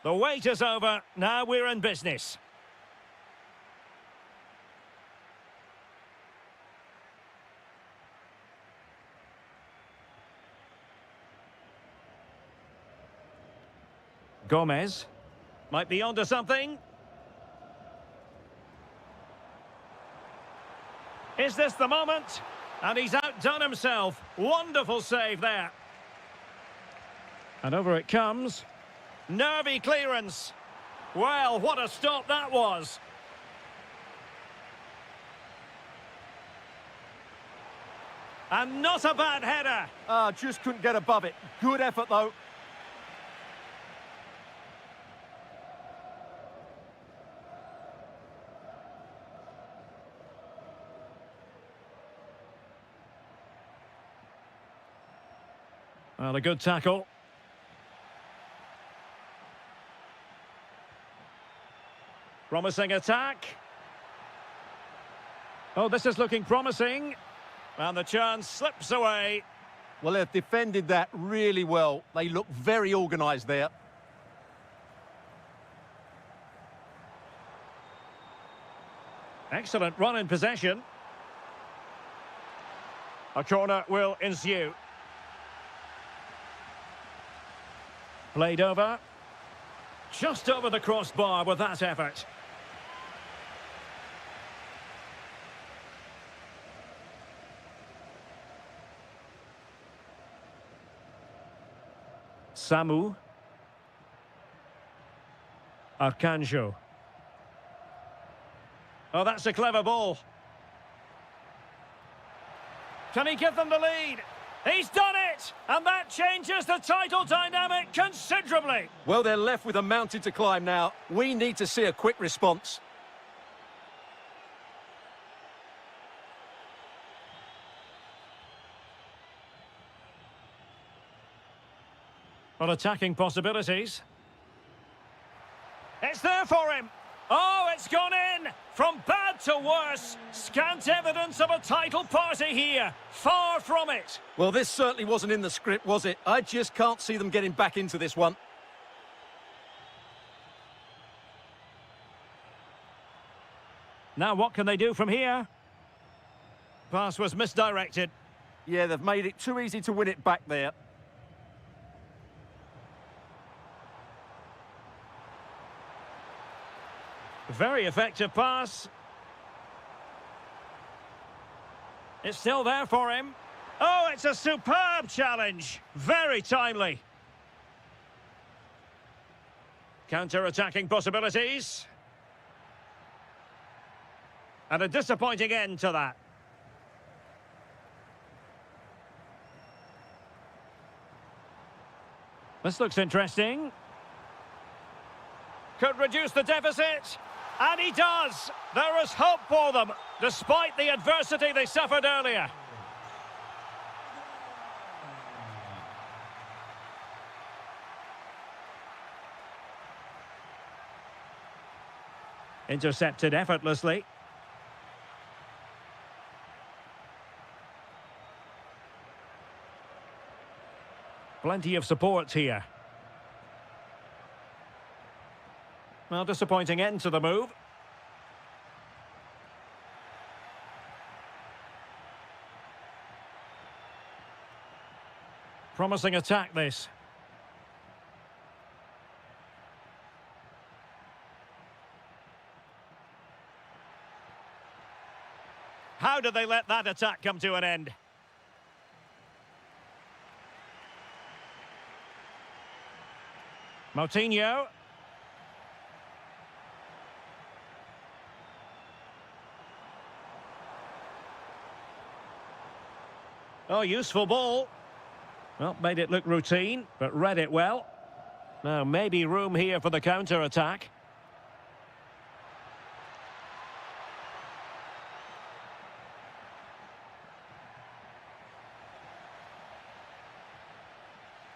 The wait is over. Now we're in business. Gomez. Might be onto something. Is this the moment? And he's outdone himself. Wonderful save there. And over it comes. Nervy clearance. Well, what a stop that was. And not a bad header. Just couldn't get above it. Good effort, though. Well, a good tackle. Promising attack. Oh, this is looking promising. And the chance slips away. Well, they've defended that really well. They look very organised there. Excellent run in possession. A corner will ensue. Played over. Just over the crossbar with that effort. Samu. Arcanjo. Oh, that's a clever ball. Can he give them the lead? He's done it! And that changes the title dynamic considerably. Well, they're left with a mountain to climb now. We need to see a quick response. Well, attacking possibilities. It's there for him. Oh, it's gone in! From bad to worse. Scant evidence of a title party here. Far from it. Well, this certainly wasn't in the script, was it? I just can't see them getting back into this one. Now what can they do from here? Pass was misdirected. Yeah, they've made it too easy to win it back there. Very effective pass. It's still there for him. Oh, it's a superb challenge. Very timely. Counter-attacking possibilities. And a disappointing end to that. This looks interesting. Could reduce the deficit. And he does. There is hope for them, despite the adversity they suffered earlier. Intercepted effortlessly. Plenty of support here. Well, disappointing end to the move. Promising attack, this. How did they let that attack come to an end? Moutinho. Oh, useful ball. Well, made it look routine, but read it well. Now, maybe room here for the counter-attack.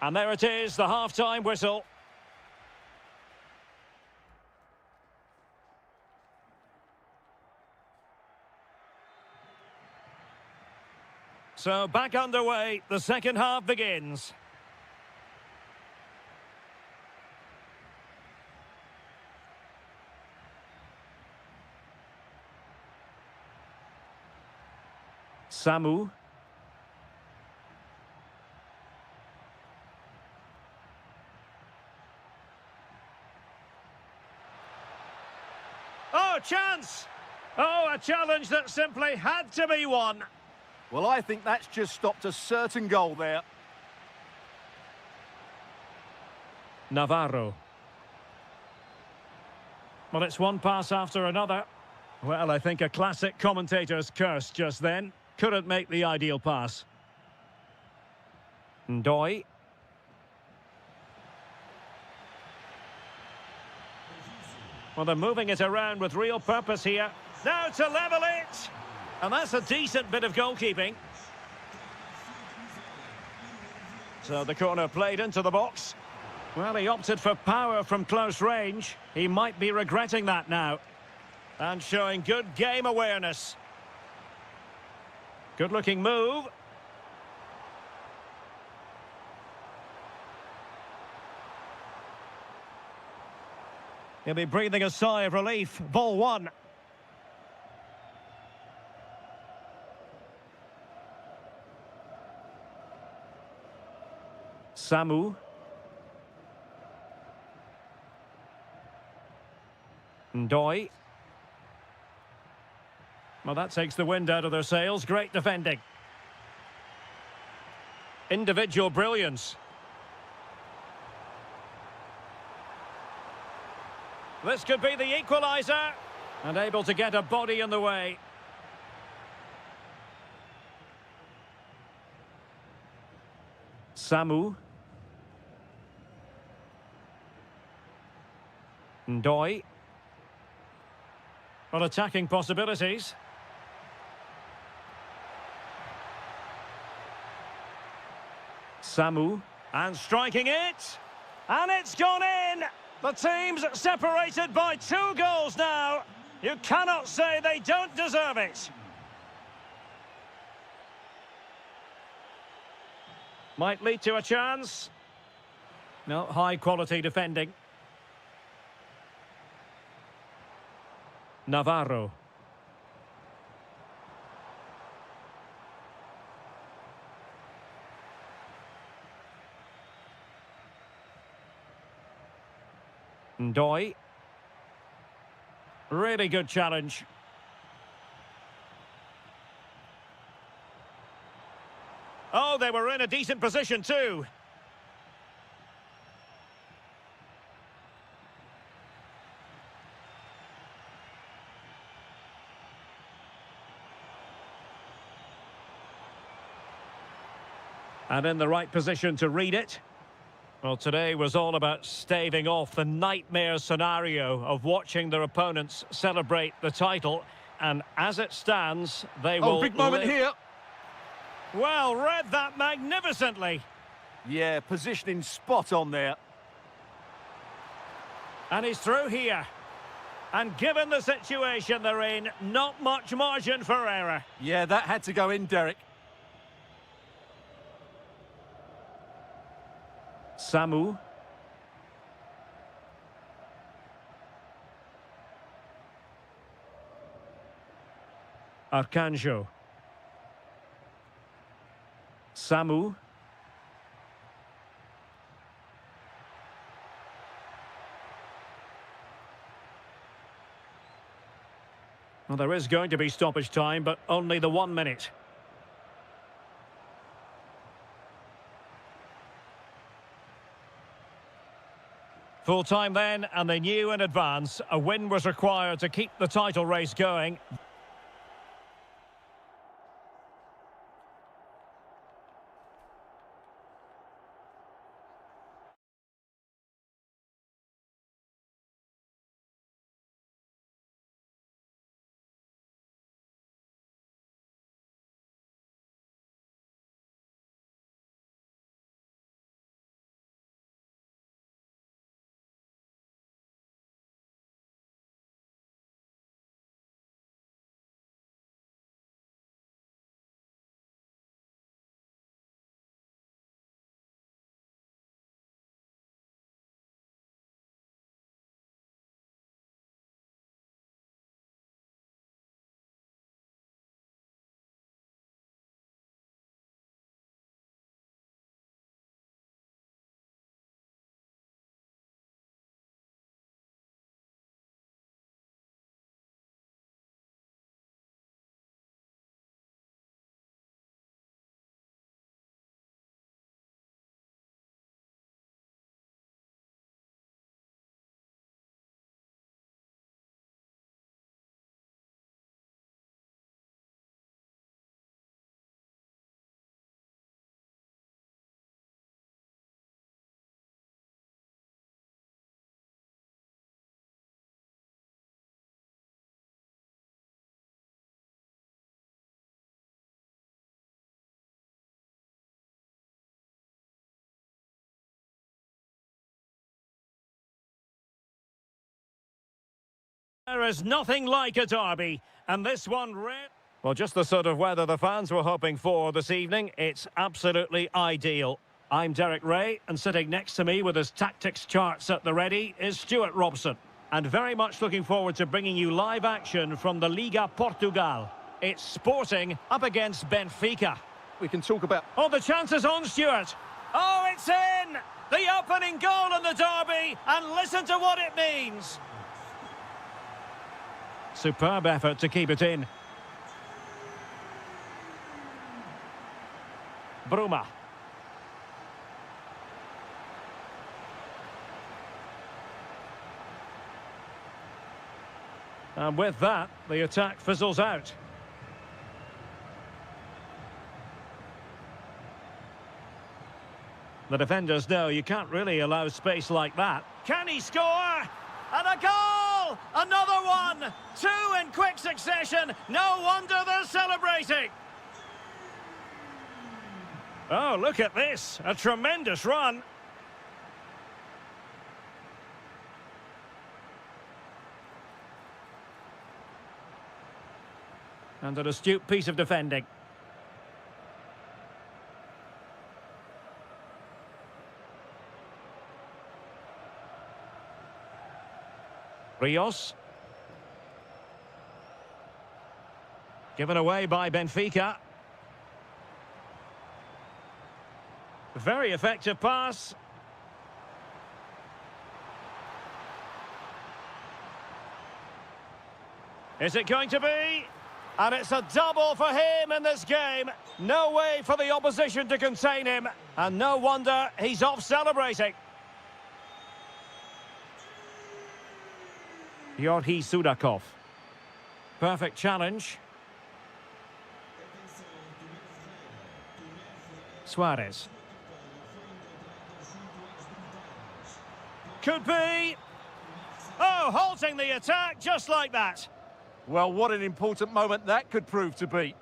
And there it is, the half-time whistle. So back underway, the second half begins. Samu. Oh, chance! Oh, a challenge that simply had to be won. Well, I think that's just stopped a certain goal there. Navarro. Well, it's one pass after another. Well, I think a classic commentator's curse just then. Couldn't make the ideal pass. Ndoi. Well, they're moving it around with real purpose here. Now to level it! And that's a decent bit of goalkeeping. So the corner played into the box. Well, he opted for power from close range. He might be regretting that now. And showing good game awareness. Good-looking move. He'll be breathing a sigh of relief. Ball one. Samu. Ndoi. Well, that takes the wind out of their sails. Great defending. Individual brilliance. This could be the equaliser. And able to get a body in the way. Samu. Ndoi. Well, attacking possibilities. Samu. And striking it. And it's gone in. The team's separated by 2 goals now. You cannot say they don't deserve it. Might lead to a chance. No, high-quality defending. Navarro. Ndoi. Really good challenge. Oh, they were in a decent position too. And in the right position to read it. Well, today was all about staving off the nightmare scenario of watching their opponents celebrate the title. And as it stands, they will... Oh, big moment here. Well, read that magnificently. Yeah, positioning spot on there. And he's through here. And given the situation they're in, not much margin for error. Yeah, that had to go in, Derek. Samu. Arcanjo. Samu. Well, there is going to be stoppage time, but only the 1 minute. Full time then, and they knew in advance a win was required to keep the title race going. There is nothing like a derby, and this one red. Well, just the sort of weather the fans were hoping for this evening. It's absolutely ideal. I'm Derek Ray, and sitting next to me with his tactics charts at the ready is Stuart Robson. And very much looking forward to bringing you live action from the Liga Portugal. It's Sporting up against Benfica. We can talk about... Oh, the chance is on, Stuart. Oh, it's in! The opening goal in the derby, and listen to what it means. Superb effort to keep it in. Bruma. And with that, the attack fizzles out. The defenders know you can't really allow space like that. Can he score? And a goal! Another one! Two in quick succession. No wonder they're celebrating. Oh, look at this. A tremendous run. And an astute piece of defending. Rios. Given away by Benfica. Very effective pass. Is it going to be? And it's a double for him in this game. No way for the opposition to contain him. And no wonder he's off celebrating. Yorhi Sudakov. Perfect challenge. Suarez. Could be. Oh, halting the attack just like that. Well, what an important moment that could prove to be.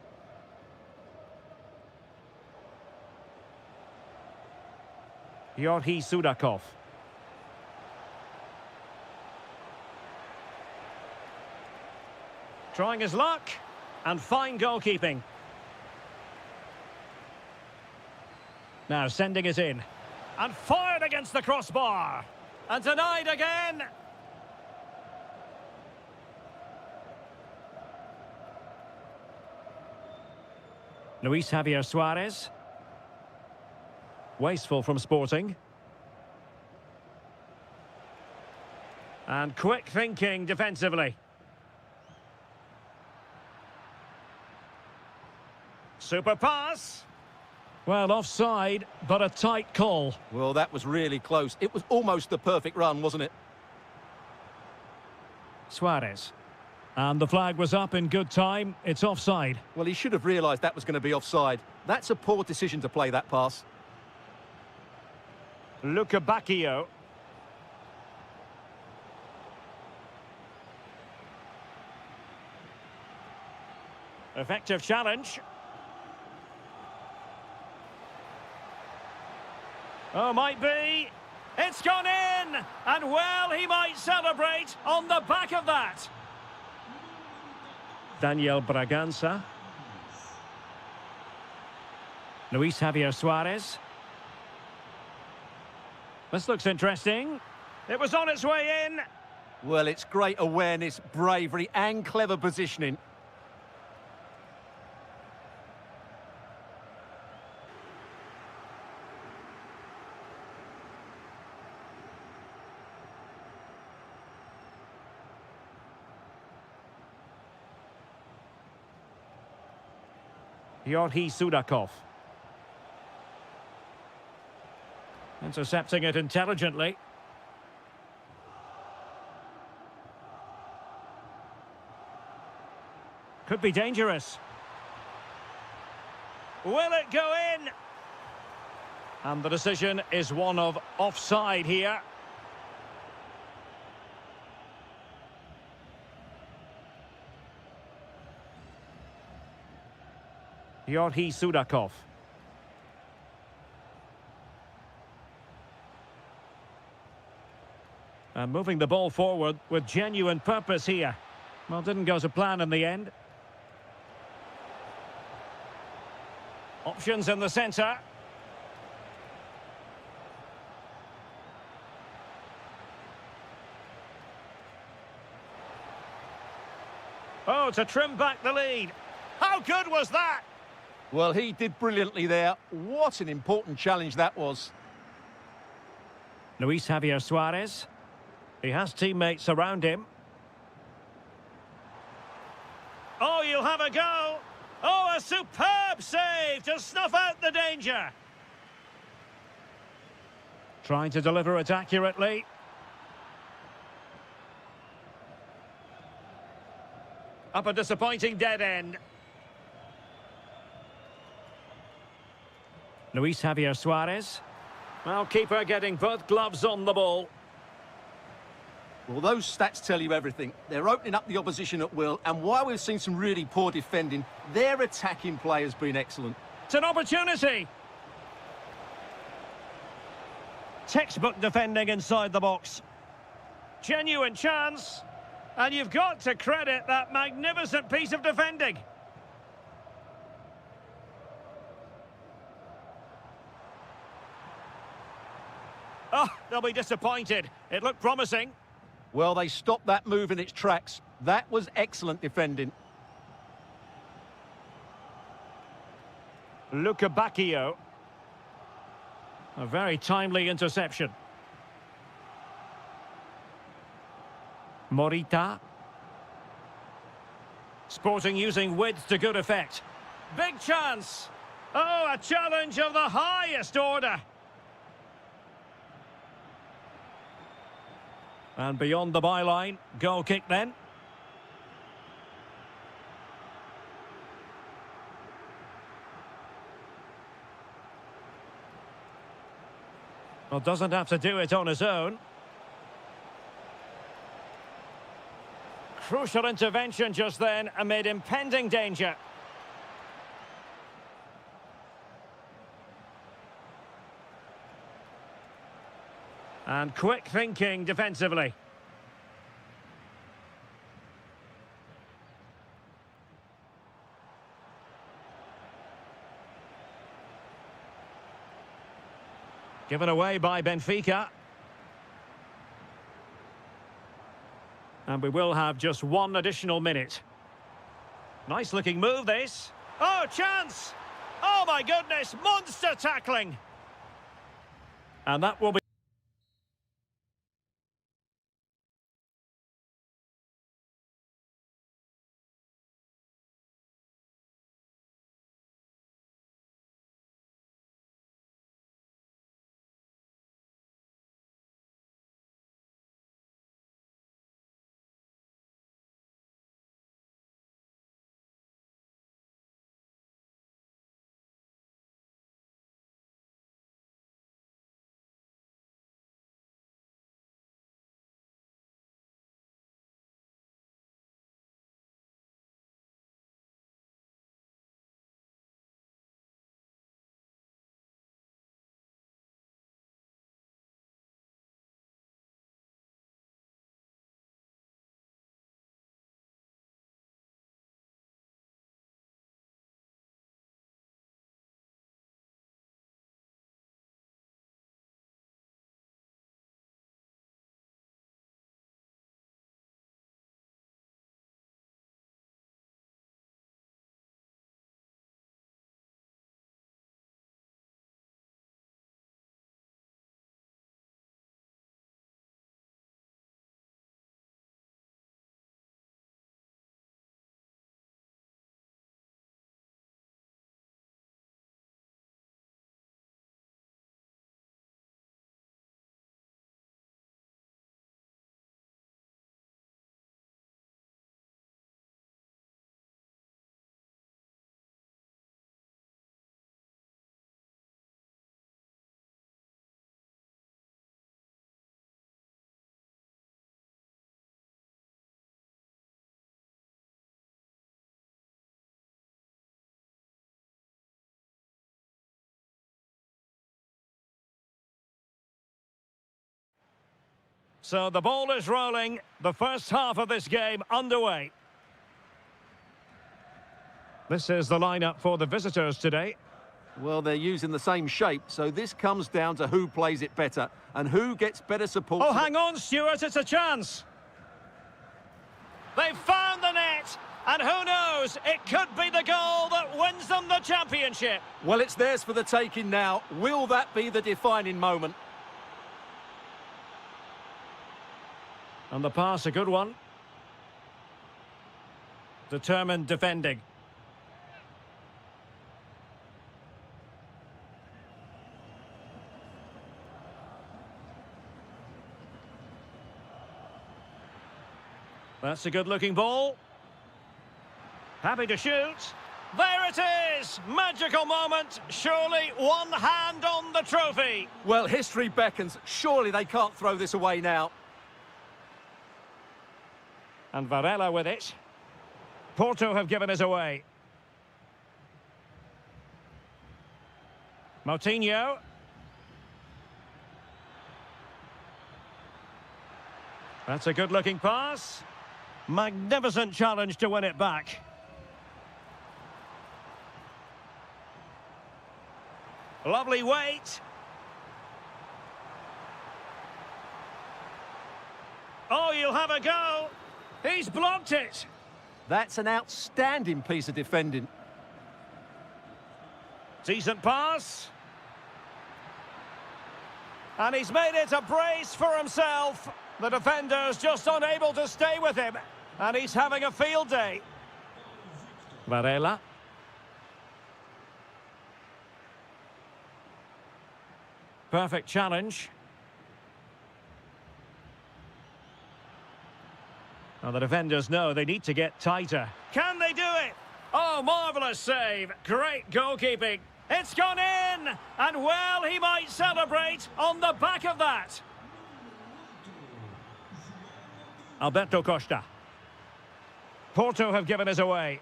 Yorhi Sudakov. Trying his luck, and fine goalkeeping. Now sending it in. And fired against the crossbar. And denied again. Luis Javier Suarez. Wasteful from Sporting. And quick thinking defensively. Super pass. Well, offside, but a tight call. Well, that was really close. It was almost the perfect run, wasn't it? Suarez. And the flag was up in good time. It's offside. Well, he should have realised that was going to be offside. That's a poor decision to play that pass. Luca Bacchio. Effective challenge. Oh, might be. It's gone in! And well, he might celebrate on the back of that. Daniel Bragança. Luis Javier Suarez. This looks interesting. It was on its way in. Well, it's great awareness, bravery and clever positioning. Yorhi Sudakov. Intercepting it intelligently. Could be dangerous. Will it go in? And the decision is one of offside here. Yorhi Sudakov. And moving the ball forward with genuine purpose here. Well, didn't go to plan in the end. Options in the centre. Oh, to trim back the lead. How good was that? Well, he did brilliantly there. What an important challenge that was. Luis Javier Suarez. He has teammates around him. Oh, you'll have a go. Oh, a superb save to snuff out the danger. Trying to deliver it accurately. Up a disappointing dead end. Luis Javier Suarez. Well, keeper getting both gloves on the ball. Well, those stats tell you everything. They're opening up the opposition at will, and while we've seen some really poor defending, their attacking play has been excellent. It's an opportunity. Textbook defending inside the box. Genuine chance. And you've got to credit that magnificent piece of defending. Oh, they'll be disappointed. It looked promising. Well, they stopped that move in its tracks. That was excellent defending. Luca Bacchio. A very timely interception. Morita. Sporting using width to good effect. Big chance. Oh, a challenge of the highest order. And beyond the byline, goal kick then. Well, doesn't have to do it on his own. Crucial intervention just then amid impending danger. And quick thinking defensively. Given away by Benfica. And we will have just one additional minute. Nice looking move this. Oh, chance! Oh my goodness, monster tackling! And that will be So the ball is rolling. The first half of this game underway. This is the lineup for the visitors today. Well, they're using the same shape, so this comes down to who plays it better and who gets better support. Oh, hang on, Stuart, it's a chance. They've found the net, and who knows, it could be the goal that wins them the championship. Well, it's theirs for the taking now. Will that be the defining moment? And the pass, a good one. Determined defending. That's a good-looking ball. Happy to shoot. There it is! Magical moment. Surely one hand on the trophy. Well, history beckons. Surely they can't throw this away now. And Varela with it. Porto have given us away. Moutinho. That's a good-looking pass. Magnificent challenge to win it back. Lovely weight. Oh, you'll have a go. He's blocked it. That's an outstanding piece of defending. Decent pass. And he's made it a brace for himself. The defender's just unable to stay with him. And he's having a field day. Varela. Perfect challenge. Now the defenders know they need to get tighter. Can they do it? Oh, marvellous save. Great goalkeeping. It's gone in! And well, he might celebrate on the back of that. Alberto Costa. Porto have given us away.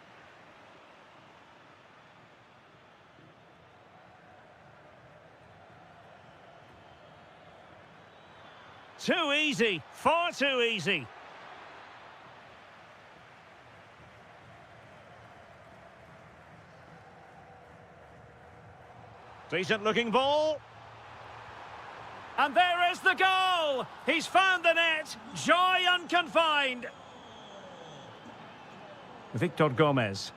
Too easy. Far too easy. Decent looking ball. And there is the goal! He's found the net. Joy unconfined. Victor Gomez.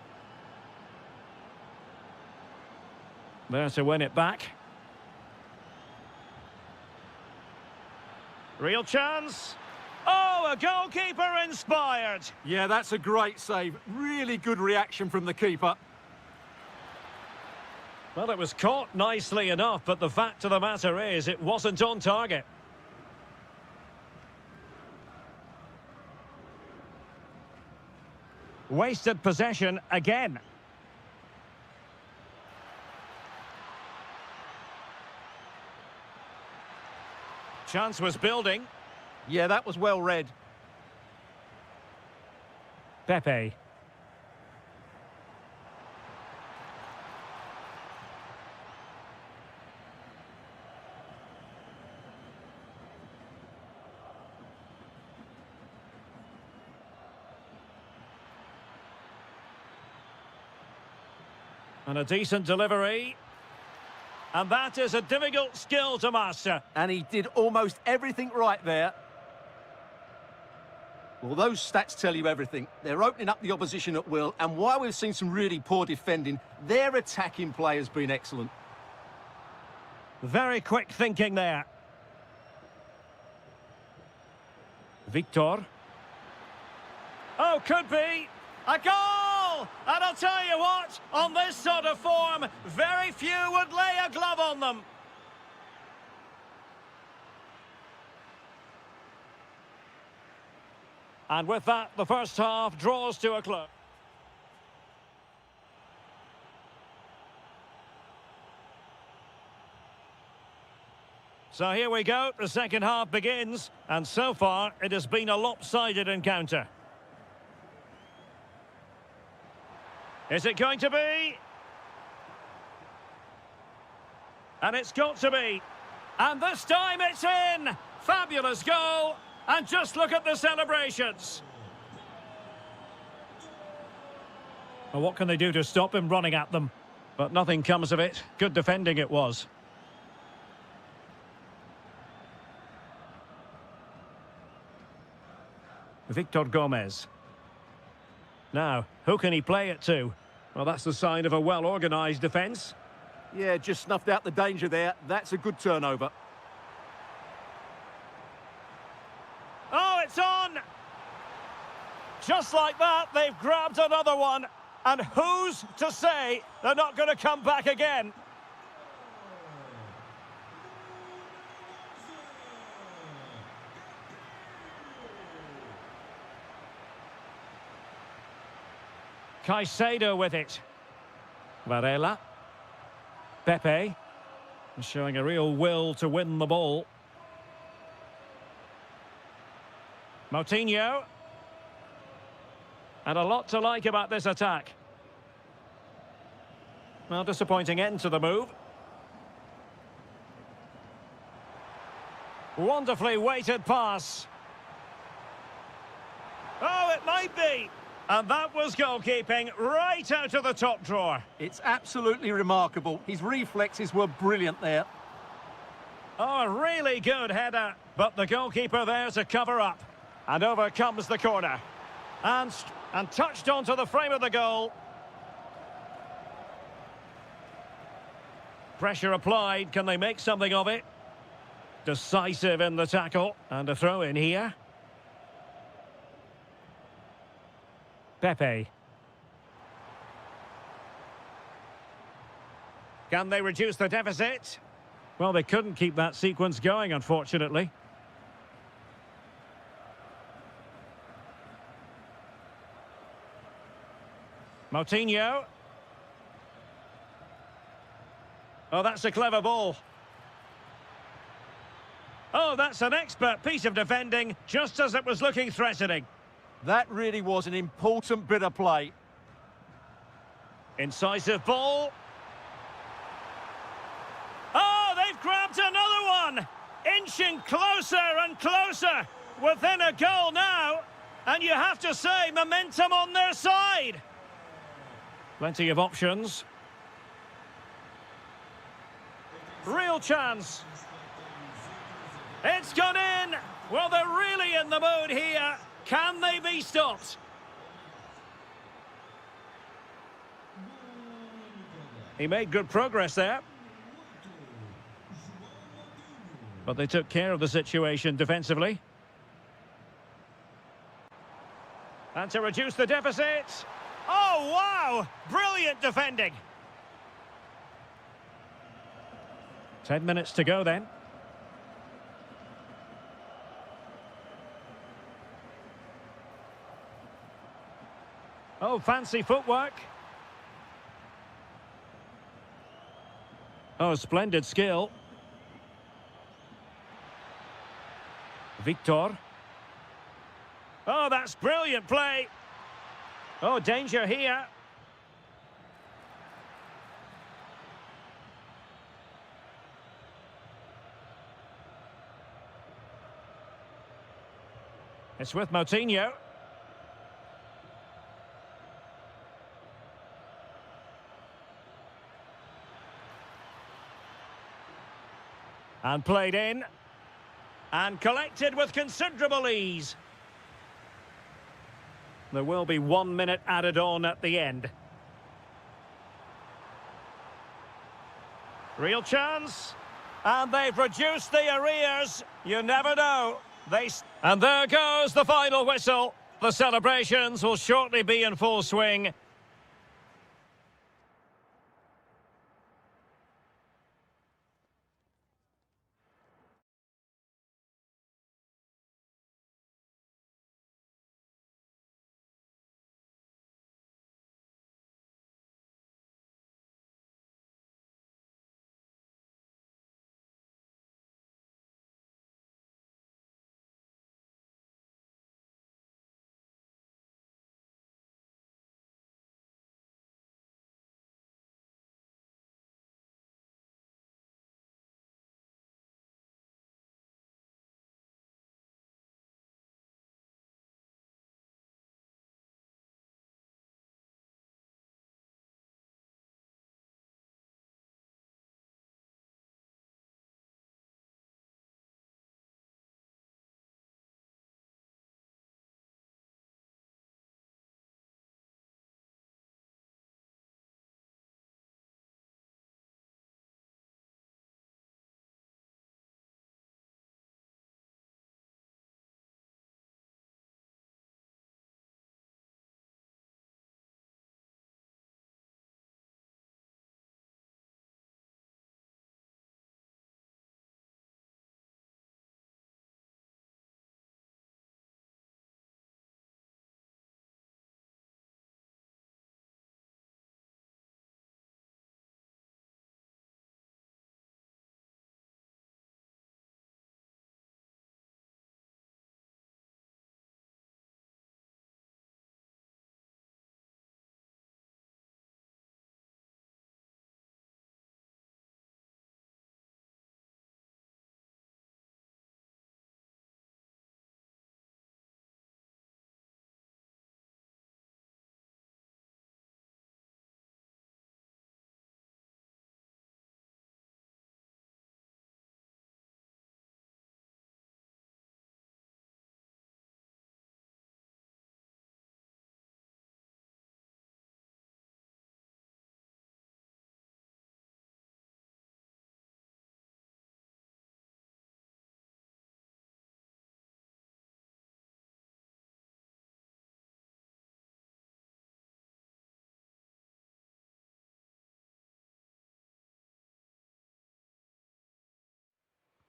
There to win it back. Real chance. Oh, a goalkeeper inspired. Yeah, that's a great save. Really good reaction from the keeper. Well, it was caught nicely enough, but the fact of the matter is it wasn't on target. Wasted possession again. Chance was building. Yeah, that was well read. Pepe. And a decent delivery. And that is a difficult skill to master. And he did almost everything right there. Well, those stats tell you everything. They're opening up the opposition at will, and while we've seen some really poor defending, their attacking play has been excellent. Very quick thinking there. Victor. Oh, could be. A goal! And I'll tell you what, on this sort of form, very few would lay a glove on them. And with that, the first half draws to a close. So here we go, the second half begins, and so far it has been a lopsided encounter. Is it going to be? And it's got to be. And this time it's in! Fabulous goal! And just look at the celebrations. Well, what can they do to stop him running at them? But nothing comes of it. Good defending it was. Victor Gomez. Now, who can he play it to? Well, that's the sign of a well-organised defence. Yeah, just snuffed out the danger there. That's a good turnover. Oh, it's on! Just like that, they've grabbed another one. And who's to say they're not going to come back again? Caicedo with it. Varela. Pepe. Showing a real will to win the ball. Moutinho. And a lot to like about this attack. Well, disappointing end to the move. Wonderfully weighted pass. Oh, it might be. And that was goalkeeping right out of the top drawer. It's absolutely remarkable. His reflexes were brilliant there. Oh, a really good header. But the goalkeeper there to cover up. And over comes the corner. And touched onto the frame of the goal. Pressure applied. Can they make something of it? Decisive in the tackle. And a throw in here. Pepe. Can they reduce the deficit? Well, they couldn't keep that sequence going, unfortunately. Moutinho. Oh, that's a clever ball. Oh, that's an expert piece of defending, just as it was looking threatening. That really was an important bit of play. Incisive ball. Oh, they've grabbed another one! Inching closer and closer. Within a goal now. And you have to say, momentum on their side. Plenty of options. Real chance. It's gone in. Well, they're really in the mood here. Can they be stopped? He made good progress there. But they took care of the situation defensively. And to reduce the deficit. Oh, wow! Brilliant defending. 10 minutes to go then. Oh, fancy footwork. Oh, splendid skill. Victor. Oh, that's brilliant play. Oh, danger here. It's with Moutinho. And played in. And collected with considerable ease. There will be 1 minute added on at the end. Real chance. And they've reduced the arrears. You never know. And there goes the final whistle. The celebrations will shortly be in full swing.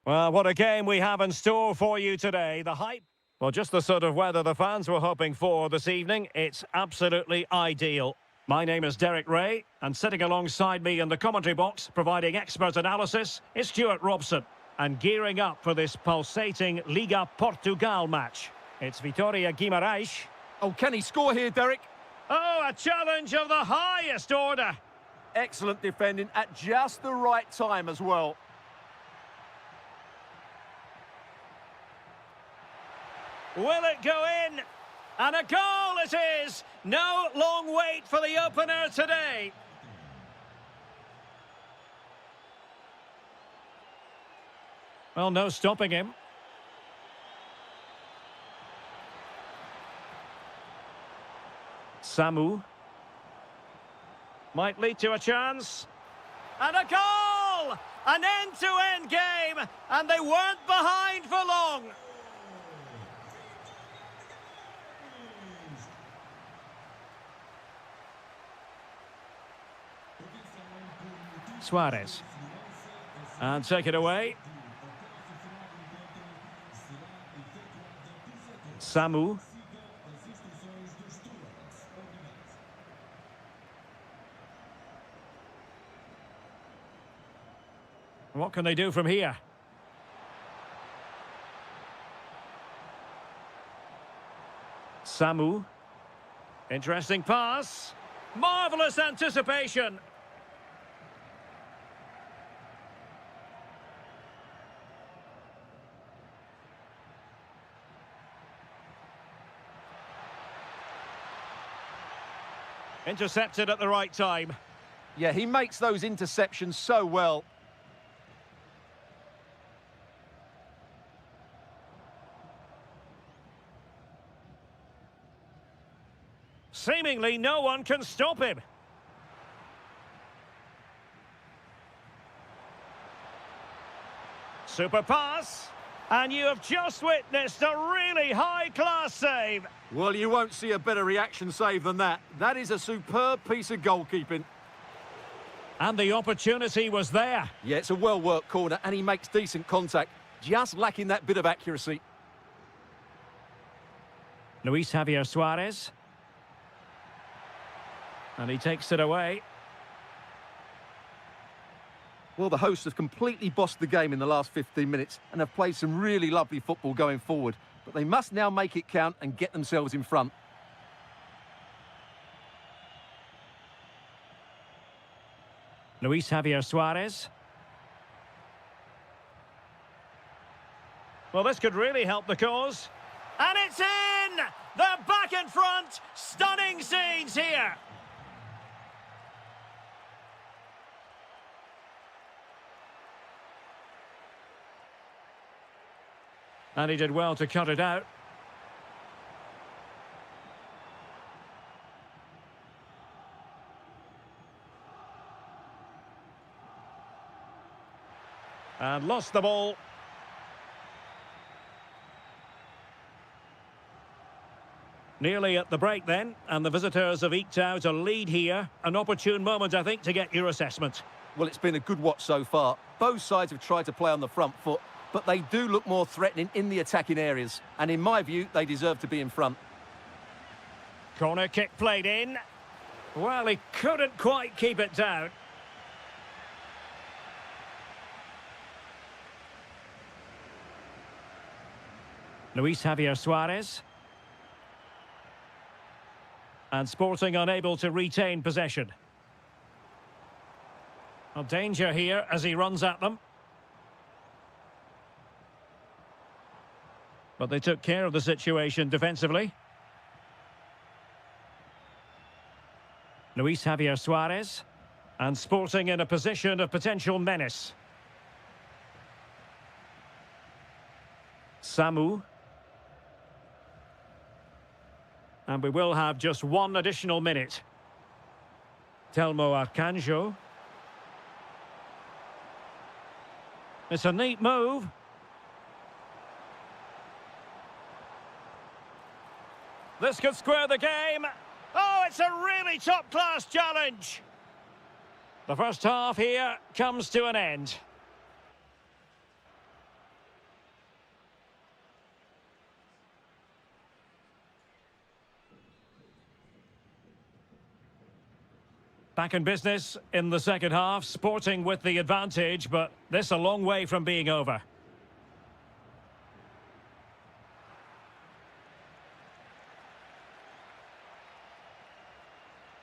Well, what a game we have in store for you today. The hype. Well, just the sort of weather the fans were hoping for this evening. It's absolutely ideal. My name is Derek Ray, and sitting alongside me in the commentary box, providing expert analysis, is Stuart Robson. And gearing up for this pulsating Liga Portugal match, it's Vitória Guimarães. Oh, can he score here, Derek? Oh, a challenge of the highest order. Excellent defending at just the right time as well. Will it go in? And a goal it is! No long wait for the opener today. Well, no stopping him. Samu. Might lead to a chance. And a goal! An end-to-end game, and they weren't behind for long. Suarez. And take it away. Samu. What can they do from here? Samu. Interesting pass. Marvellous anticipation. Intercepted at the right time. Yeah, he makes those interceptions so well. Seemingly no one can stop him. Super pass. And you have just witnessed a really high-class save. Well, you won't see a better reaction save than that. That is a superb piece of goalkeeping. And the opportunity was there. Yeah, it's a well-worked corner, and he makes decent contact. Just lacking that bit of accuracy. Luis Javier Suarez. And he takes it away. Well, the hosts have completely bossed the game in the last 15 minutes and have played some really lovely football going forward. But they must now make it count and get themselves in front. Luis Javier Suarez. Well, this could really help the cause. And it's in! They're back in front! Stunning scenes here! And he did well to cut it out. And lost the ball. Nearly at the break then, and the visitors have eked out a lead here. An opportune moment, I think, to get your assessment. Well, it's been a good watch so far. Both sides have tried to play on the front foot, but they do look more threatening in the attacking areas. And in my view, they deserve to be in front. Corner kick played in. Well, he couldn't quite keep it down. Luis Javier Suarez. And Sporting unable to retain possession. Well, danger here as he runs at them. But they took care of the situation defensively. Luis Javier Suarez. And Sporting in a position of potential menace. Samu. And we will have just one additional minute. Telmo Arcanjo. It's a neat move. This could square the game. Oh, it's a really top-class challenge. The first half here comes to an end. Back in business in the second half, Sporting with the advantage, but this a long way from being over.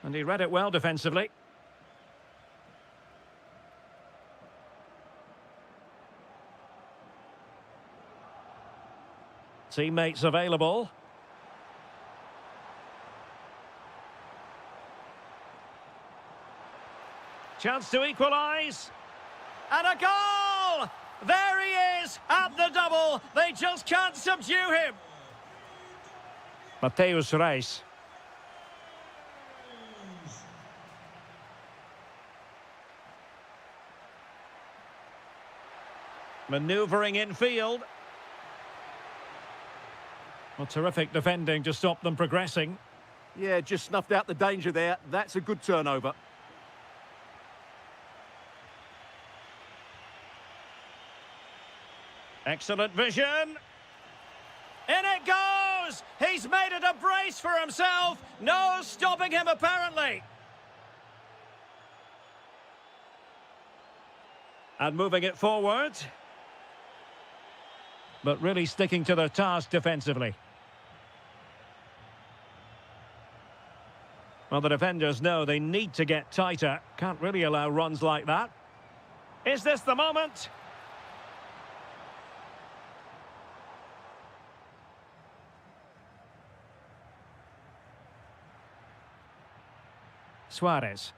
And he read it well defensively. Teammates available. Chance to equalise. And a goal! There he is at the double. They just can't subdue him. Mateus Reis. Manoeuvring infield. Well, terrific defending to stop them progressing. Yeah, just snuffed out the danger there. That's a good turnover. Excellent vision. In it goes! He's made it a brace for himself. No stopping him, apparently. And moving it forward. But really sticking to their task defensively. Well, the defenders know they need to get tighter. Can't really allow runs like that. Is this the moment? Suarez.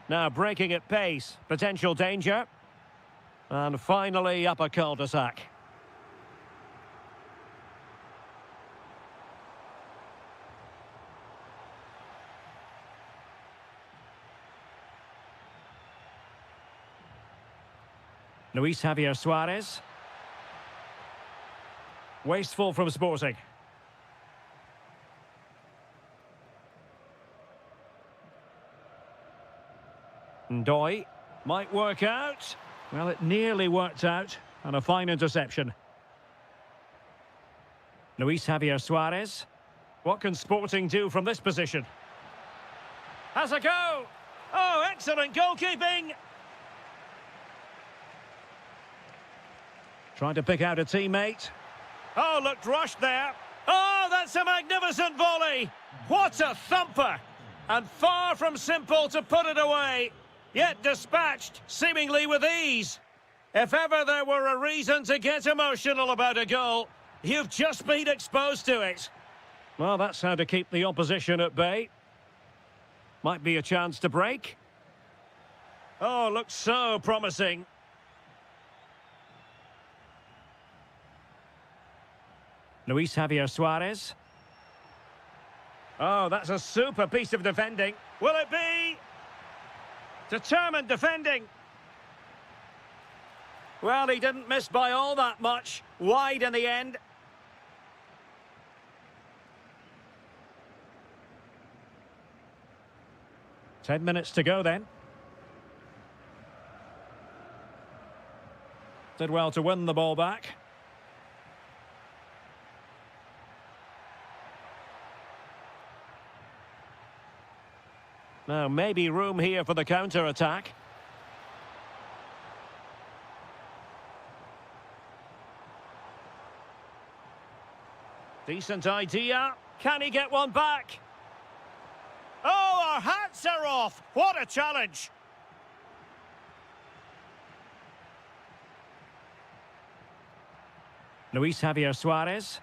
Now breaking at pace. Potential danger. And finally up a cul-de-sac. Luis Javier Suarez. Wasteful from Sporting. Ndoye might work out. Well, it nearly worked out. And a fine interception. Luis Javier Suarez. What can Sporting do from this position? Has a go! Oh, excellent goalkeeping! Trying to pick out a teammate. Oh, looked rushed there. Oh, that's a magnificent volley. What a thumper. And far from simple to put it away. Yet dispatched, seemingly with ease. If ever there were a reason to get emotional about a goal, you've just been exposed to it. Well, that's how to keep the opposition at bay. Might be a chance to break. Oh, looks so promising. Luis Javier Suarez. Oh, that's a super piece of defending. Will it be? Determined defending. Well, he didn't miss by all that much. Wide in the end. Ten minutes to go then. Did well to win the ball back. Now, maybe room here for the counter-attack. Decent idea. Can he get one back? Oh, our hats are off. What a challenge. Luis Javier Suarez.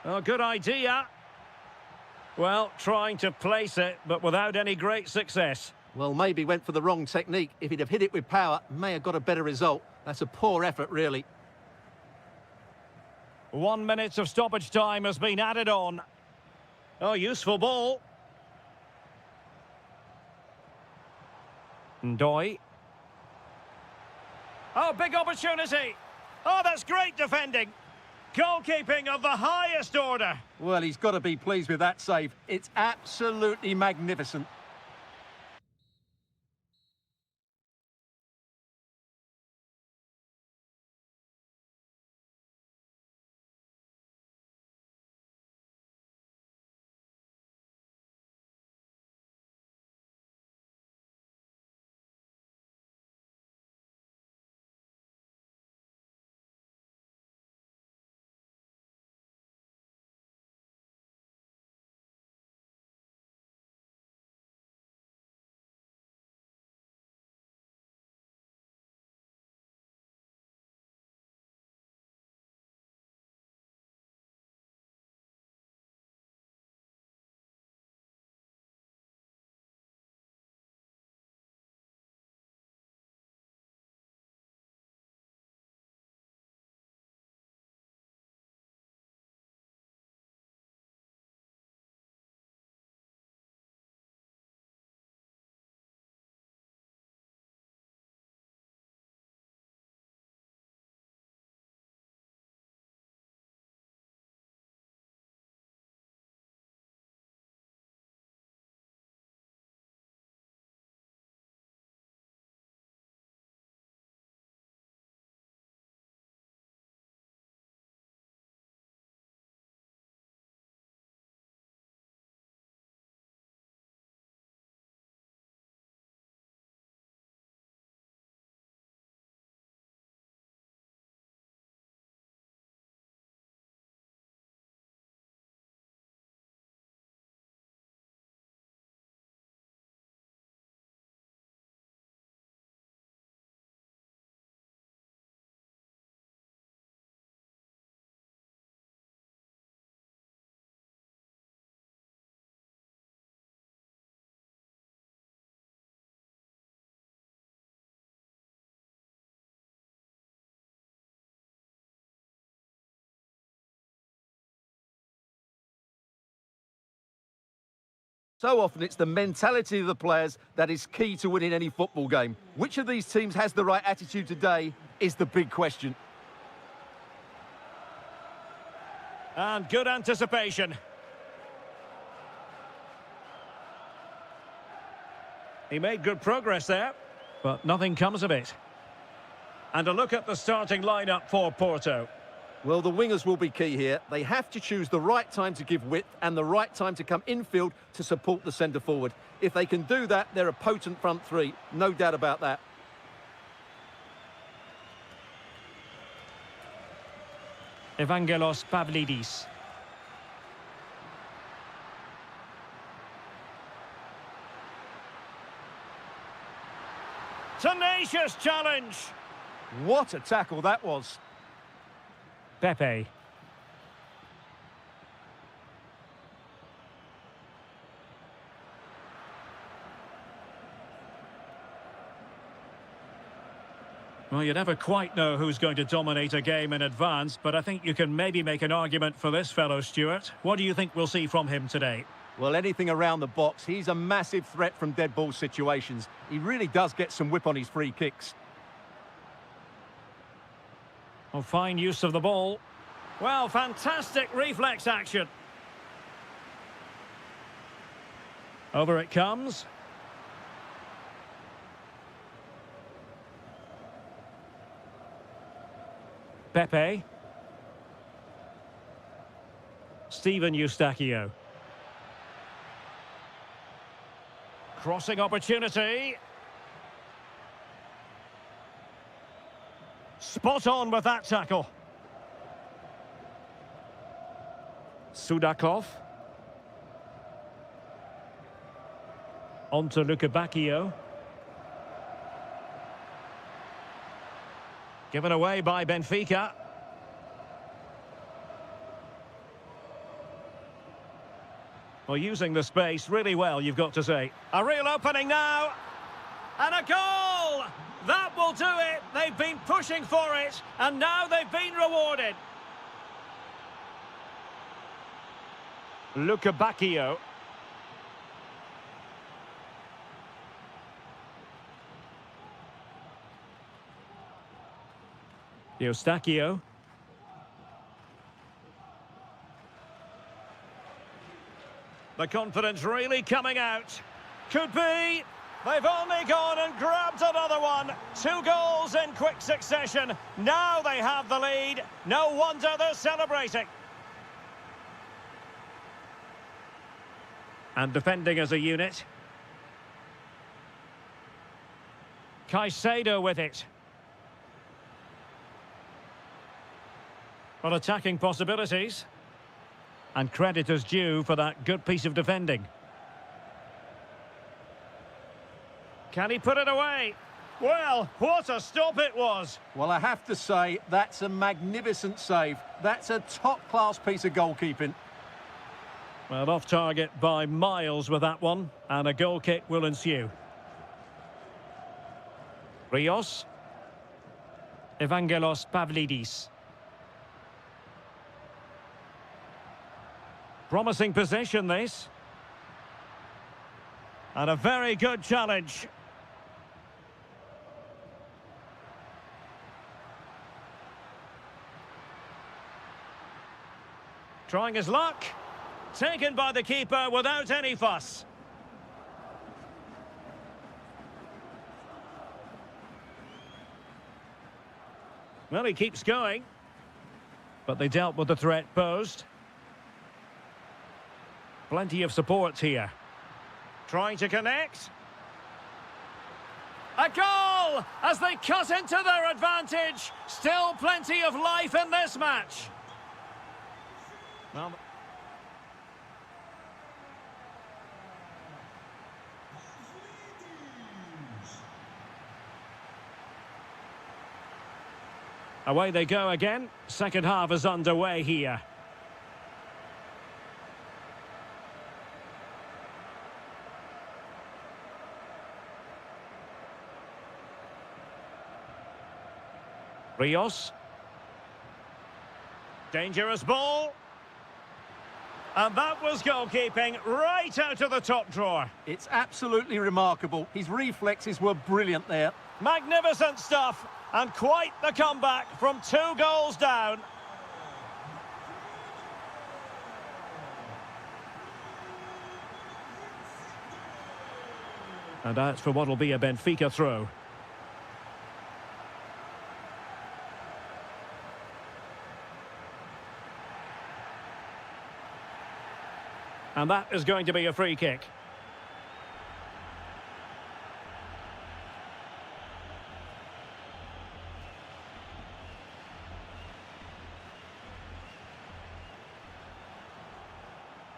Oh, good idea. Well, trying to place it, but without any great success. Well, maybe went for the wrong technique. If he'd have hit it with power, may have got a better result. That's a poor effort, really. 1 minute of stoppage time has been added on. Oh, useful ball. Ndoye. Oh, big opportunity. Oh, that's great defending. Goalkeeping of the highest order. Well, he's got to be pleased with that save. It's absolutely magnificent. So often it's the mentality of the players that is key to winning any football game. Which of these teams has the right attitude today is the big question. And good anticipation. He made good progress there, but nothing comes of it. And a look at the starting lineup for Porto. Well, the wingers will be key here. They have to choose the right time to give width and the right time to come infield to support the centre forward. If they can do that, they're a potent front three. No doubt about that. Evangelos Pavlidis. Tenacious challenge. What a tackle that was. Pepe. Well, you never quite know who's going to dominate a game in advance, but I think you can maybe make an argument for this fellow, Stuart. What do you think we'll see from him today? Well, anything around the box. He's a massive threat from dead ball situations. He really does get some whip on his free kicks. Oh, fine use of the ball. Well, fantastic reflex action. Over it comes. Pepe. Steven Eustachio. Crossing opportunity. Spot on with that tackle. Sudakov. On to Lukebakio. Given away by Benfica. Well, using the space really well, you've got to say. A real opening now. And a goal! That will do it. They've been pushing for it, and now they've been rewarded. Lukebakio. Eustachio. The confidence really coming out. Could be. They've only gone and grabbed another one. 2 goals in quick succession. Now they have the lead. No wonder they're celebrating. And defending as a unit. Caicedo with it. Well, attacking possibilities. And credit is due for that good piece of defending. Can he put it away? Well, what a stop it was. Well, I have to say, that's a magnificent save. That's a top-class piece of goalkeeping. Well, off target by miles with that one. And a goal kick will ensue. Rios. Evangelos Pavlidis. Promising possession, this. And a very good challenge. Trying his luck. Taken by the keeper without any fuss. Well, he keeps going. But they dealt with the threat posed. Plenty of support here. Trying to connect. A goal as they cut into their advantage. Still plenty of life in this match. Well, away they go again. Second half is underway here. Rios. Dangerous ball. And that was goalkeeping right out of the top drawer. It's absolutely remarkable. His reflexes were brilliant there. Magnificent stuff, and quite the comeback from 2 goals down. And out for what will be a Benfica throw. And that is going to be a free kick.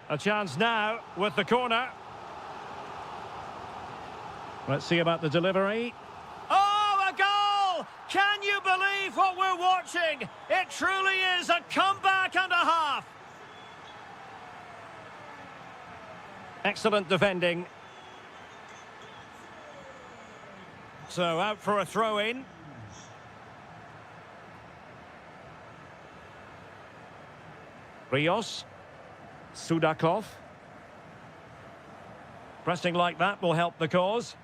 A chance now with the corner. Let's see about the delivery. Oh, a goal! Can you believe what we're watching? It truly is a comeback and a half. Excellent defending. So out for a throw-in. Rios. Sudakov. Pressing like that will help the cause.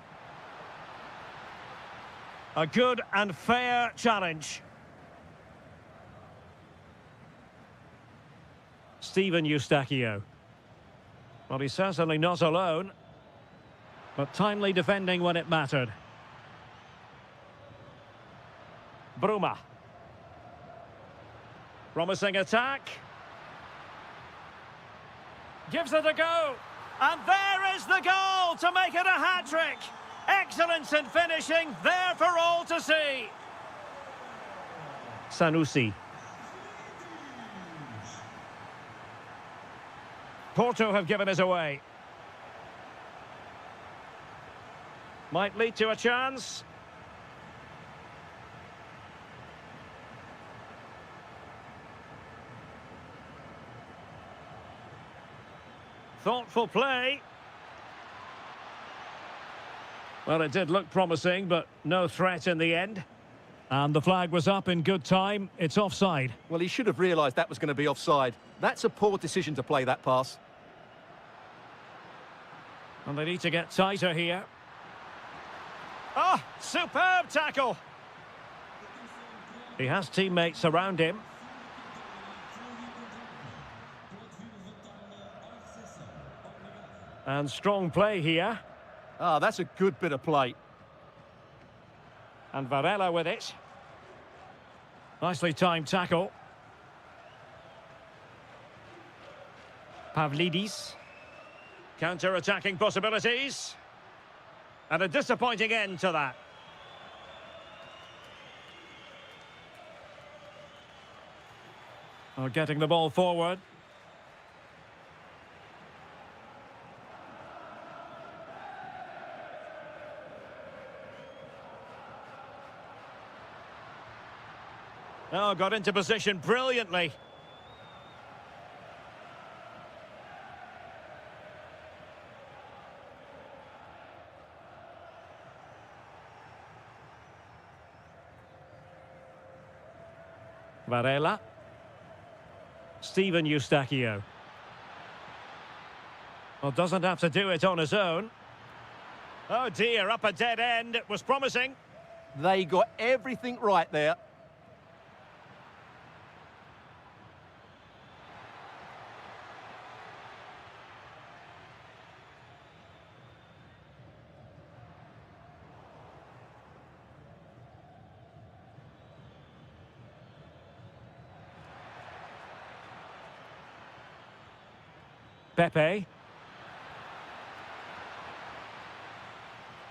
A good and fair challenge. Steven Eustachio. Well, he's certainly not alone, but timely defending when it mattered. Bruma. Promising attack. Gives it a go. And there is the goal to make it a hat-trick. Excellence in finishing, there for all to see. Sanusi. Porto have given us away. Might lead to a chance. Thoughtful play. Well, it did look promising, but no threat in the end. And the flag was up in good time. It's offside. Well, he should have realised that was going to be offside. That's a poor decision to play that pass. And they need to get tighter here. Ah, superb tackle. He has teammates around him. And strong play here. Ah, that's a good bit of play. And Varela with it. Nicely timed tackle. Pavlidis. Counter-attacking possibilities. And a disappointing end to that. Oh, getting the ball forward. Oh, got into position brilliantly. Varela. Steven Eustachio. Well, doesn't have to do it on his own. Oh dear, up a dead end. It was promising. They got everything right there. Pepe.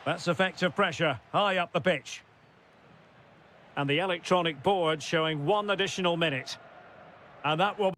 That's effective pressure, high up the pitch. And the electronic board showing 1 additional minute. And that will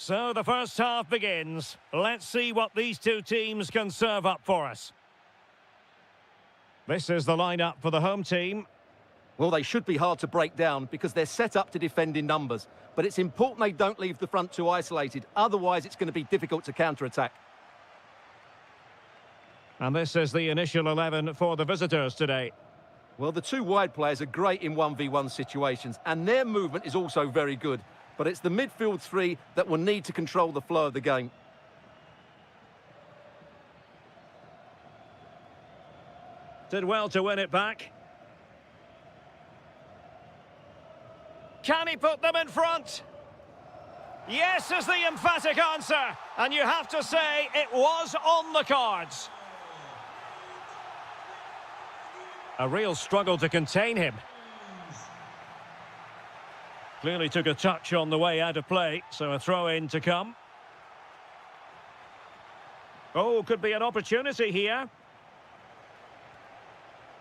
So the first half begins. Let's see what these two teams can serve up for us. This is the lineup for the home team. Well, they should be hard to break down because they're set up to defend in numbers. But it's important they don't leave the front two isolated. Otherwise, it's going to be difficult to counter-attack. And this is the initial 11 for the visitors today. Well, the two wide players are great in 1v1 situations, and their movement is also very good. But it's the midfield three that will need to control the flow of the game. Did well to win it back. Can he put them in front? Yes is the emphatic answer. And you have to say it was on the cards. A real struggle to contain him. Clearly took a touch on the way out of play, so a throw-in to come. Oh, could be an opportunity here.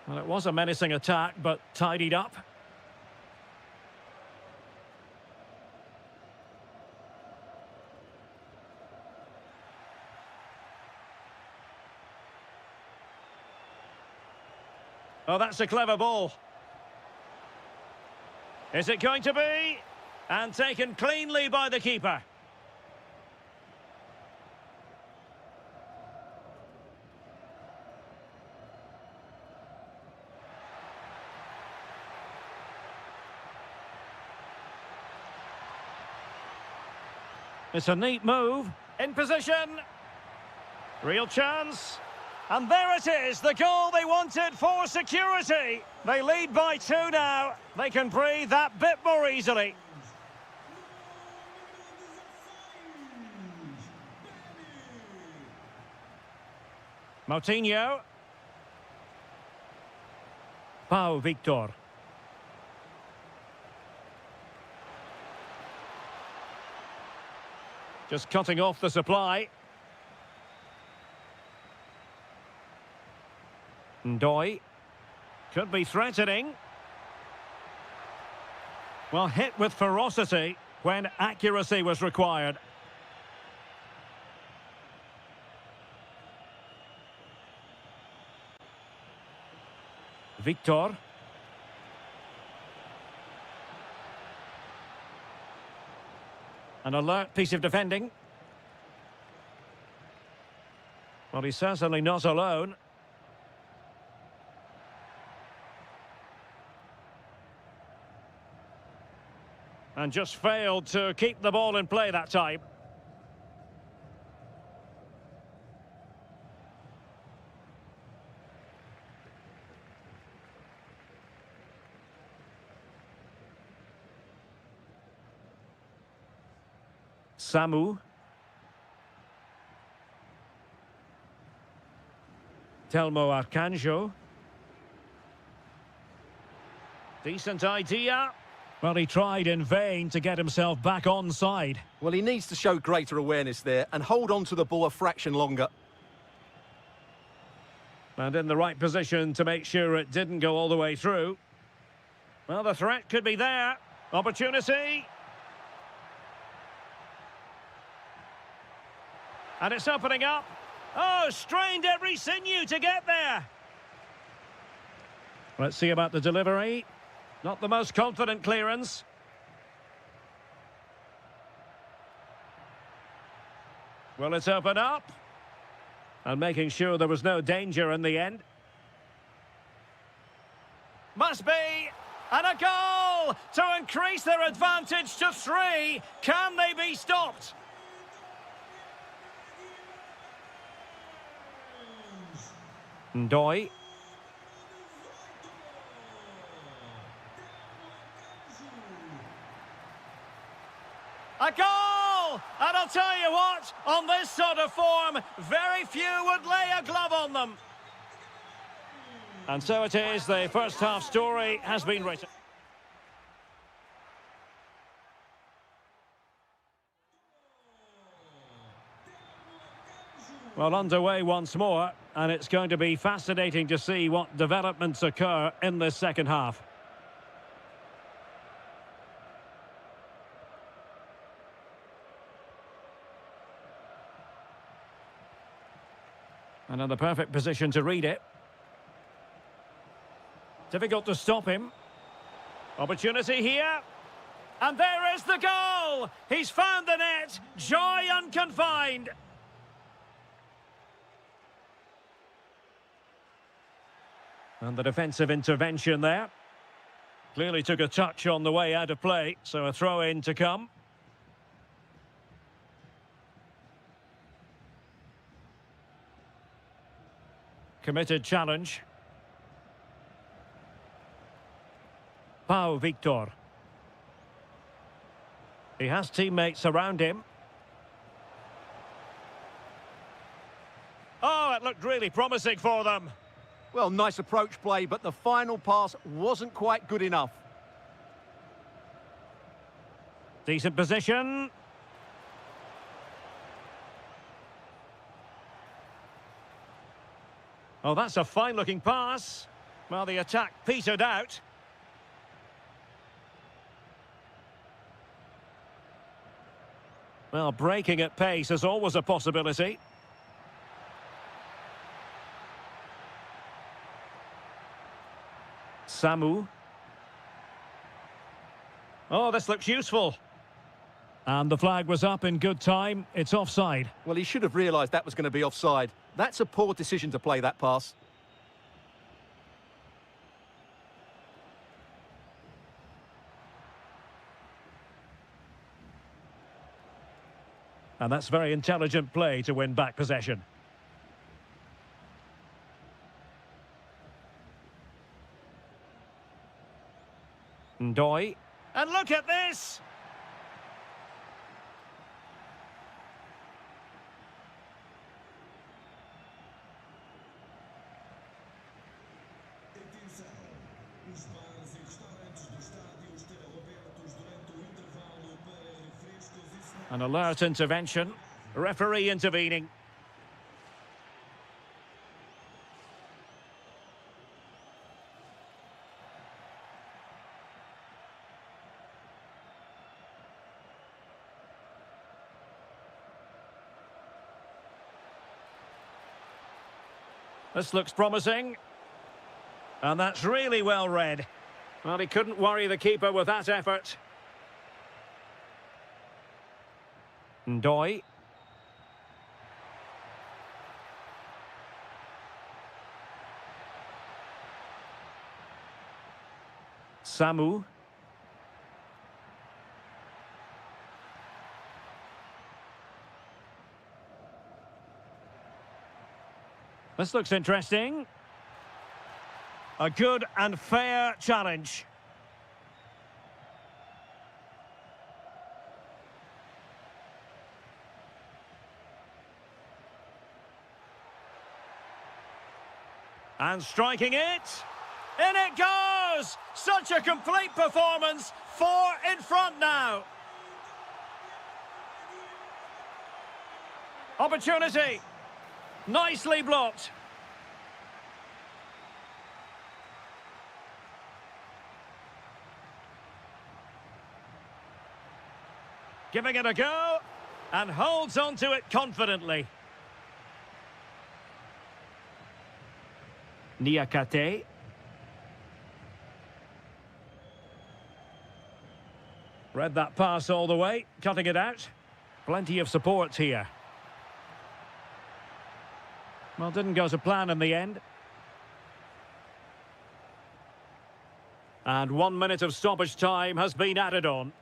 Well, it was a menacing attack, but tidied up. Oh, that's a clever ball. Is it going to be? And taken cleanly by the keeper. It's a neat move. In position. Real chance. And there it is, the goal they wanted for security. They lead by 2 now. They can breathe that bit more easily. Moutinho. Pau Victor. Just cutting off the supply. Ndoi. Could be threatening. Well, hit with ferocity when accuracy was required. Victor. An alert piece of defending. Well, he's certainly not alone. And just failed to keep the ball in play that time. Samu. Telmo Arcanjo. Decent idea. Well, he tried in vain to get himself back onside. Well, he needs to show greater awareness there and hold on to the ball a fraction longer. And in the right position to make sure it didn't go all the way through. Well, the threat could be there. Opportunity. And it's opening up. Oh, strained every sinew to get there. Let's see about the delivery. Not the most confident clearance. Will it open up? And making sure there was no danger in the end. Must be. And a goal to increase their advantage to 3. Can they be stopped? Ndoi. A goal! And I'll tell you what, on this sort of form, very few would lay a glove on them. And so it is, the first half story has been written. Well, underway once more, and it's going to be fascinating to see what developments occur in this second half. And in the perfect position to read it. Difficult to stop him. Opportunity here. And there is the goal! He's found the net. Joy unconfined. And the defensive intervention there. Clearly took a touch on the way out of play, so a throw-in to come. Committed challenge. Pau Victor. He has teammates around him. Oh, it looked really promising for them. Well, nice approach play, but the final pass wasn't quite good enough. Decent position. Oh, that's a fine-looking pass. Well, the attack petered out. Well, breaking at pace is always a possibility. Samu. Oh, this looks useful. And the flag was up in good time. It's offside. Well, he should have realised that was going to be offside. That's a poor decision to play that pass. And that's very intelligent play to win back possession. Ndoye. And look at this! An alert intervention. Referee intervening. This looks promising. And that's really well read. Well, he couldn't worry the keeper with that effort. Ndoye. Samu. This looks interesting. A good and fair challenge. And striking it. In it goes! Such a complete performance. 4 in front now. Opportunity. Nicely blocked. Giving it a go. And holds on to it confidently. Niakate. Read that pass all the way, cutting it out. Plenty of support here. Well, didn't go to plan in the end. And 1 minute of stoppage time has been added on.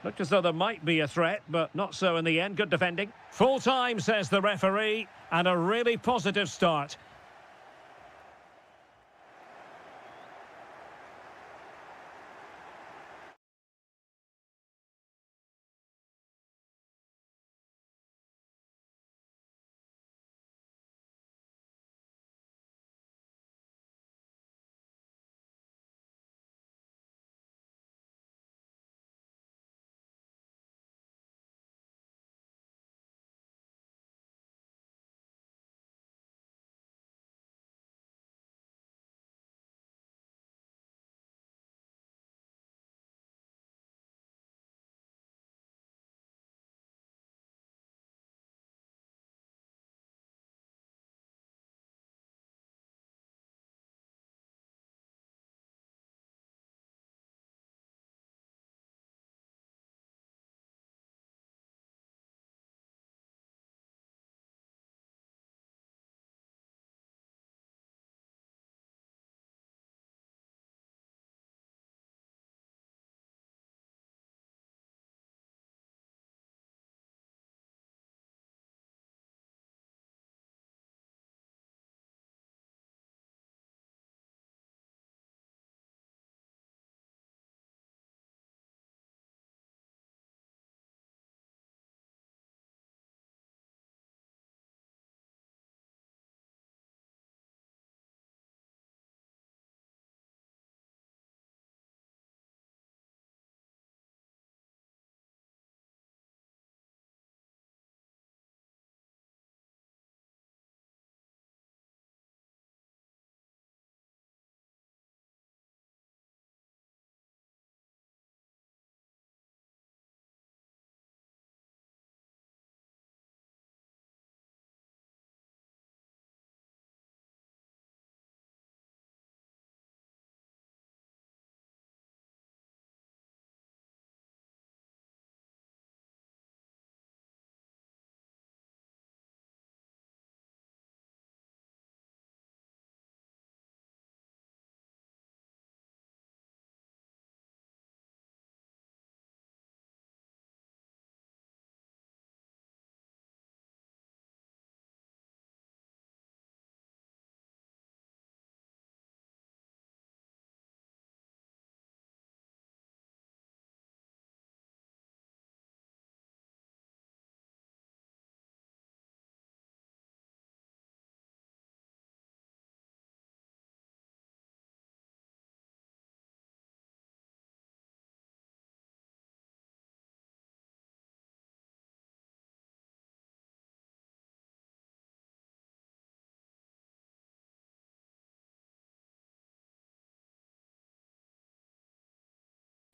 Looked as though there might be a threat, but not so in the end. Good defending. Full time, says the referee, and a really positive start.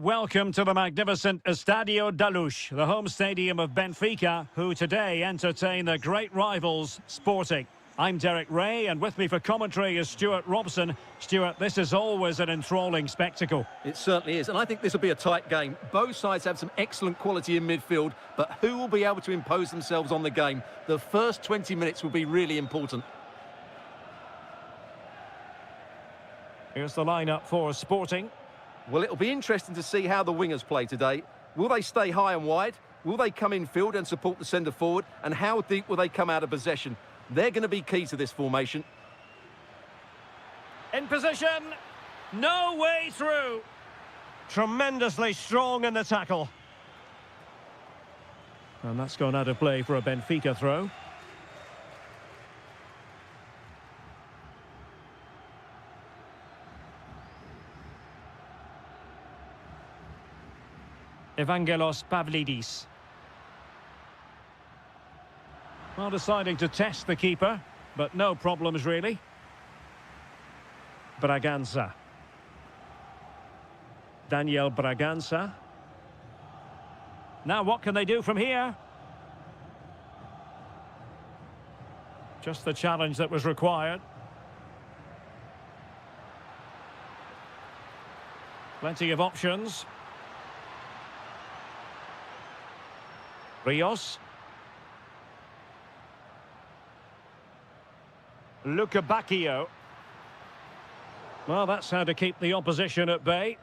Welcome to the magnificent Estadio da Luz, the home stadium of Benfica, who today entertain their great rivals, Sporting. I'm Derek Ray, and with me for commentary is Stuart Robson. Stuart, this is always an enthralling spectacle. It certainly is, and I think this will be a tight game. Both sides have some excellent quality in midfield, but who will be able to impose themselves on the game? The first 20 minutes will be really important. Here's the lineup for Sporting. Well, it'll be interesting to see how the wingers play today. Will they stay high and wide? Will they come in field and support the centre forward? And how deep will they come out of possession? They're going to be key to this formation. In position. No way through. Tremendously strong in the tackle. And that's gone out of play for a Benfica throw. Evangelos Pavlidis. Well, deciding to test the keeper, but no problems really. Braganza. Daniel Braganza. Now what can they do from here? Just the challenge that was required. Plenty of options. Rios. Luca Bacchio. Well, that's how to keep the opposition at bay.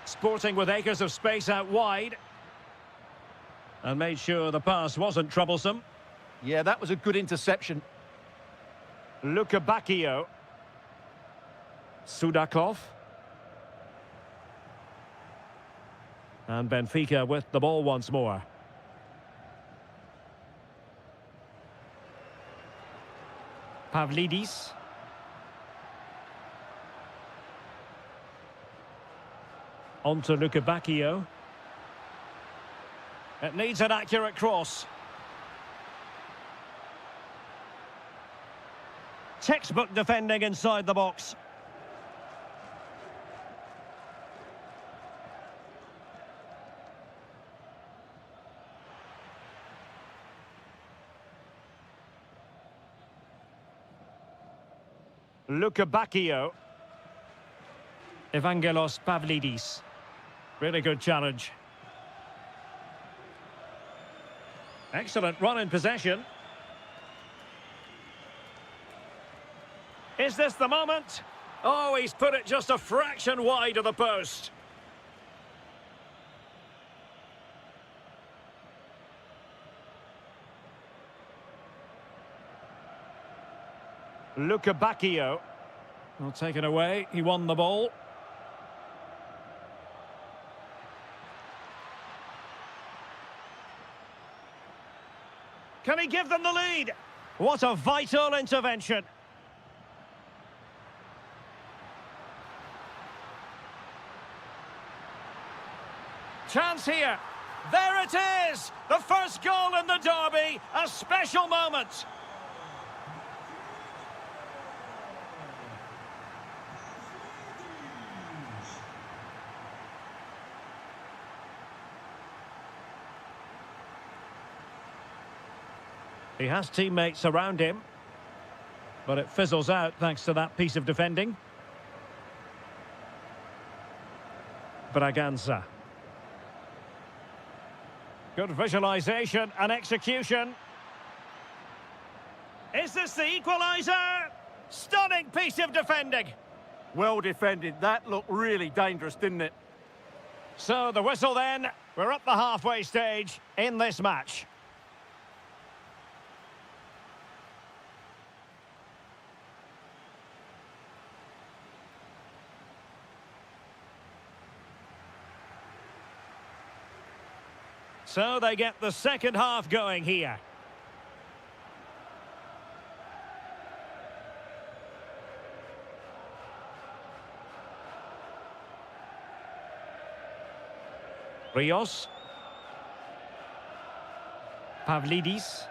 Sporting with acres of space out wide. And made sure the pass wasn't troublesome. Yeah, that was a good interception. Luca Bacchio. Sudakov. And Benfica with the ball once more. Pavlidis. On to Luca Bacchio. It needs an accurate cross. Textbook defending inside the box. Luca Bacchio. Evangelos Pavlidis. Really good challenge. Excellent run in possession. Is this the moment? Oh, he's put it just a fraction wide of the post. Luca Bacchio. Well, taken away. He won the ball. Can he give them the lead? What a vital intervention. Chance here. There it is! The first goal in the derby. A special moment. He has teammates around him, but it fizzles out thanks to that piece of defending. Braganza. Good visualization and execution. Is this the equaliser? Stunning piece of defending. Well defended. That looked really dangerous, didn't it? So the whistle then. We're up the halfway stage in this match. So they get the second half going here. Rios. Pavlidis.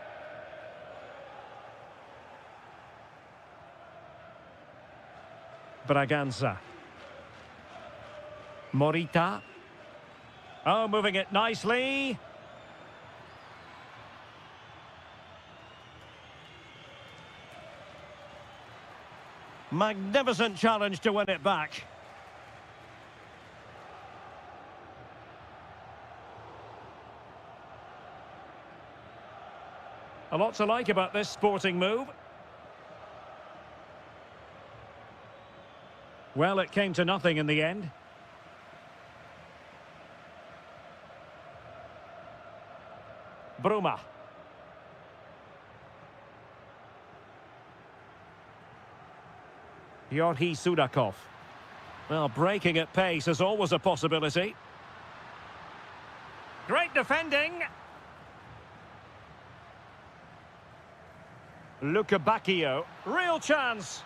Braganza. Morita. Oh, moving it nicely. Magnificent challenge to win it back. A lot to like about this sporting move. Well, it came to nothing in the end. Bruma. Georgi Sudakov. Well, breaking at pace is always a possibility. Great defending. Luca Bacchio. Real chance.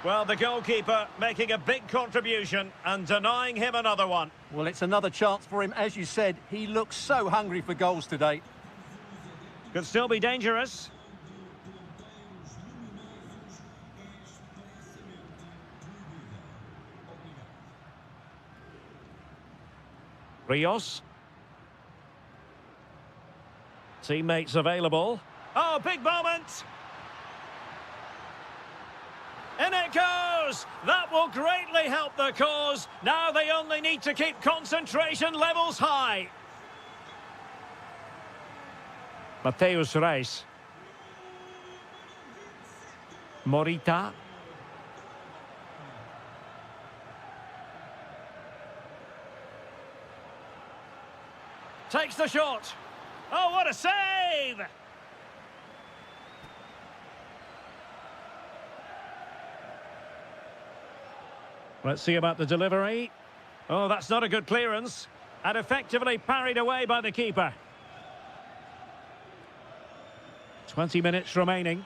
Well, the goalkeeper making a big contribution and denying him another one. Well, it's another chance for him. As you said, he looks so hungry for goals today. Could still be dangerous. Rios. Teammates available. Oh, big moment! In it goes! That will greatly help the cause. Now they only need to keep concentration levels high. Mateus Reis. Morita. Takes the shot. Oh, what a save! Let's see about the delivery. Oh, that's not a good clearance. And effectively parried away by the keeper. 20 minutes remaining.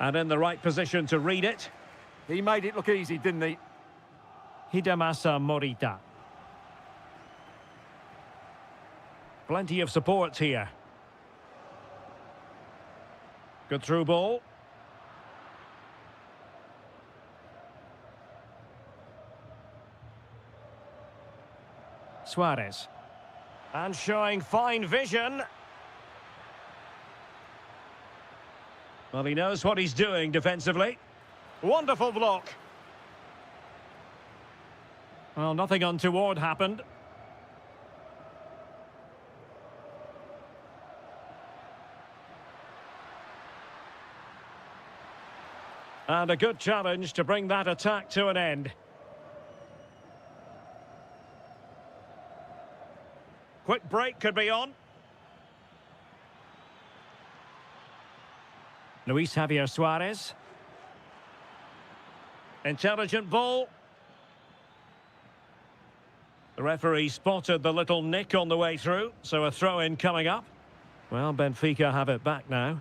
And in the right position to read it. He made it look easy, didn't he? Hidemasa Morita. Plenty of support here. Good through ball. Suarez. And showing fine vision. Well, he knows what he's doing defensively. Wonderful block. Well, nothing untoward happened. And a good challenge to bring that attack to an end. Quick break could be on. Luis Javier Suarez. Intelligent ball. The referee spotted the little nick on the way through, so a throw-in coming up. Well, Benfica have it back now.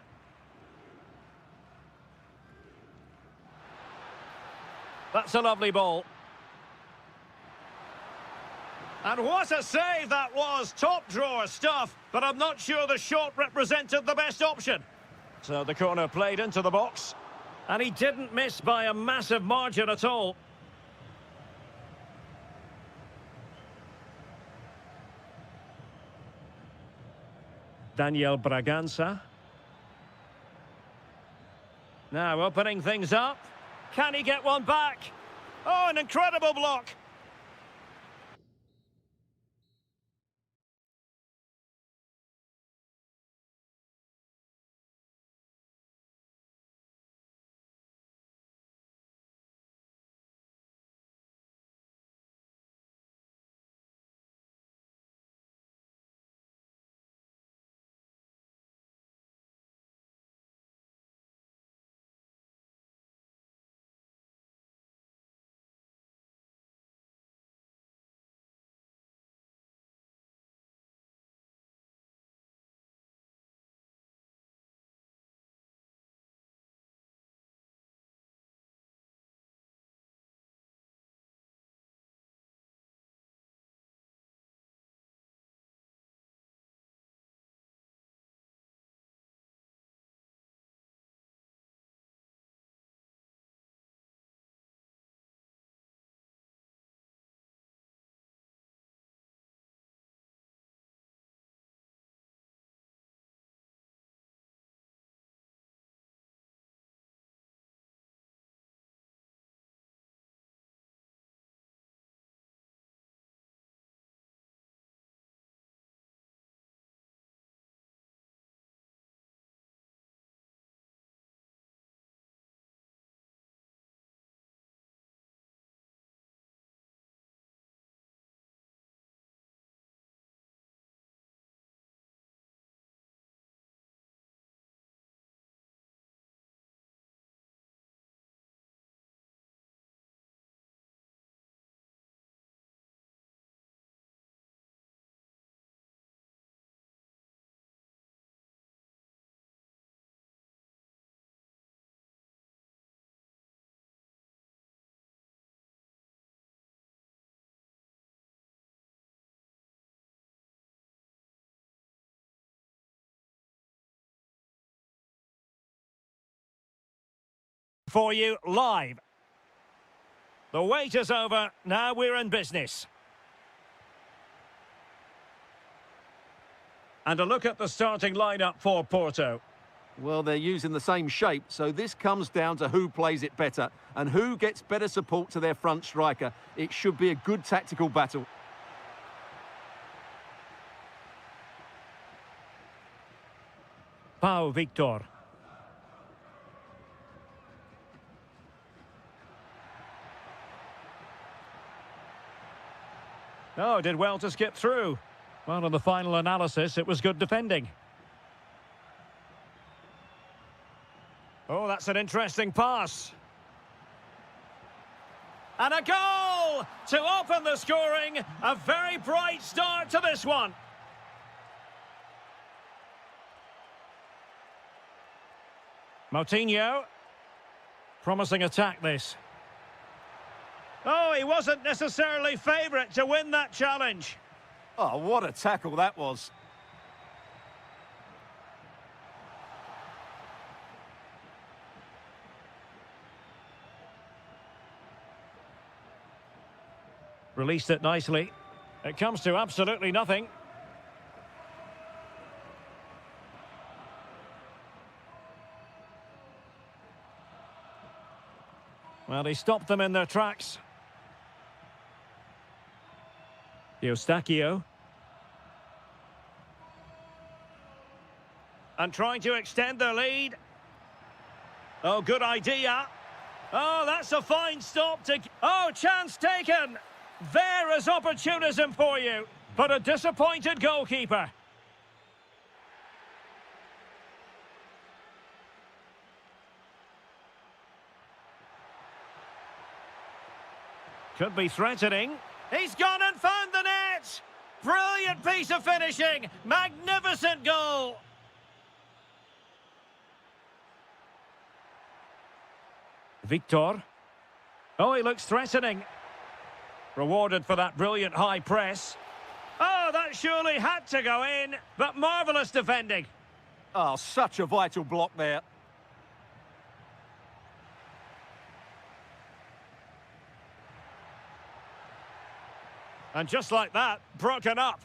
That's a lovely ball. And what a save that was. Top drawer stuff, but I'm not sure the shot represented the best option. So the corner played into the box. And he didn't miss by a massive margin at all. Daniel Braganza. Now opening things up. Can he get one back? Oh, an incredible block. for you live. The wait is over, now we're in business. And a look at the starting lineup for Porto. Well, they're using the same shape, so this comes down to who plays it better and who gets better support to their front striker. It should be a good tactical battle. Pau Victor. Oh, did well to skip through. Well, on the final analysis, it was good defending. Oh, that's an interesting pass. And a goal to open the scoring. A very bright start to this one. Moutinho. Promising attack, this. Oh, he wasn't necessarily favourite to win that challenge. Oh, what a tackle that was. Released it nicely. It comes to absolutely nothing. Well, he stopped them in their tracks. Eustáquio. And trying to extend their lead. Oh, good idea. Oh, that's a fine stop to... Oh, chance taken. There is opportunism for you, but a disappointed goalkeeper. Could be threatening. He's gone and found the net! Brilliant piece of finishing! Magnificent goal! Victor. Oh, he looks threatening. Rewarded for that brilliant high press. Oh, that surely had to go in, but marvellous defending. Oh, such a vital block there. And just like that, broken up.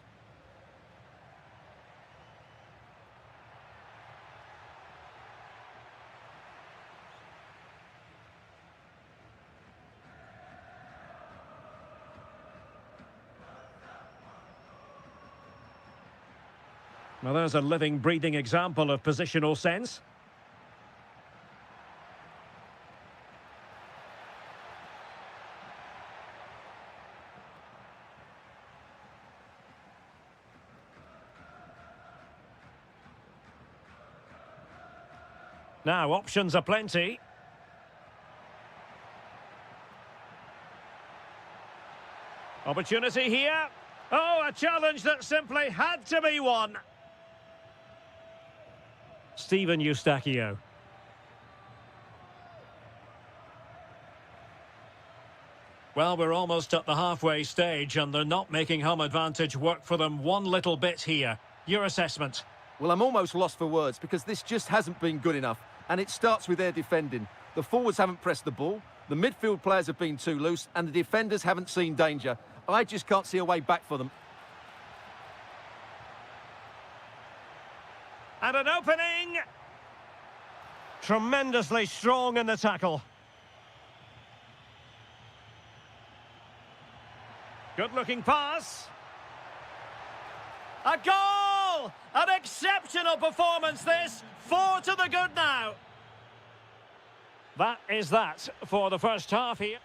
Well, there's a living, breathing example of positional sense. Now, options are plenty. Opportunity here. Oh, a challenge that simply had to be won. Steven Eustáquio. Well, we're almost at the halfway stage and they're not making home advantage work for them one little bit here. Your assessment? Well, I'm almost lost for words because this just hasn't been good enough. And it starts with their defending. The forwards haven't pressed the ball, the midfield players have been too loose, and the defenders haven't seen danger. I just can't see a way back for them. And an opening. Tremendously strong in the tackle. Good-looking pass. A goal! An exceptional performance, this. 4 to the good now. That is that for the first half here.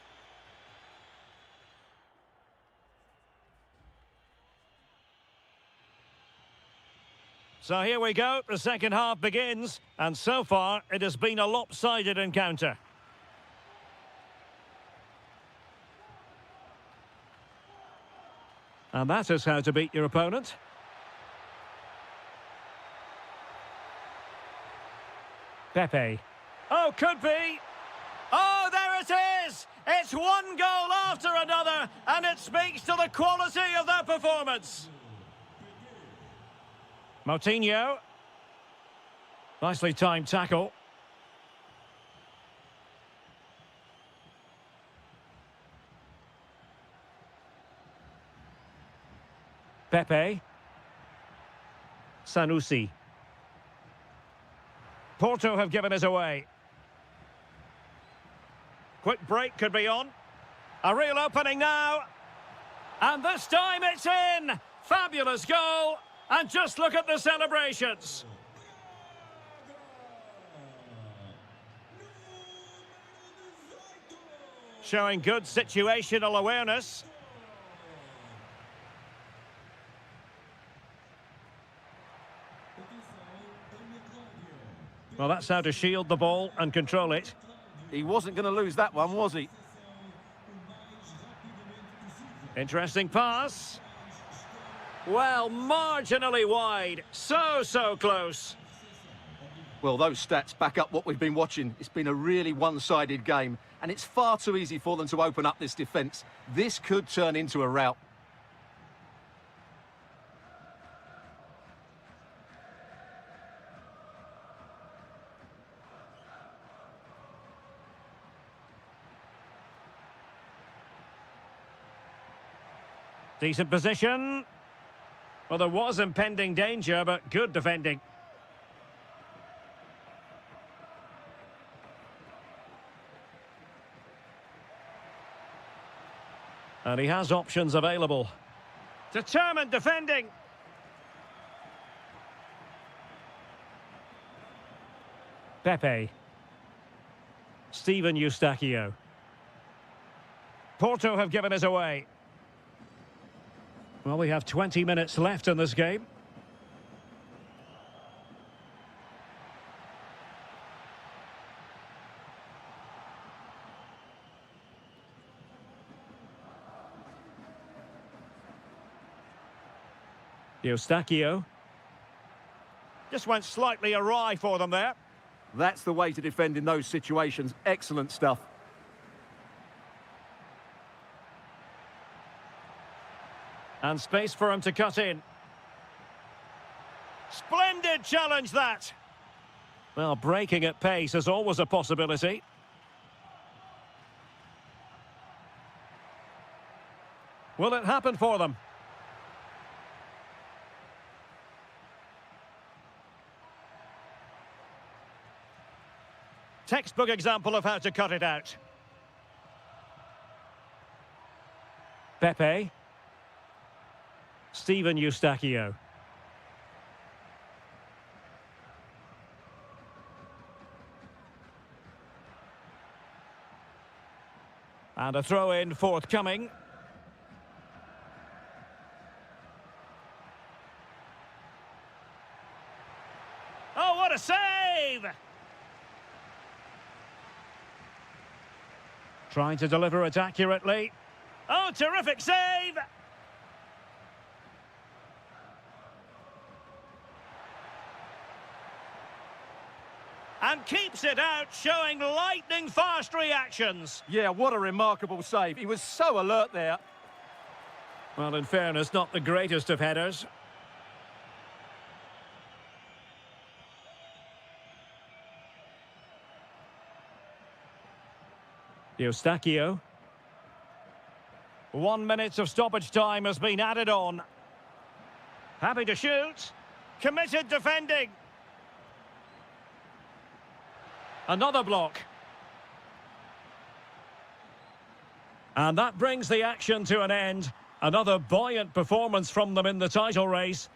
So here we go, the second half begins, and so far it has been a lopsided encounter. And that is how to beat your opponent. Pepe. Oh, could be. Oh, there it is! It's one goal after another, and it speaks to the quality of their performance. Moutinho. Nicely timed tackle. Pepe. Sanusi. Porto have given us away. Quick break could be on. A real opening now. And this time it's in. Fabulous goal. And just look at the celebrations. Showing good situational awareness. Well, that's how to shield the ball and control it. He wasn't going to lose that one, was he? Interesting pass. Well, marginally wide. So close. Well, those stats back up what we've been watching. It's been a really one-sided game, and it's far too easy for them to open up this defence. This could turn into a rout. Decent position. Well, there was impending danger, but good defending. And he has options available. Determined defending. Pepe. Steven Eustachio. Porto have given us away. Well, we have 20 minutes left in this game. Eustachio. Just went slightly awry for them there. That's the way to defend in those situations. Excellent stuff. And space for him to cut in. Splendid challenge, that. Well, breaking at pace is always a possibility. Will it happen for them? Textbook example of how to cut it out. Pepe. Steven Eustachio. And a throw-in forthcoming. Oh, what a save! Trying to deliver it accurately. Oh, terrific save! And keeps it out, showing lightning-fast reactions. Yeah, what a remarkable save. He was so alert there. Well, in fairness, not the greatest of headers. Eustachio. 1 minute of stoppage time has been added on. Happy to shoot. Committed defending. Another block. And that brings the action to an end. Another buoyant performance from them in the title race.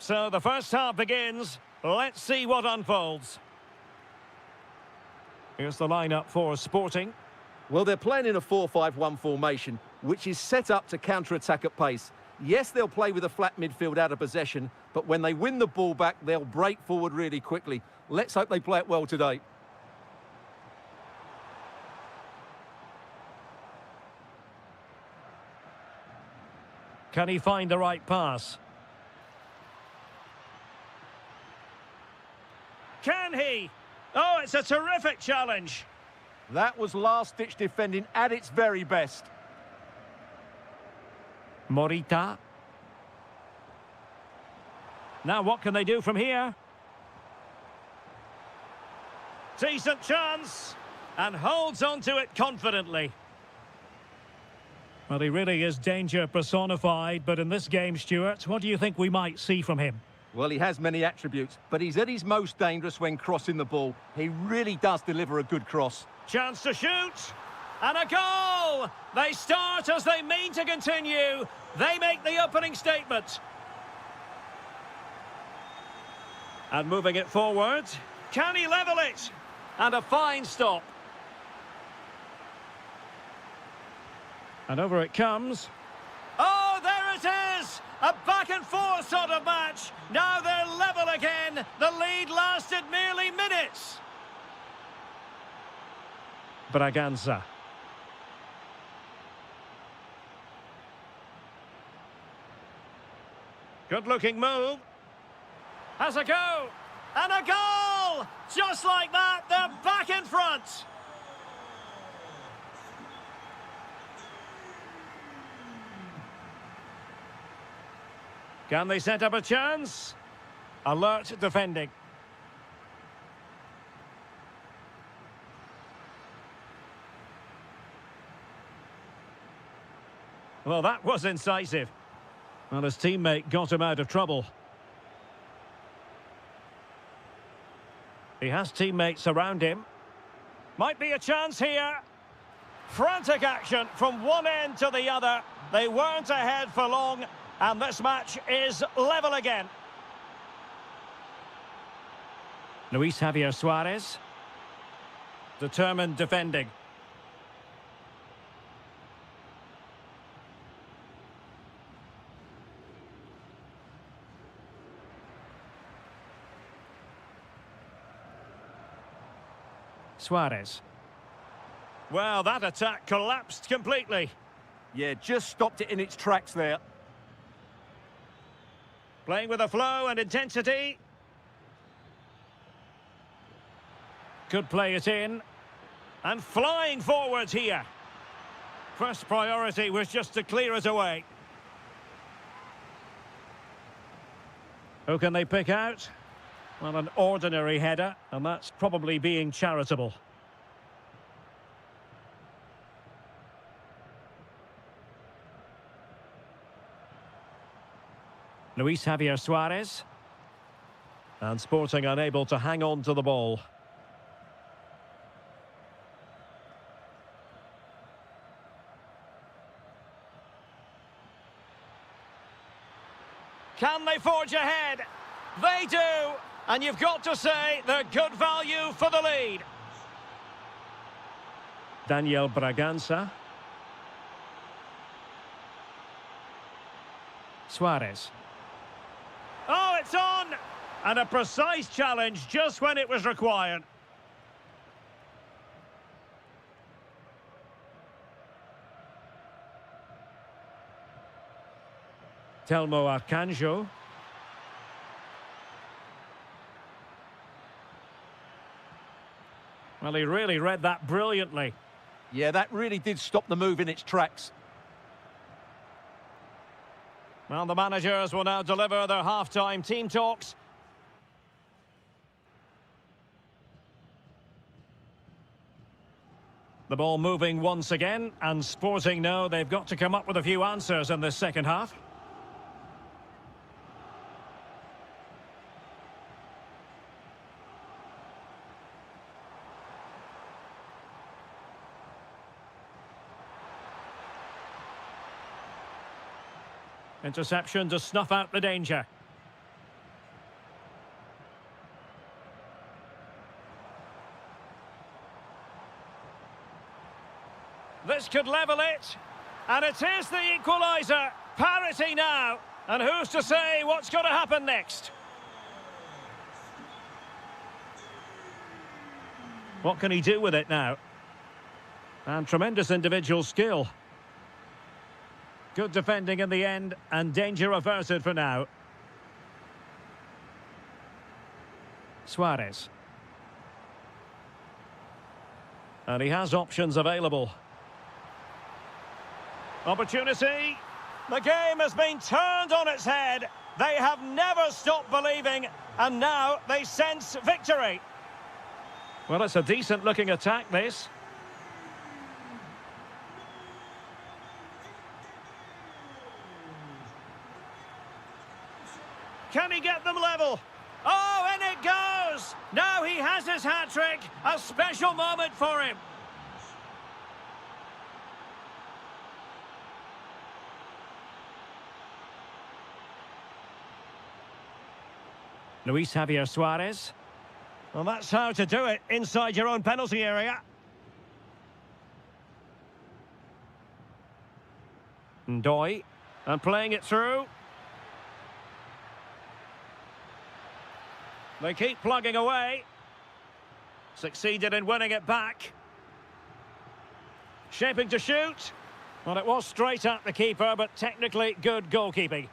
So the first half begins. Let's see what unfolds. Here's the lineup for Sporting. Well, they're playing in a 4-5-1 formation, which is set up to counter-attack at pace. Yes, they'll play with a flat midfield out of possession, but when they win the ball back, they'll break forward really quickly. Let's hope they play it well today. Can he find the right pass? Can he? Oh, it's a terrific challenge. That was last-ditch defending at its very best. Morita. Now what can they do from here? Decent chance. And holds on to it confidently. Well, he really is danger personified, but in this game, Stuart, what do you think we might see from him? Well, he has many attributes, but he's at his most dangerous when crossing the ball. He really does deliver a good cross. Chance to shoot. And a goal! They start as they mean to continue. They make the opening statement. And moving it forward. Can he level it? And a fine stop. And over it comes. Oh, there it is! A back-and-forth sort of match. Now they're level again. The lead lasted merely minutes. Braganza. Good-looking move. Has a go. And a goal! Just like that, they're back in front. Can they set up a chance? Alert defending. Well, that was incisive. Well, his teammate got him out of trouble. He has teammates around him. Might be a chance here. Frantic action from one end to the other. They weren't ahead for long. And this match is level again. Luis Javier Suarez. Determined defending. Suarez. Well, that attack collapsed completely. Yeah, just stopped it in its tracks there. Playing with a flow and intensity. Could play it in. And flying forwards here. First priority was just to clear it away. Who can they pick out? Well, an ordinary header, and that's probably being charitable. Luis Javier Suarez. And Sporting unable to hang on to the ball. Can they forge ahead? They do! And you've got to say they're good value for the lead. Daniel Braganza. Suarez. Oh, it's on! And a precise challenge just when it was required. Telmo Arcanjo. Well, he really read that brilliantly. Yeah, that really did stop the move in its tracks. Well, the managers will now deliver their half-time team talks. The ball moving once again, and Sporting know they've got to come up with a few answers in this second half. Interception to snuff out the danger. This could level it. And it is the equaliser. Parity now. And who's to say what's going to happen next? What can he do with it now? And tremendous individual skill. Good defending in the end, and danger averted for now. Suarez. And he has options available. Opportunity. The game has been turned on its head. They have never stopped believing, and now they sense victory. Well, it's a decent-looking attack, this. Can he get them level? Oh, and it goes! Now he has his hat-trick. A special moment for him. Luis Javier Suarez. Well, that's how to do it inside your own penalty area. Ndoye. And playing it through. They keep plugging away. Succeeded in winning it back. Shaping to shoot. Well, it was straight at the keeper, but technically good goalkeeping.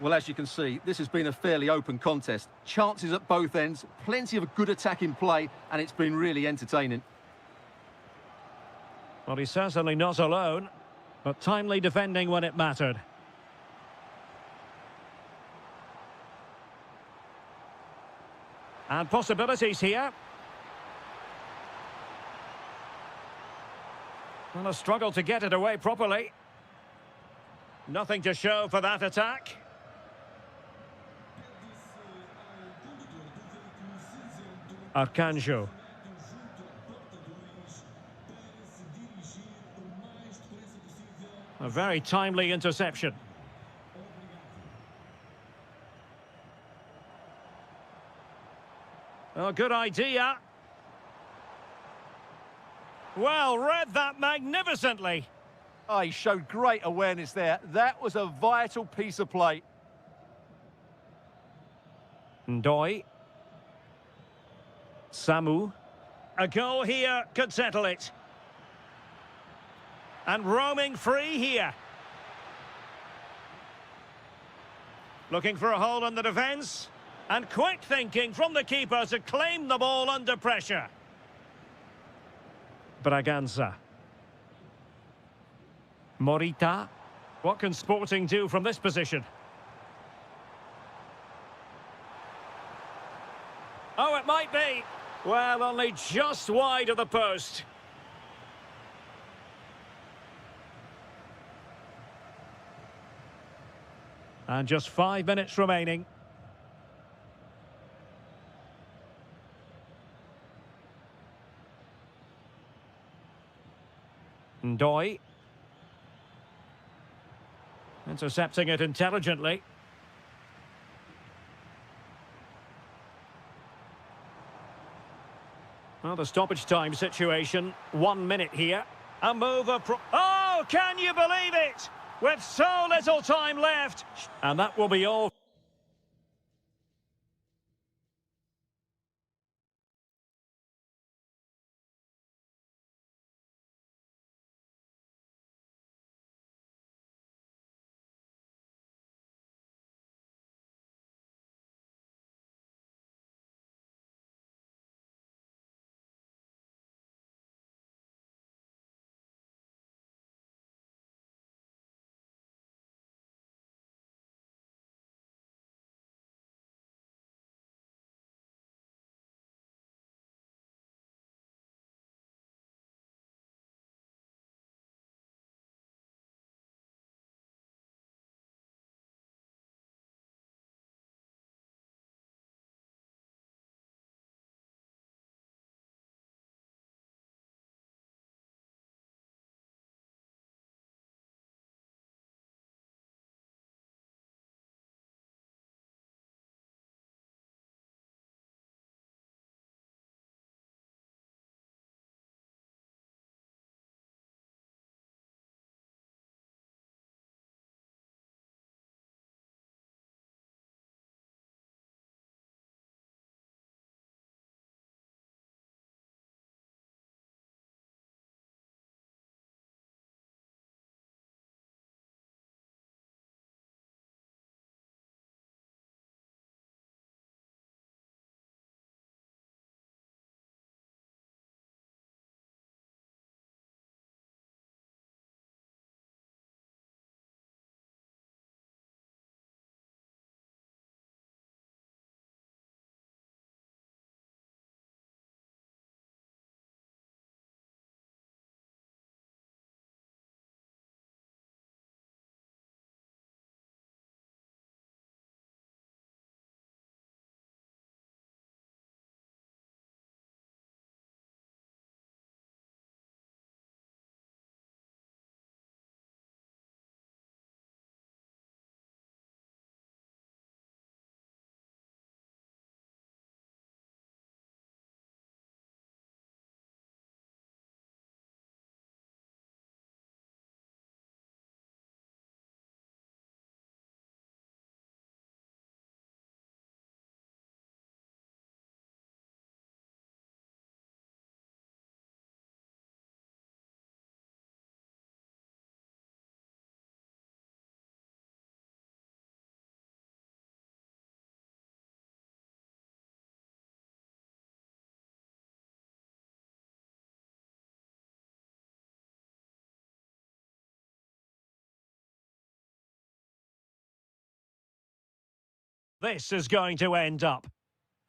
Well, as you can see, this has been a fairly open contest. Chances at both ends, plenty of good attacking play, and it's been really entertaining. Well, he's certainly not alone, but timely defending when it mattered. And possibilities here. Well, a struggle to get it away properly. Nothing to show for that attack. Arcanjo. A very timely interception. Oh, good idea. Well, read that magnificently. Oh, he showed great awareness there. That was a vital piece of play. Ndoye. Samu. A goal here could settle it. And roaming free here. Looking for a hole in the defence. And quick thinking from the keeper to claim the ball under pressure. Braganza. Morita. What can Sporting do from this position? Oh, it might be. Well, only just wide of the post. And just 5 minutes remaining. Ndoye. Intercepting it intelligently. Well, the stoppage time situation, 1 minute here. A move of... Oh, can you believe it? With so little time left. And that will be all. this is going to end up.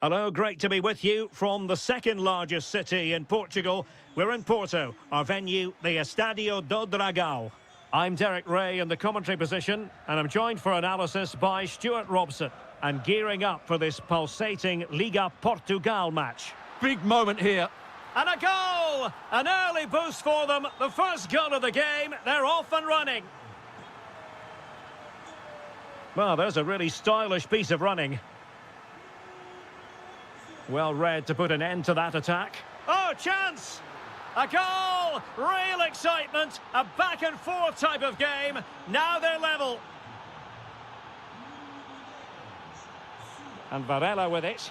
Hello, great to be with you from the second largest city in Portugal. We're in Porto, our venue, the Estádio do Dragão. I'm Derek Ray in the commentary position, and I'm joined for analysis by Stuart Robson. And gearing up for this pulsating Liga Portugal match. Big moment here. And a goal! An early boost for them. The first goal of the game. They're off and running. Well, there's a really stylish piece of running. Well read to put an end to that attack. Oh, chance! A goal! Real excitement. A back and forth type of game. Now they're level. And Varela with it.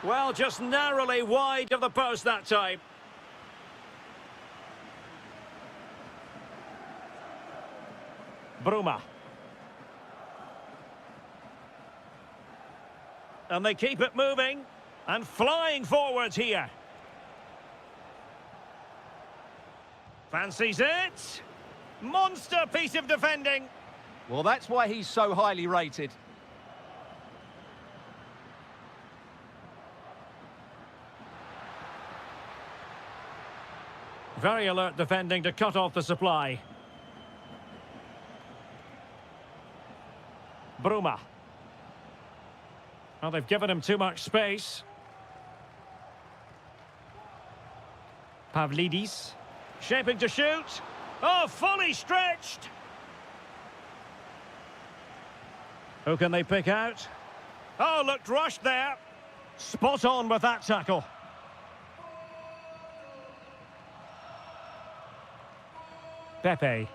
Well, just narrowly wide of the post that time. Bruma. And they keep it moving. And flying forwards here. Fancies it. Monster piece of defending. Well, that's why he's so highly rated. Very alert defending to cut off the supply. Bruma. Well, they've given him too much space. Pavlidis. Shaping to shoot. Oh, fully stretched. Who can they pick out? Oh, looked rushed there. Spot on with that tackle. Pepe.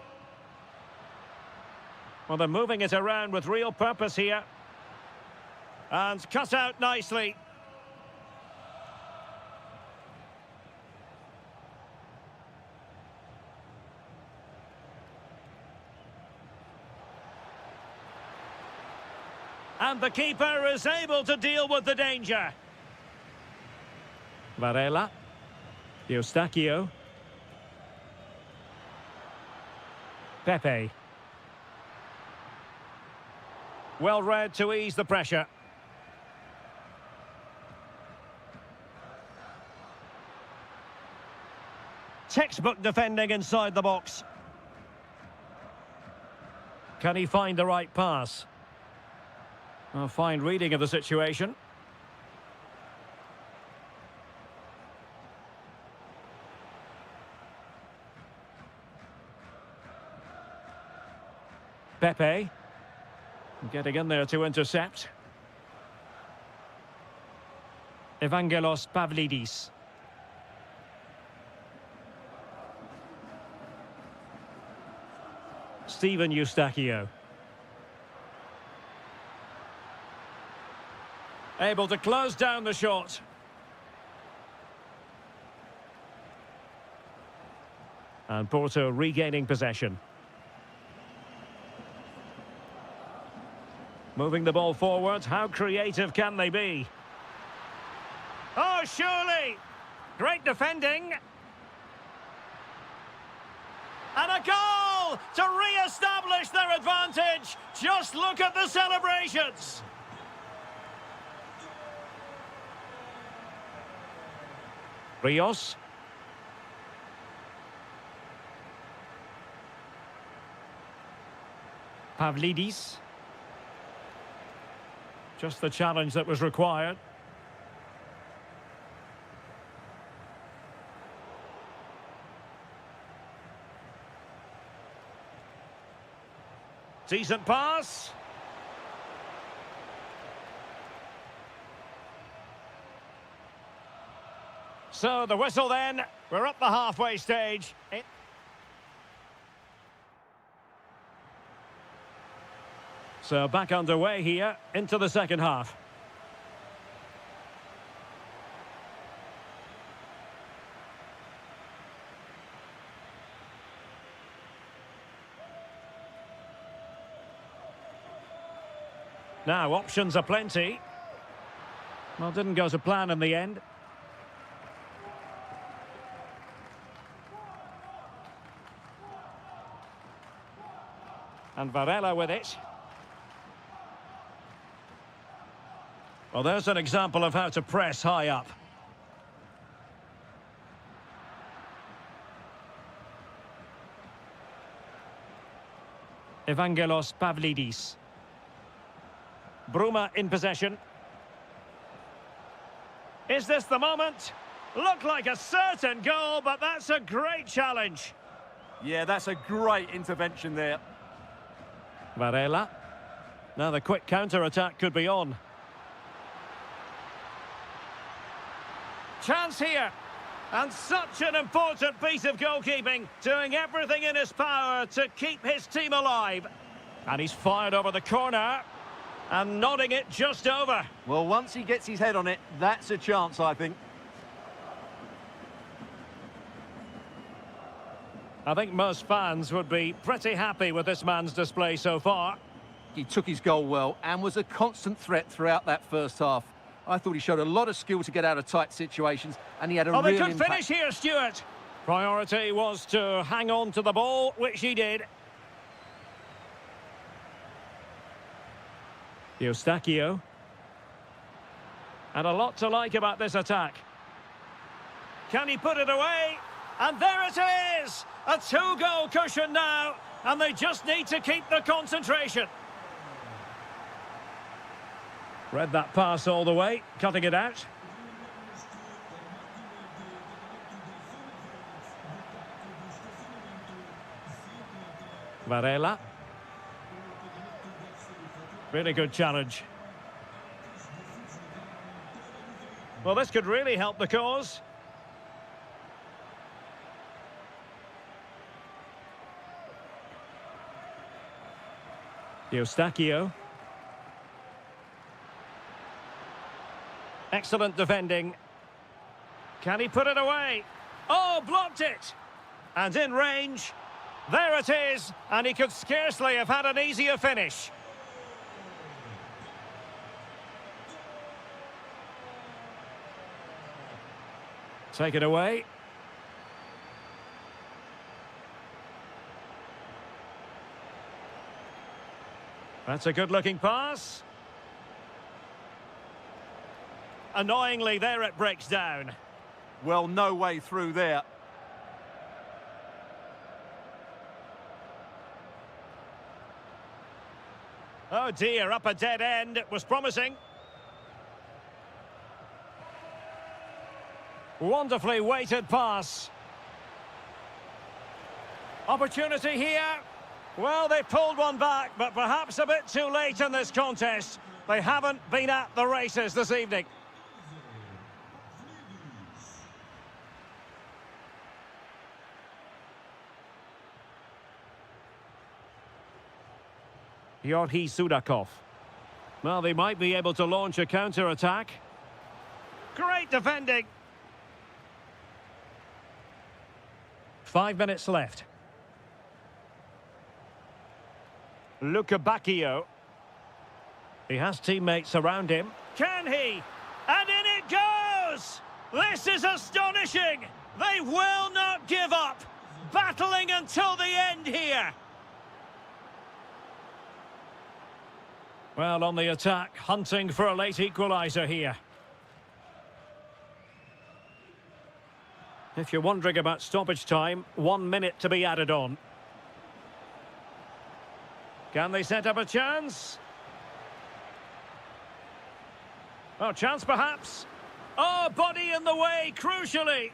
Well, they're moving it around with real purpose here. And cut out nicely. And the keeper is able to deal with the danger. Varela. Eustáquio. Pepe. Well read to ease the pressure. Textbook defending inside the box. Can he find the right pass? A fine reading of the situation. Pepe. Getting in there to intercept. Evangelos Pavlidis. Steven Eustáquio. Able to close down the shot. And Porto regaining possession. Moving the ball forward, how creative can they be? Oh, surely! Great defending. And a goal to re-establish their advantage. Just look at the celebrations. Rios. Pavlidis. Just the challenge that was required. Decent pass. So the whistle then. We're up the halfway stage. So back underway here into the second half. Now options are plenty. Well, didn't go to plan in the end. And Varela with it. Well, there's an example of how to press high up. Evangelos Pavlidis. Bruma in possession. Is this the moment? Looked like a certain goal, but that's a great challenge. Yeah, that's a great intervention there. Varela. Now the quick counter-attack could be on. Chance here. And such an important piece of goalkeeping, doing everything in his power to keep his team alive. And he's fired over the corner and nodding it just over. Well, once he gets his head on it, that's a chance, I think. I think most fans would be pretty happy with this man's display so far. He took his goal well and was a constant threat throughout that first half. I thought he showed a lot of skill to get out of tight situations, and he had a real impact. Oh, they could finish here, Stuart. Priority was to hang on to the ball, which he did. Eustáquio. And a lot to like about this attack. Can he put it away? And there it is! A two-goal cushion now, and they just need to keep the concentration. Read that pass all the way, cutting it out. Varela. Really good challenge. Well, this could really help the cause. Eustáquio. Excellent defending. Can he put it away? Oh, blocked it! And in range. There it is. And he could scarcely have had an easier finish. Take it away. That's a good-looking pass. Annoyingly, there it breaks down. Well, no way through there. Oh dear, up a dead end. It was promising. Wonderfully weighted pass. Opportunity here. Well, they pulled one back, but perhaps a bit too late in this contest. They haven't been at the races this evening. Yorhi Sudakov. Well, they might be able to launch a counter-attack. Great defending. 5 minutes left. Luca Bacchio. He has teammates around him. Can he? And in it goes! This is astonishing! They will not give up! Battling until the end here! Well, on the attack, hunting for a late equaliser here. If you're wondering about stoppage time, 1 minute to be added on. Can they set up a chance? Oh, chance perhaps. Oh, body in the way, crucially.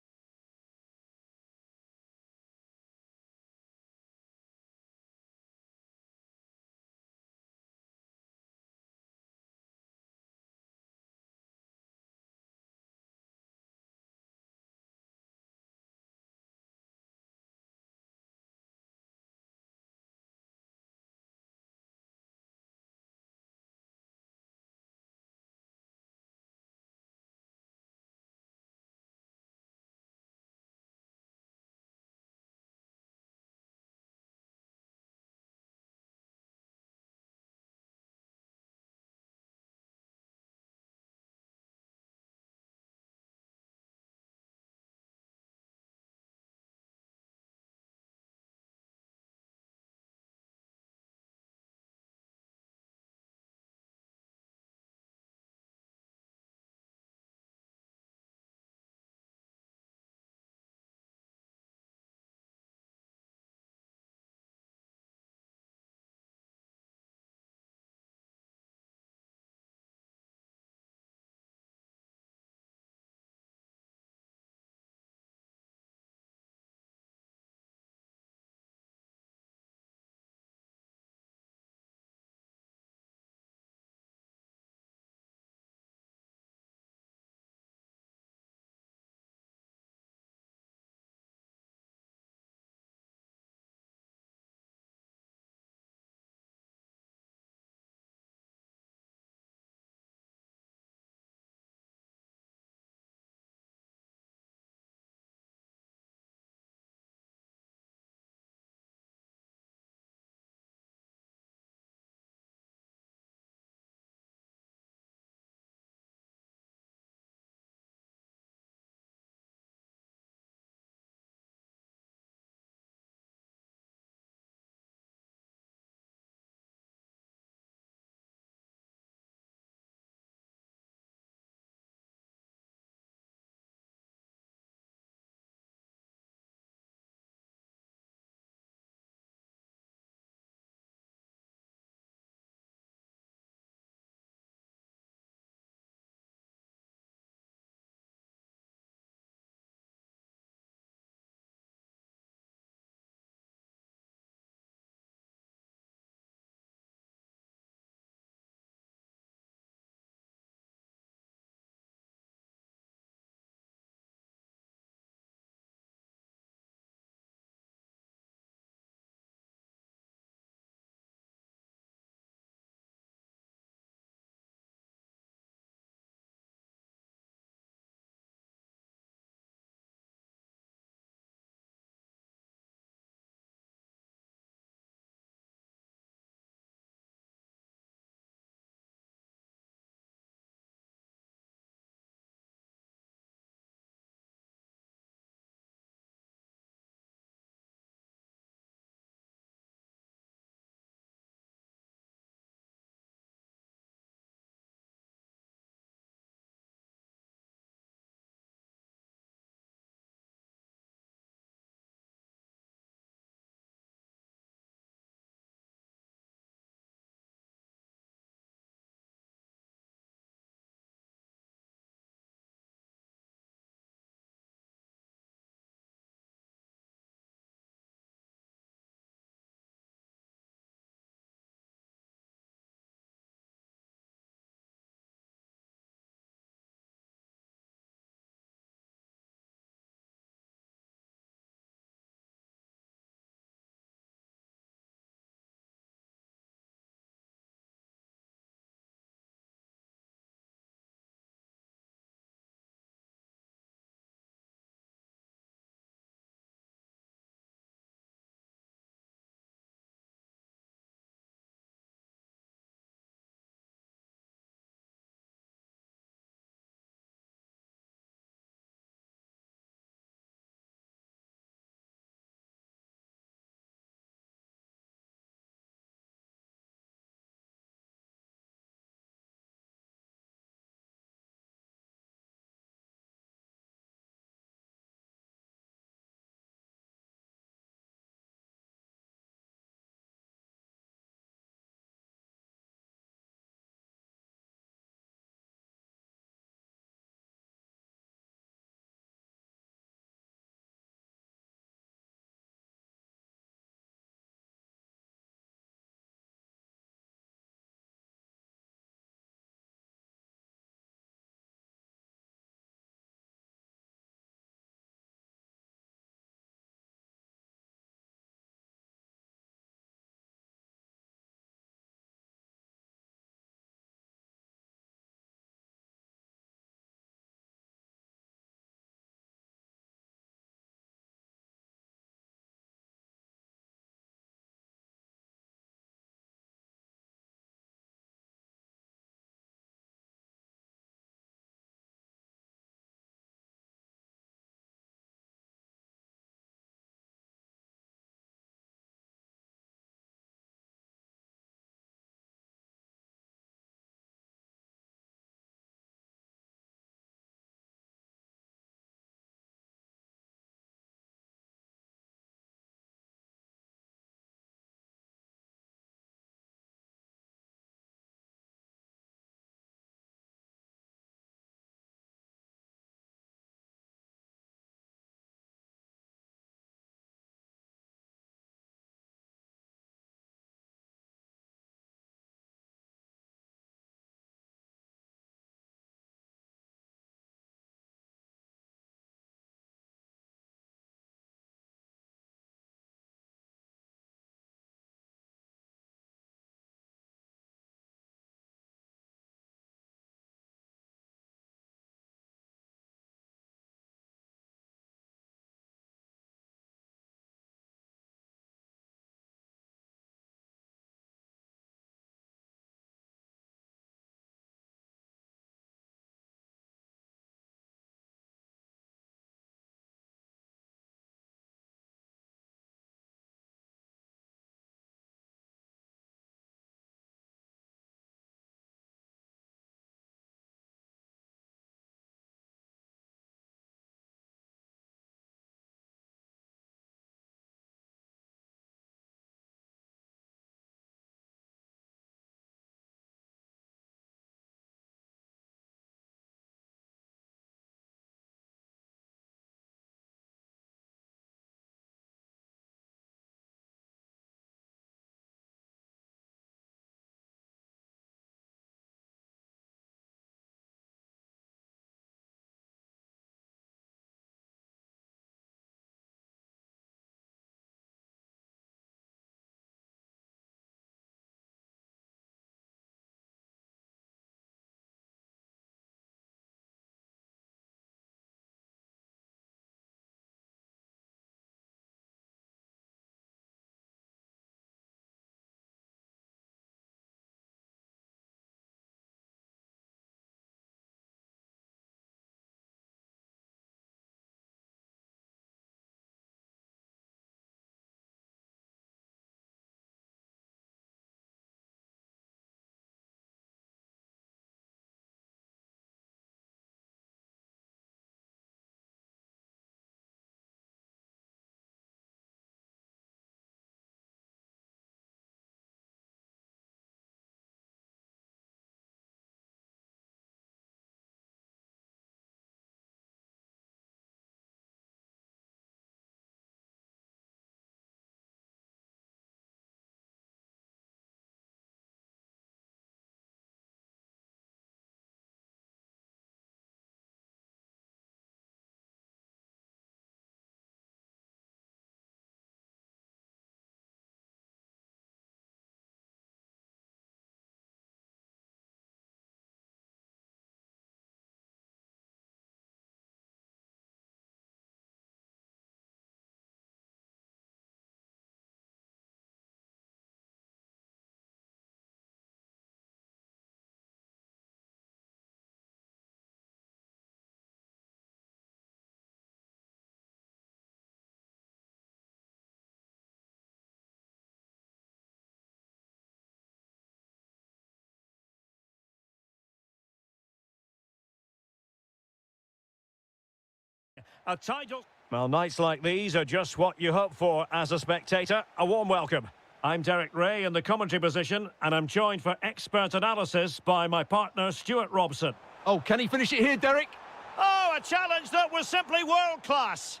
a title. Well, nights like these are just what you hope for as a spectator. A warm welcome. I'm Derek Ray in the commentary position, and I'm joined for expert analysis by my partner, Stuart Robson. Oh, can he finish it here, Derek? Oh, a challenge that was simply world-class.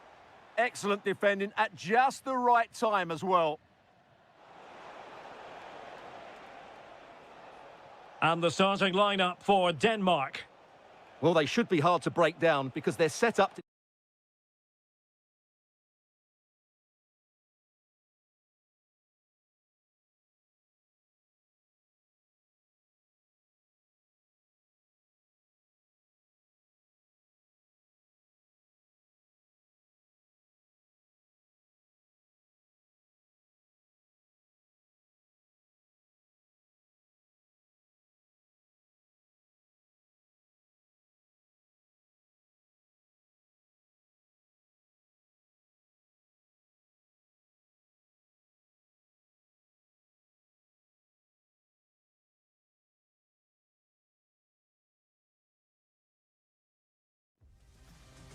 Excellent defending at just the right time as well. And the starting lineup for Denmark. Well, they should be hard to break down because they're set up to...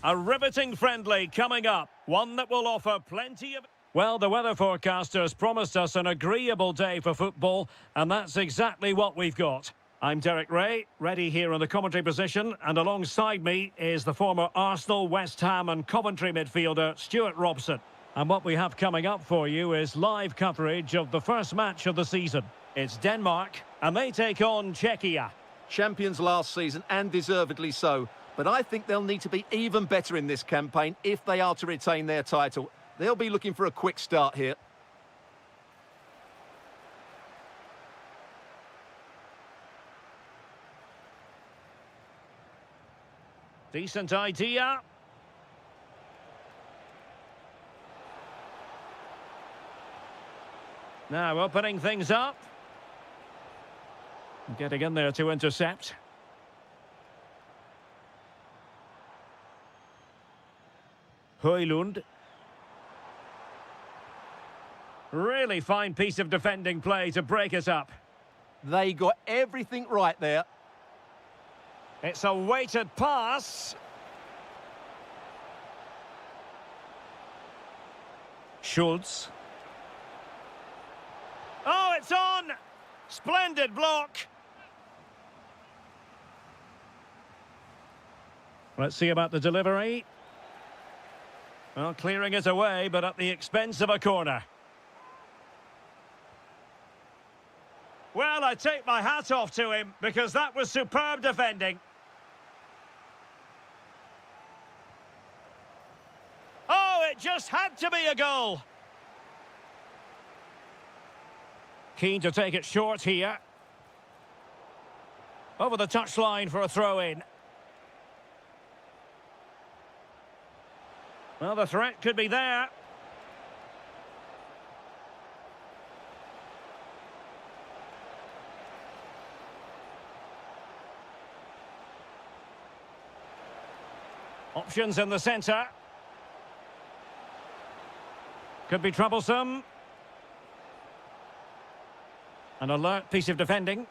A riveting friendly coming up, one that will offer plenty of... Well, the weather forecasters promised us an agreeable day for football, and that's exactly what we've got. I'm Derek Ray, ready here in the commentary position, and alongside me is the former Arsenal, West Ham and Coventry midfielder, Stuart Robson. And what we have coming up for you is live coverage of the first match of the season. It's Denmark, and they take on Czechia. Champions last season, and deservedly so. But I think they'll need to be even better in this campaign if they are to retain their title. They'll be looking for a quick start here. Decent idea. Now opening things up. Getting in there to intercept. Højlund. Really fine piece of defending play to break us up. They got everything right there. It's a weighted pass. Schultz. Oh, it's on! Splendid block. Let's see about the delivery. Well, clearing it away, but at the expense of a corner. Well, I take my hat off to him, because that was superb defending. Oh, it just had to be a goal. Keen to take it short here. Over the touchline for a throw-in. Well, the threat could be there. Options in the centre. Could be troublesome. An alert piece of defending.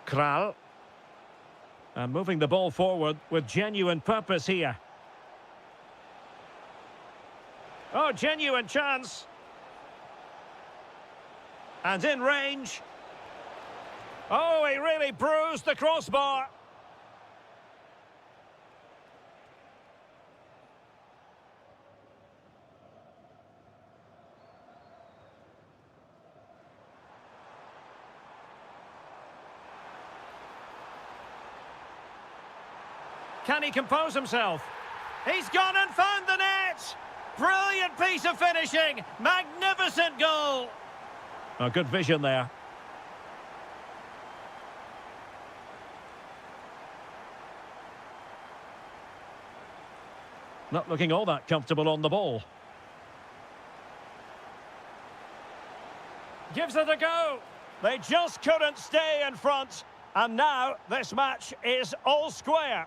Kral. And moving the ball forward with genuine purpose here. Oh, genuine chance. And in range. Oh, he really bruised the crossbar. Can he compose himself? He's gone and found the net! Brilliant piece of finishing! Magnificent goal! Oh, good vision there. Not looking all that comfortable on the ball. Gives it a go. They just couldn't stay in front. And now this match is all square.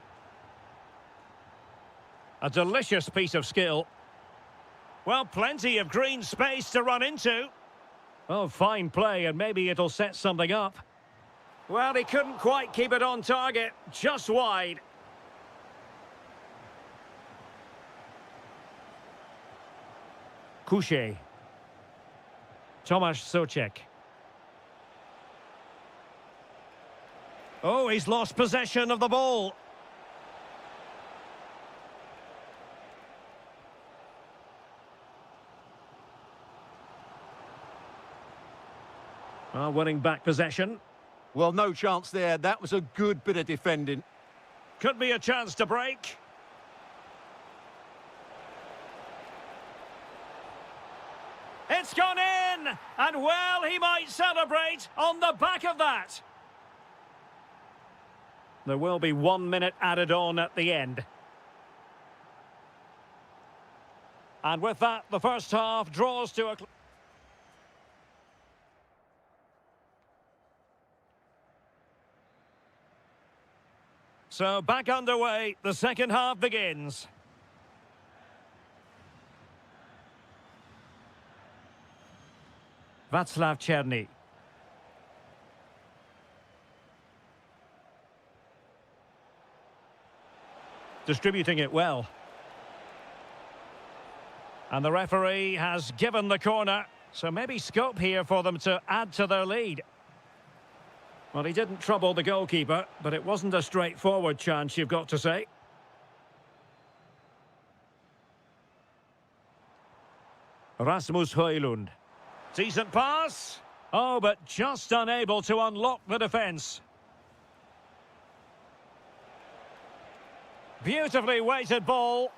A delicious piece of skill. Well, plenty of green space to run into. Oh, fine play, and maybe it'll set something up. Well, he couldn't quite keep it on target, just wide. Couché. Tomasz Souček. Oh, he's lost possession of the ball. Winning back possession. Well, no chance there. That was a good bit of defending. Could be a chance to break. It's gone in! And well, he might celebrate on the back of that. There will be 1 minute added on at the end. And with that, the first half draws to a... So back underway, the second half begins. Václav Černý. Distributing it well. And the referee has given the corner, so maybe scope here for them to add to their lead. Well, he didn't trouble the goalkeeper, but it wasn't a straightforward chance, you've got to say. Rasmus Højlund. Decent pass. Oh, but just unable to unlock the defence. Beautifully weighted ball.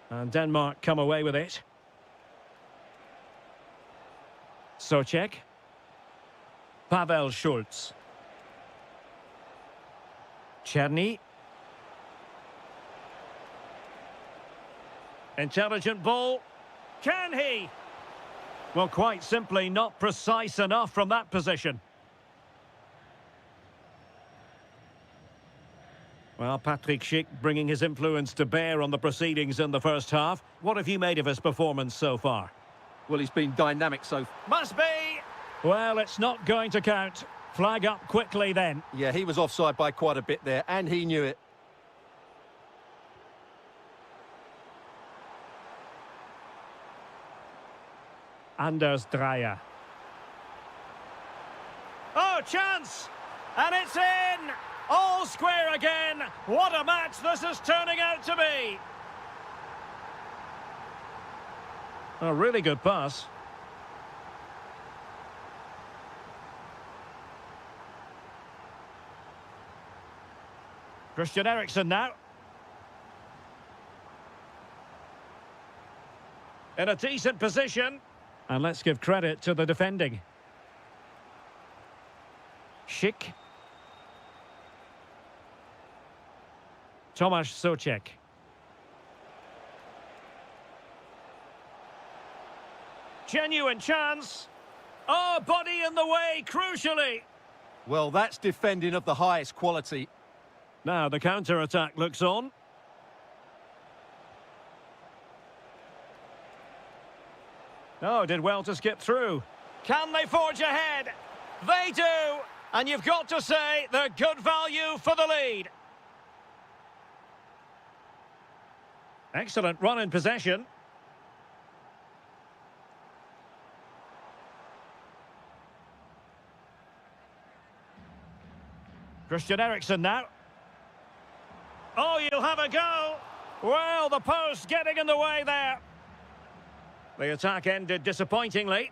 And Denmark come away with it. Souček. Pavel Schulz. Černý. Intelligent ball. Can he? Well, quite simply not precise enough from that position. Well, Patrick Schick bringing his influence to bear on the proceedings in the first half. What have you made of his performance so far? Well, he's been dynamic so... Must be! Well, it's not going to count. Flag up quickly then. Yeah, he was offside by quite a bit there, and he knew it. Anders Dreyer. Oh, chance! And it's in! All square again! What a match this is turning out to be! A really good pass. Christian Eriksen now. In a decent position. And let's give credit to the defending. Schick. Tomasz Souček. Genuine chance. Oh, body in the way, crucially. Well, that's defending of the highest quality. Now the counter-attack looks on. Oh, did well to skip through. Can they forge ahead? They do. And you've got to say they're good value for the lead. Excellent run in possession. Christian Eriksen now. Oh, you'll have a go. Well, the post getting in the way there. The attack ended disappointingly.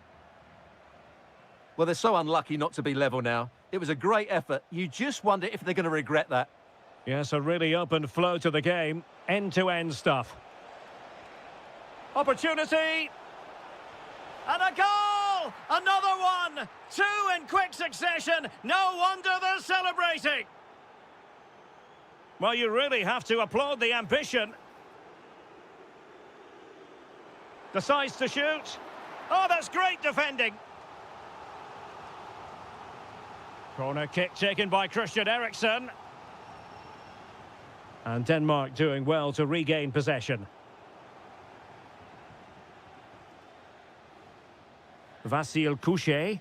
Well, they're so unlucky not to be level now. It was a great effort. You just wonder if they're going to regret that. Yes, a really open flow to the game. End-to-end stuff. Opportunity. And a goal! Another one! Two in quick succession. No wonder they're celebrating. Well, you really have to applaud the ambition. Decides to shoot. Oh, that's great defending. Corner kick taken by Christian Eriksen. And Denmark doing well to regain possession. Vasil Couchet.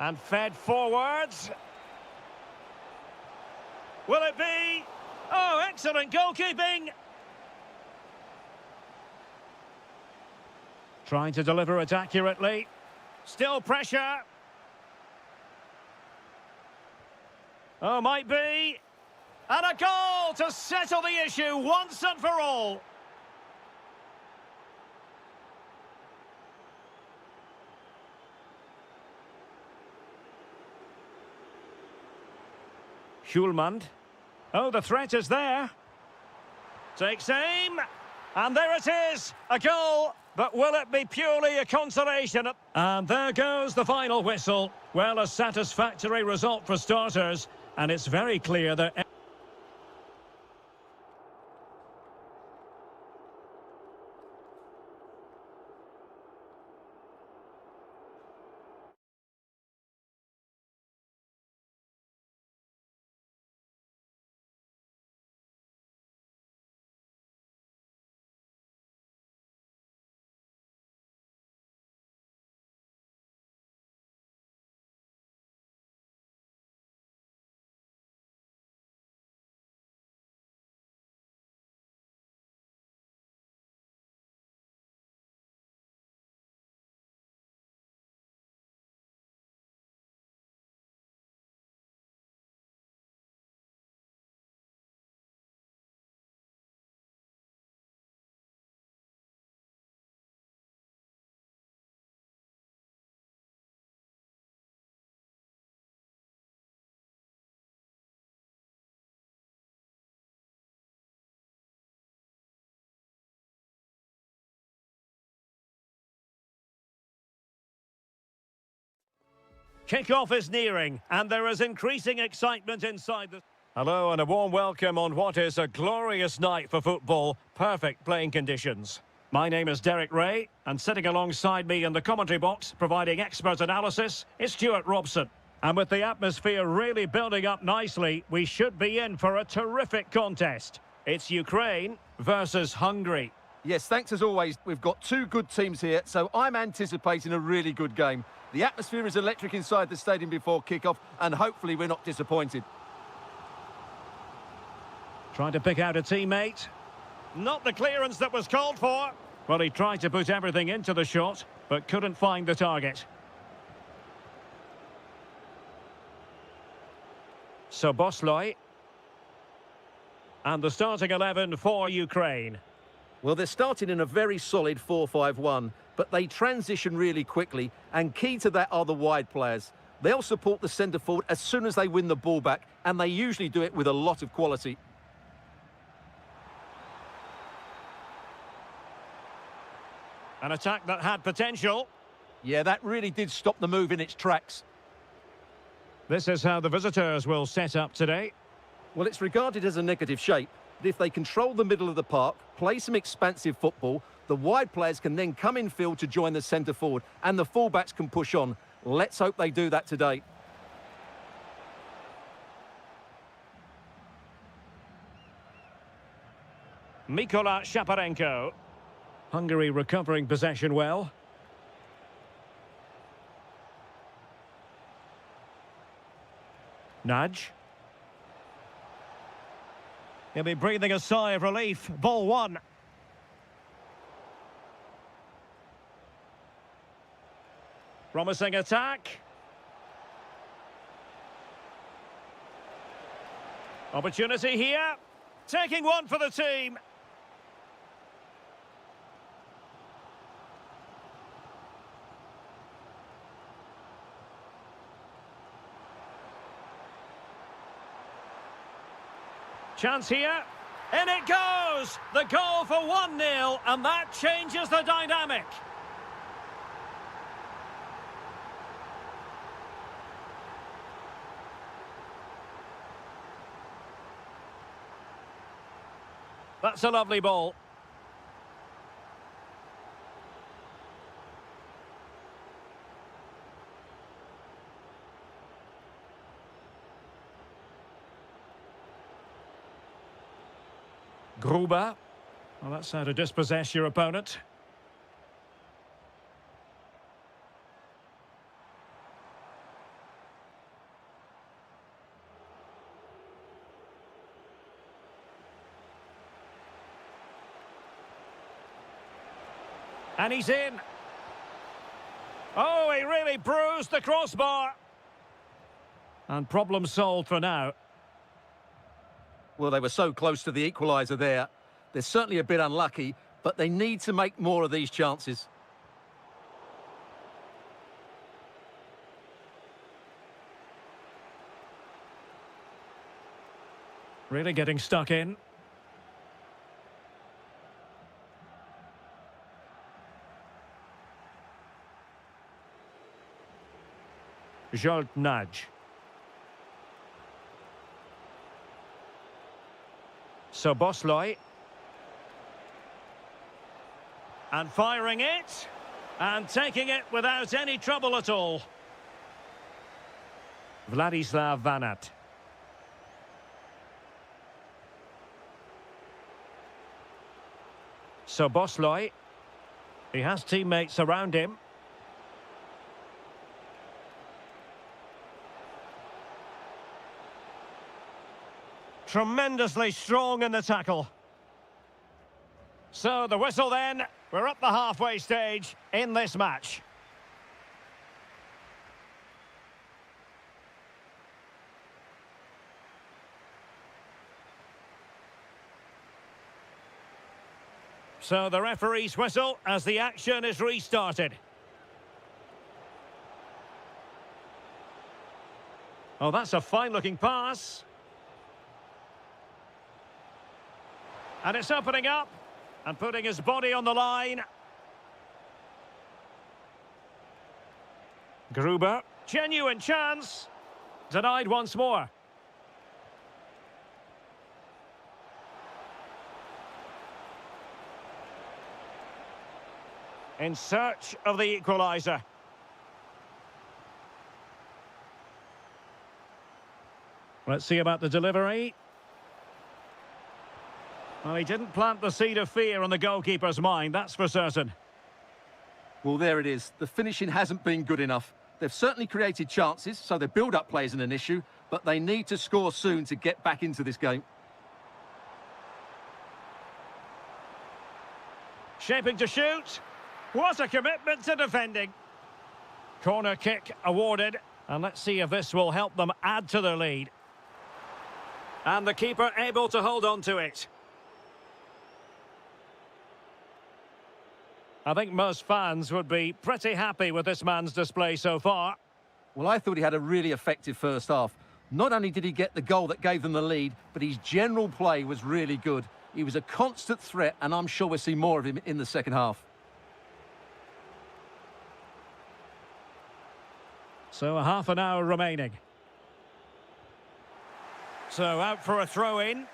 And fed forwards. Will it be? Oh, excellent goalkeeping! Trying to deliver it accurately. Still pressure. Oh, might be. And a goal to settle the issue once and for all. Schulmand. Oh, the threat is there. Takes aim. And there it is. A goal. But will it be purely a consolation? And there goes the final whistle. Well, a satisfactory result for starters. And it's very clear that... Kick-off is nearing, and there is increasing excitement inside the... Hello and a warm welcome on what is a glorious night for football. Perfect playing conditions. My name is Derek Ray, and sitting alongside me in the commentary box, providing expert analysis, is Stuart Robson. And with the atmosphere really building up nicely, we should be in for a terrific contest. It's Ukraine versus Hungary. Yes, thanks as always. We've got two good teams here, so I'm anticipating a really good game. The atmosphere is electric inside the stadium before kick-off, and hopefully we're not disappointed. Trying to pick out a teammate. Not the clearance that was called for. Well, he tried to put everything into the shot, but couldn't find the target. Sobosloy. And the starting 11 for Ukraine. Well, they're starting in a very solid 4-5-1, but they transition really quickly, and key to that are the wide players. They'll support the centre forward as soon as they win the ball back, and they usually do it with a lot of quality. An attack that had potential. Yeah, that really did stop the move in its tracks. This is how the visitors will set up today. Well, it's regarded as a negative shape, but if they control the middle of the park, play some expansive football, the wide players can then come in field to join the centre forward, and the fullbacks can push on. Let's hope they do that today. Mikola Shaparenko. Hungary recovering possession well. Nudge. He'll be breathing a sigh of relief. Ball one. Promising attack. Opportunity here. Taking one for the team. Chance here. In it goes! The goal for 1-0, and that changes the dynamic. That's a lovely ball. Gruber. Well, that's how to dispossess your opponent. And he's in. Oh, he really bruised the crossbar. And problem solved for now. Well, they were so close to the equaliser there. They're certainly a bit unlucky, but they need to make more of these chances. Really getting stuck in. Jolt nudge. Sobosloy. And firing it. And taking it without any trouble at all. Vladislav Vanat. Sobosloy. He has teammates around him. Tremendously strong in the tackle. So the whistle then. We're up the halfway stage in this match. So the referee's whistle as the action is restarted. Oh, that's a fine-looking pass. And it's opening up and putting his body on the line. Gruber, genuine chance. Denied once more. In search of the equaliser. Let's see about the delivery. Well, he didn't plant the seed of fear on the goalkeeper's mind, that's for certain. Well, there it is. The finishing hasn't been good enough. They've certainly created chances, so their build-up play isn't an issue, but they need to score soon to get back into this game. Shaping to shoot. What a commitment to defending. Corner kick awarded, and let's see if this will help them add to their lead. And the keeper able to hold on to it. I think most fans would be pretty happy with this man's display so far. Well, I thought he had a really effective first half. Not only did he get the goal that gave them the lead, but his general play was really good. He was a constant threat, and I'm sure we'll see more of him in the second half. So a half an hour remaining. So out for a throw-in.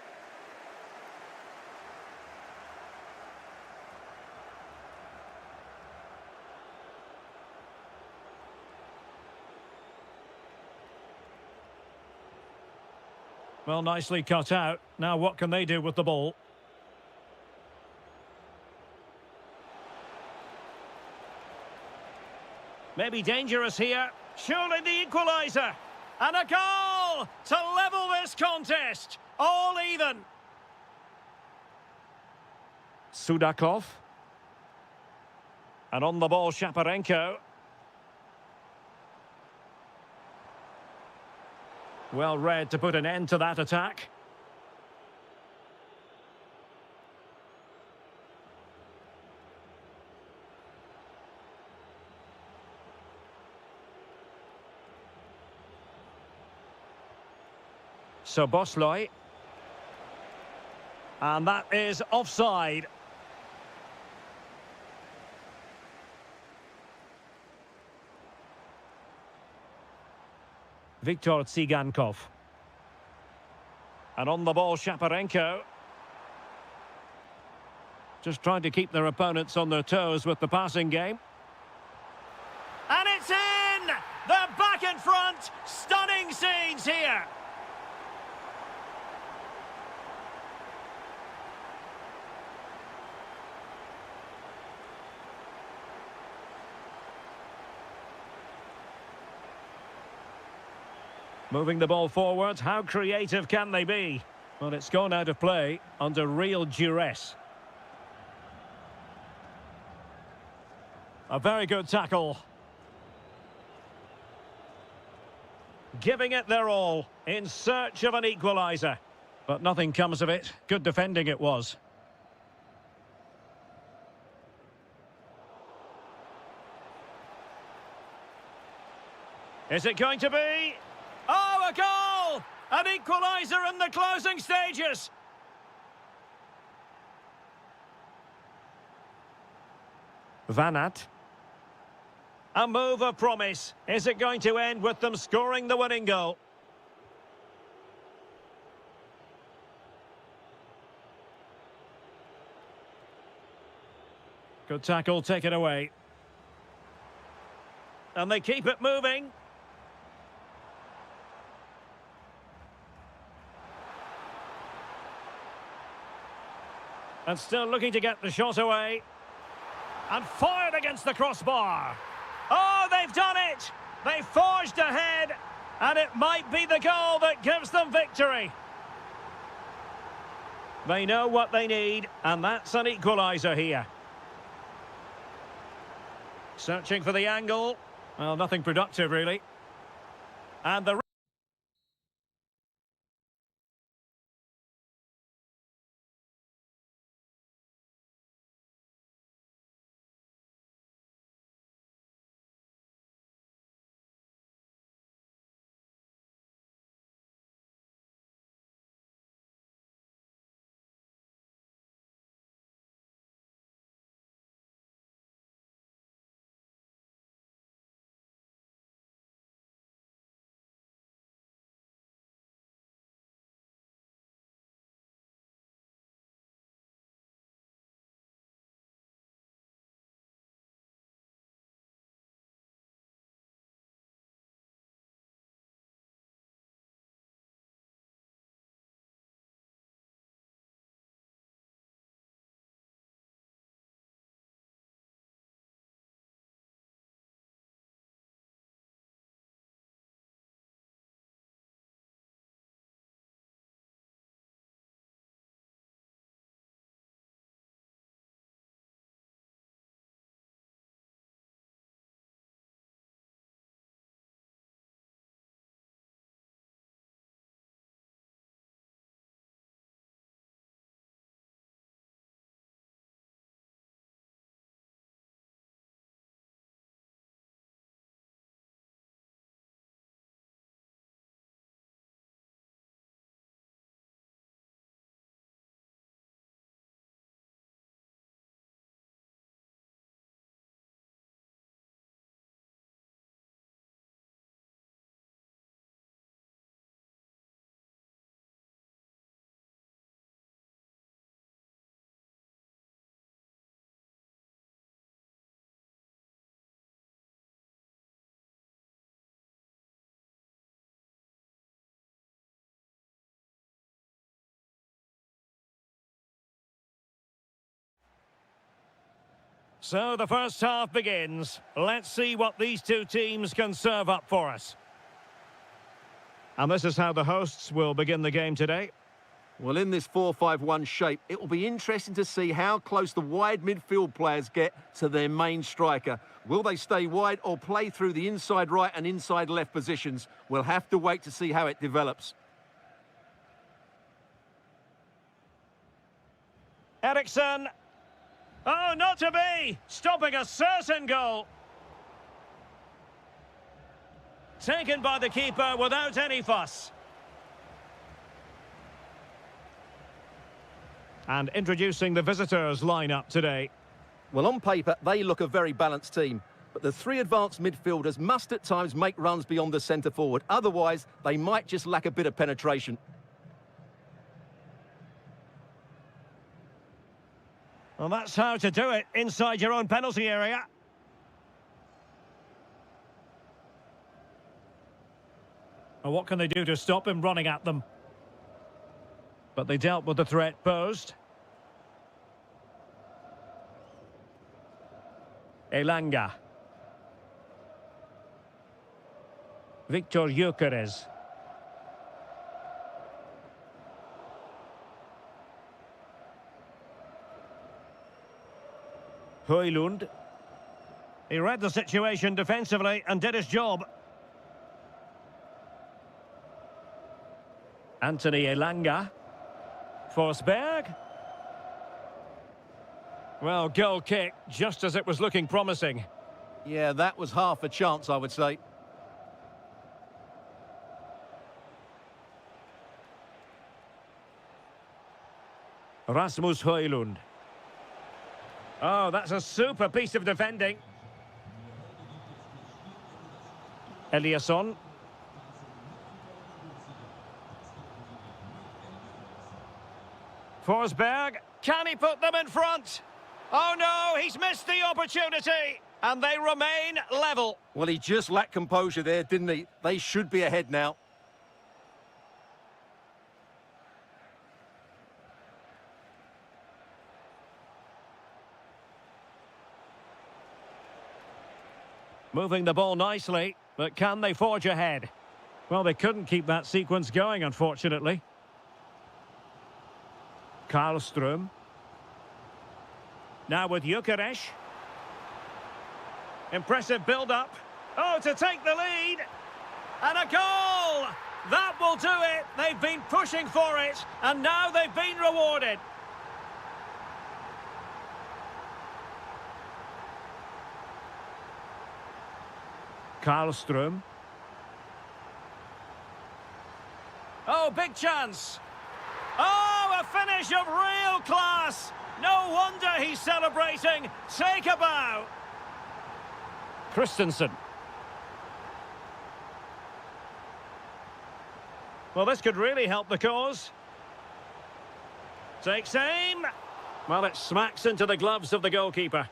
Well, nicely cut out. Now what can they do with the ball? Maybe dangerous here. Surely the equaliser. And a goal to level this contest. All even. Sudakov. And on the ball, Shaparenko. Well read to put an end to that attack. Sobosloy. And that is offside. Viktor Tsigankov. And on the ball, Shaparenko. Just trying to keep their opponents on their toes with the passing game. And it's in! They're back in front! Stunning scenes here! Moving the ball forward, how creative can they be? Well, it's gone out of play under real duress. A very good tackle. Giving it their all, in search of an equaliser. But nothing comes of it. Good defending it was. Is it going to be? Oh, a goal! An equaliser in the closing stages! Vanat. A move of promise. Is it going to end with them scoring the winning goal? Good tackle, take it away. And they keep it moving. And still looking to get the shot away. And fired against the crossbar. Oh, they've done it! They forged ahead, and it might be the goal that gives them victory. They know what they need, and that's an equaliser here. Searching for the angle. Well, nothing productive, really. And the... So the first half begins. Let's see what these two teams can serve up for us. And this is how the hosts will begin the game today. Well, in this 4-5-1 shape, it will be interesting to see how close the wide midfield players get to their main striker. Will they stay wide or play through the inside right and inside left positions? We'll have to wait to see how it develops. Eriksson. Oh, not to be! Stopping a certain goal. Taken by the keeper without any fuss. And introducing the visitors' lineup today. Well, on paper, they look a very balanced team. But the three advanced midfielders must at times make runs beyond the centre forward. Otherwise, they might just lack a bit of penetration. Well, that's how to do it inside your own penalty area. Well, what can they do to stop him running at them? But they dealt with the threat posed. Elanga. Victor Gyökeres. Højlund. He read the situation defensively and did his job. Anthony Elanga. Forsberg. Well, goal kick, just as it was looking promising. Yeah, that was half a chance, I would say. Rasmus Højlund. Oh, that's a super piece of defending. Eliasson. Forsberg. Can he put them in front? Oh no, he's missed the opportunity. And they remain level. Well, he just lacked composure there, didn't he? They should be ahead now. Moving the ball nicely, but can they forge ahead? Well, they couldn't keep that sequence going, unfortunately. Karlström. Now with Gyökeres. Impressive build-up. Oh, to take the lead. And a goal! That will do it. They've been pushing for it, and now they've been rewarded. Karlström. Oh, big chance. Oh, a finish of real class. No wonder he's celebrating. Take a bow. Christensen. Well, this could really help the cause. Takes aim. Well, it smacks into the gloves of the goalkeeper.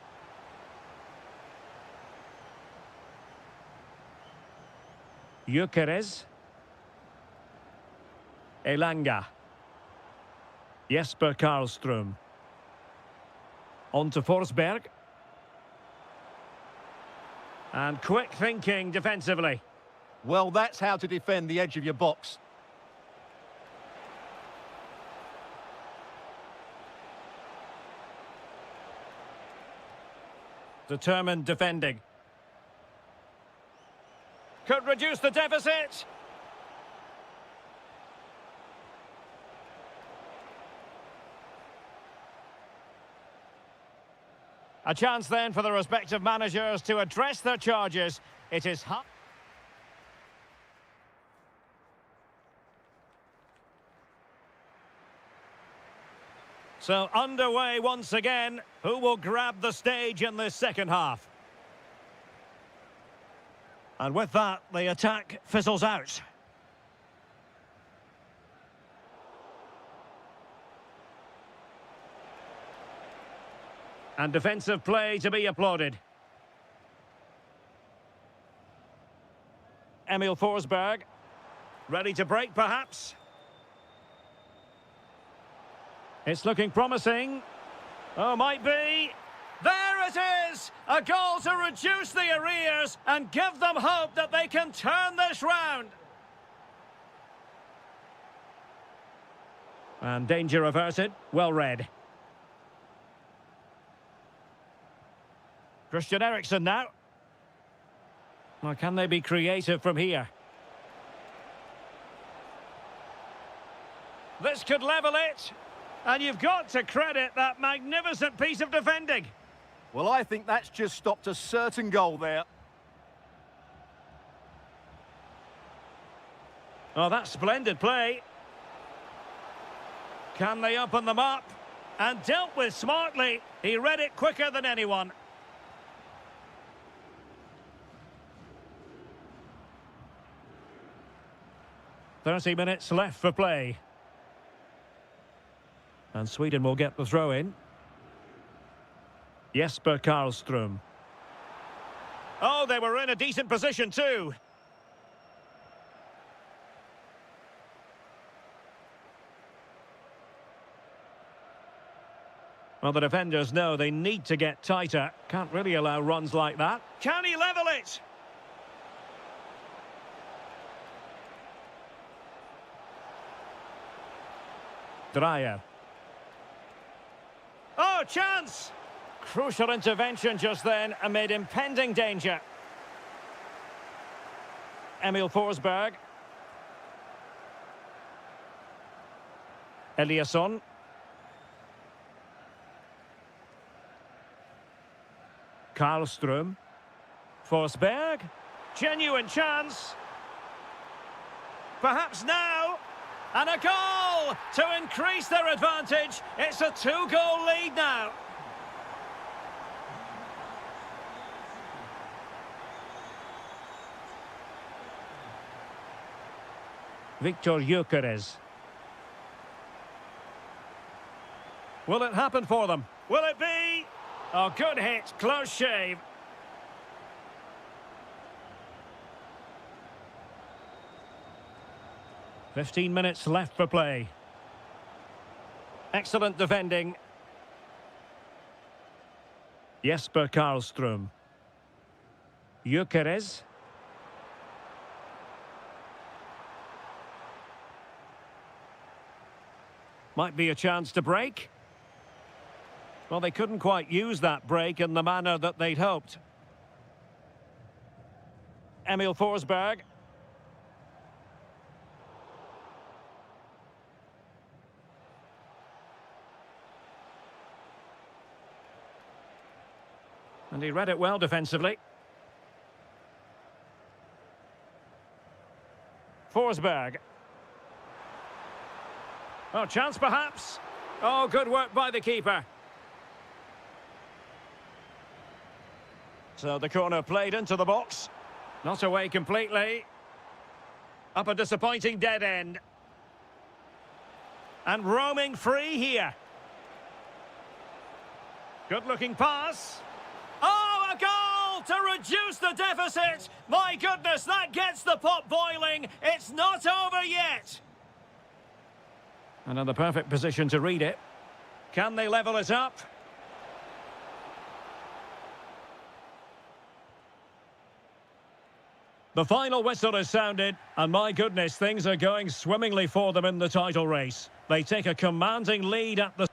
Gyökeres. Elanga. Jesper Karlström. On to Forsberg. And quick thinking defensively. Well, that's how to defend the edge of your box. Determined defending. Could reduce the deficit. A chance then for the respective managers to address their charges. It is hot. So underway once again. Who will grab the stage in this second half? And with that, the attack fizzles out. And defensive play to be applauded. Emil Forsberg. Ready to break, perhaps? It's looking promising. Oh, might be. There it is! A goal to reduce the arrears and give them hope that they can turn this round. And danger averted. Well read. Christian Eriksen now. Well, can they be creative from here? This could level it. And you've got to credit that magnificent piece of defending. Well, I think that's just stopped a certain goal there. Oh, that's splendid play. Can they open them up? And dealt with smartly. He read it quicker than anyone. "30 minutes left for play. And Sweden will get the throw in. Jesper Karlström. Oh, they were in a decent position too. Well, the defenders know they need to get tighter. Can't really allow runs like that. Can he level it? Dreyer. Oh, chance! Crucial intervention just then amid impending danger. Emil Forsberg. Eliasson. Karlström. Forsberg. Genuine chance. Perhaps now. And a goal to increase their advantage. It's a 2-goal lead now. Victor Gyökeres. Will it happen for them? Will it be? Oh, good hit. Close shave. "15 minutes left for play. Excellent defending. Jesper Karlström. Gyökeres. Might be a chance to break. Well, they couldn't quite use that break in the manner that they'd hoped. Emil Forsberg. And he read it well defensively. Forsberg. Oh, chance perhaps. Oh, good work by the keeper. So the corner played into the box. Not away completely. Up a disappointing dead end. And roaming free here. Good-looking pass. Oh, a goal to reduce the deficit. My goodness, that gets the pot boiling. It's not over yet. And in the perfect position to read it. Can they level it up? The final whistle is sounded, and my goodness, things are going swimmingly for them in the title race. They take a commanding lead at the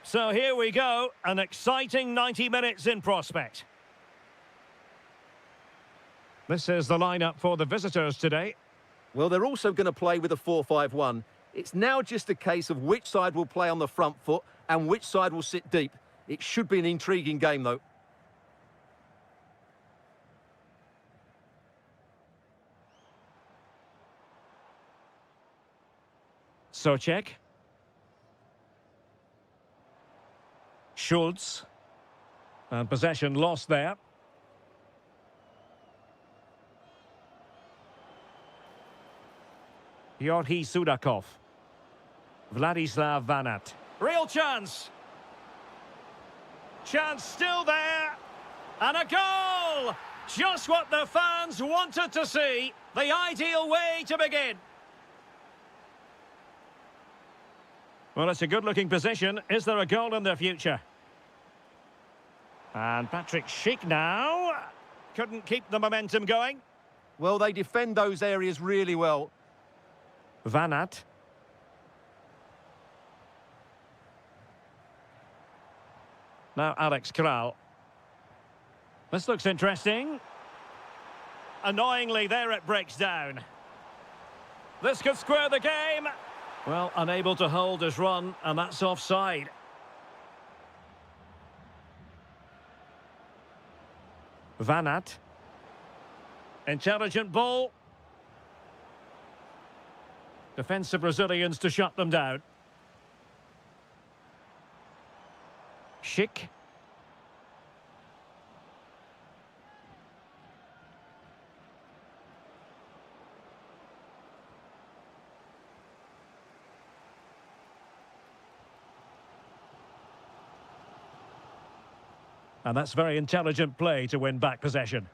So here we go, an exciting 90 minutes in prospect. This is the lineup for the visitors today. Well, they're also going to play with a 4-5-1. It's now just a case of which side will play on the front foot and which side will sit deep. It should be an intriguing game, though. Socek. Schultz. And possession lost there. Yorhi Sudakov. Vladislav Vanat. Real chance. Chance still there. And a goal! Just what the fans wanted to see. The ideal way to begin. Well, it's a good-looking position. Is there a goal in their future? And Patrick Schick now. Couldn't keep the momentum going. Well, they defend those areas really well. Vanat. Now Alex Kral. This looks interesting. Annoyingly, there it breaks down. This could square the game. Well, unable to hold his run, and that's offside. Vanat. Intelligent ball. Defensive Brazilians to shut them down. Schick. And that's very intelligent play to win back possession.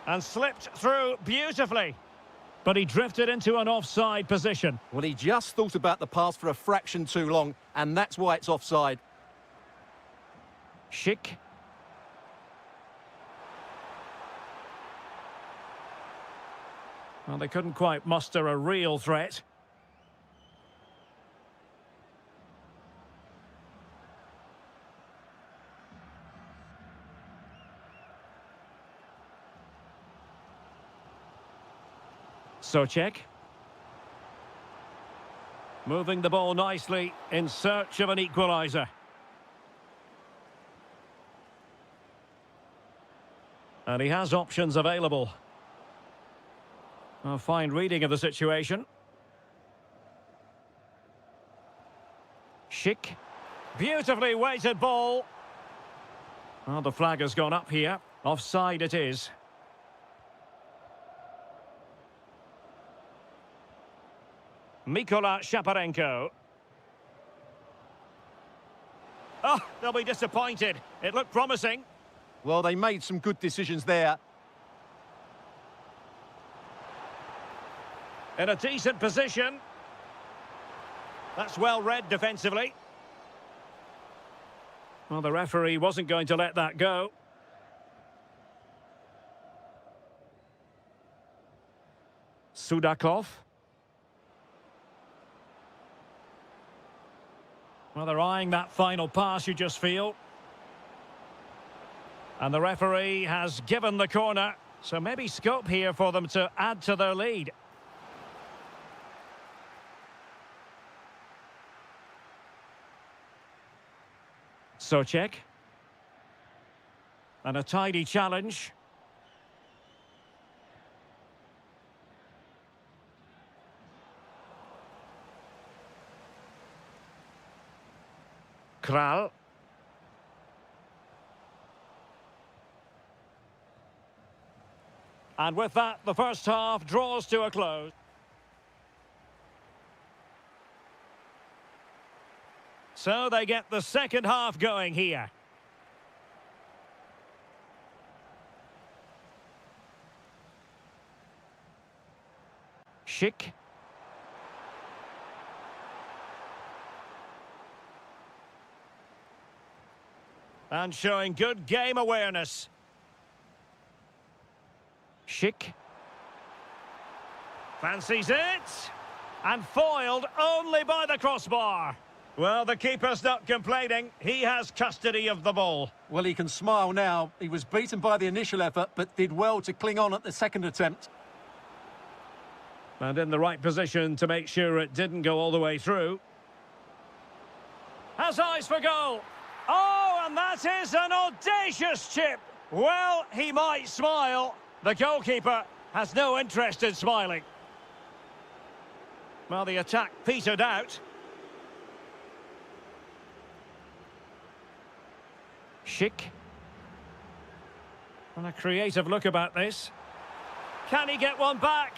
And slipped through beautifully. But he drifted into an offside position. Well, he just thought about the pass for a fraction too long, and that's why it's offside. Schick. Well, they couldn't quite muster a real threat. Socek. Moving the ball nicely in search of an equaliser. And he has options available. A fine reading of the situation. Schick. Beautifully weighted ball. Well, the flag has gone up here. Offside it is. Mikola Shaparenko. Oh, they'll be disappointed. It looked promising. Well, they made some good decisions there. In a decent position. That's well read defensively. Well, the referee wasn't going to let that go. Sudakov. Well, they're eyeing that final pass, you just feel. And the referee has given the corner. So maybe scope here for them to add to their lead. Socek. And a tidy challenge. Kral. And with that, the first half draws to a close. So they get the second half going here. Schick. And showing good game awareness. Schick. Fancies it. And foiled only by the crossbar. Well, the keeper's not complaining. He has custody of the ball. Well, he can smile now. He was beaten by the initial effort, but did well to cling on at the second attempt. And in the right position to make sure it didn't go all the way through. Has eyes for goal. Oh, and that is an audacious chip. Well, he might smile. The goalkeeper has no interest in smiling. Well, the attack petered out. Schick. And a creative look about this. Can he get one back?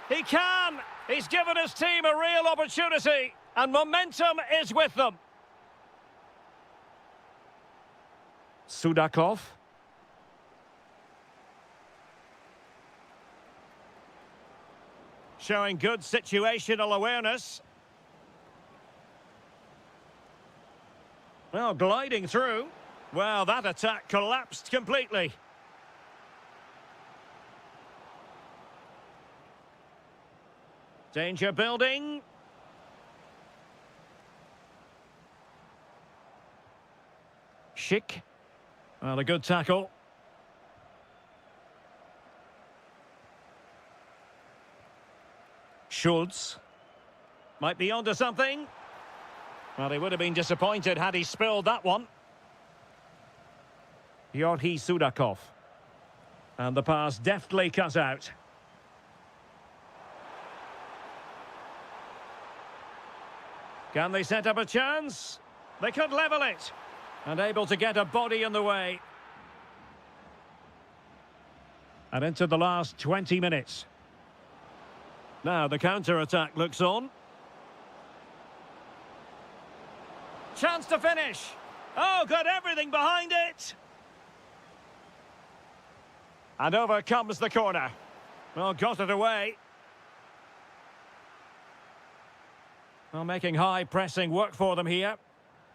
He can! He's given his team a real opportunity, and momentum is with them. Sudakov. Showing good situational awareness. Well, gliding through. Well, that attack collapsed completely. Danger building. Schick. Well, a good tackle. Schultz. Might be onto something. Well, he would have been disappointed had he spilled that one. Yorhi Sudakov. And the pass deftly cut out. Can they set up a chance? They could level it. And able to get a body in the way. And into the last 20 minutes. Now the counter-attack looks on. Chance to finish. Oh, got everything behind it. And over comes the corner. Well, got it away. Well, making high pressing work for them here.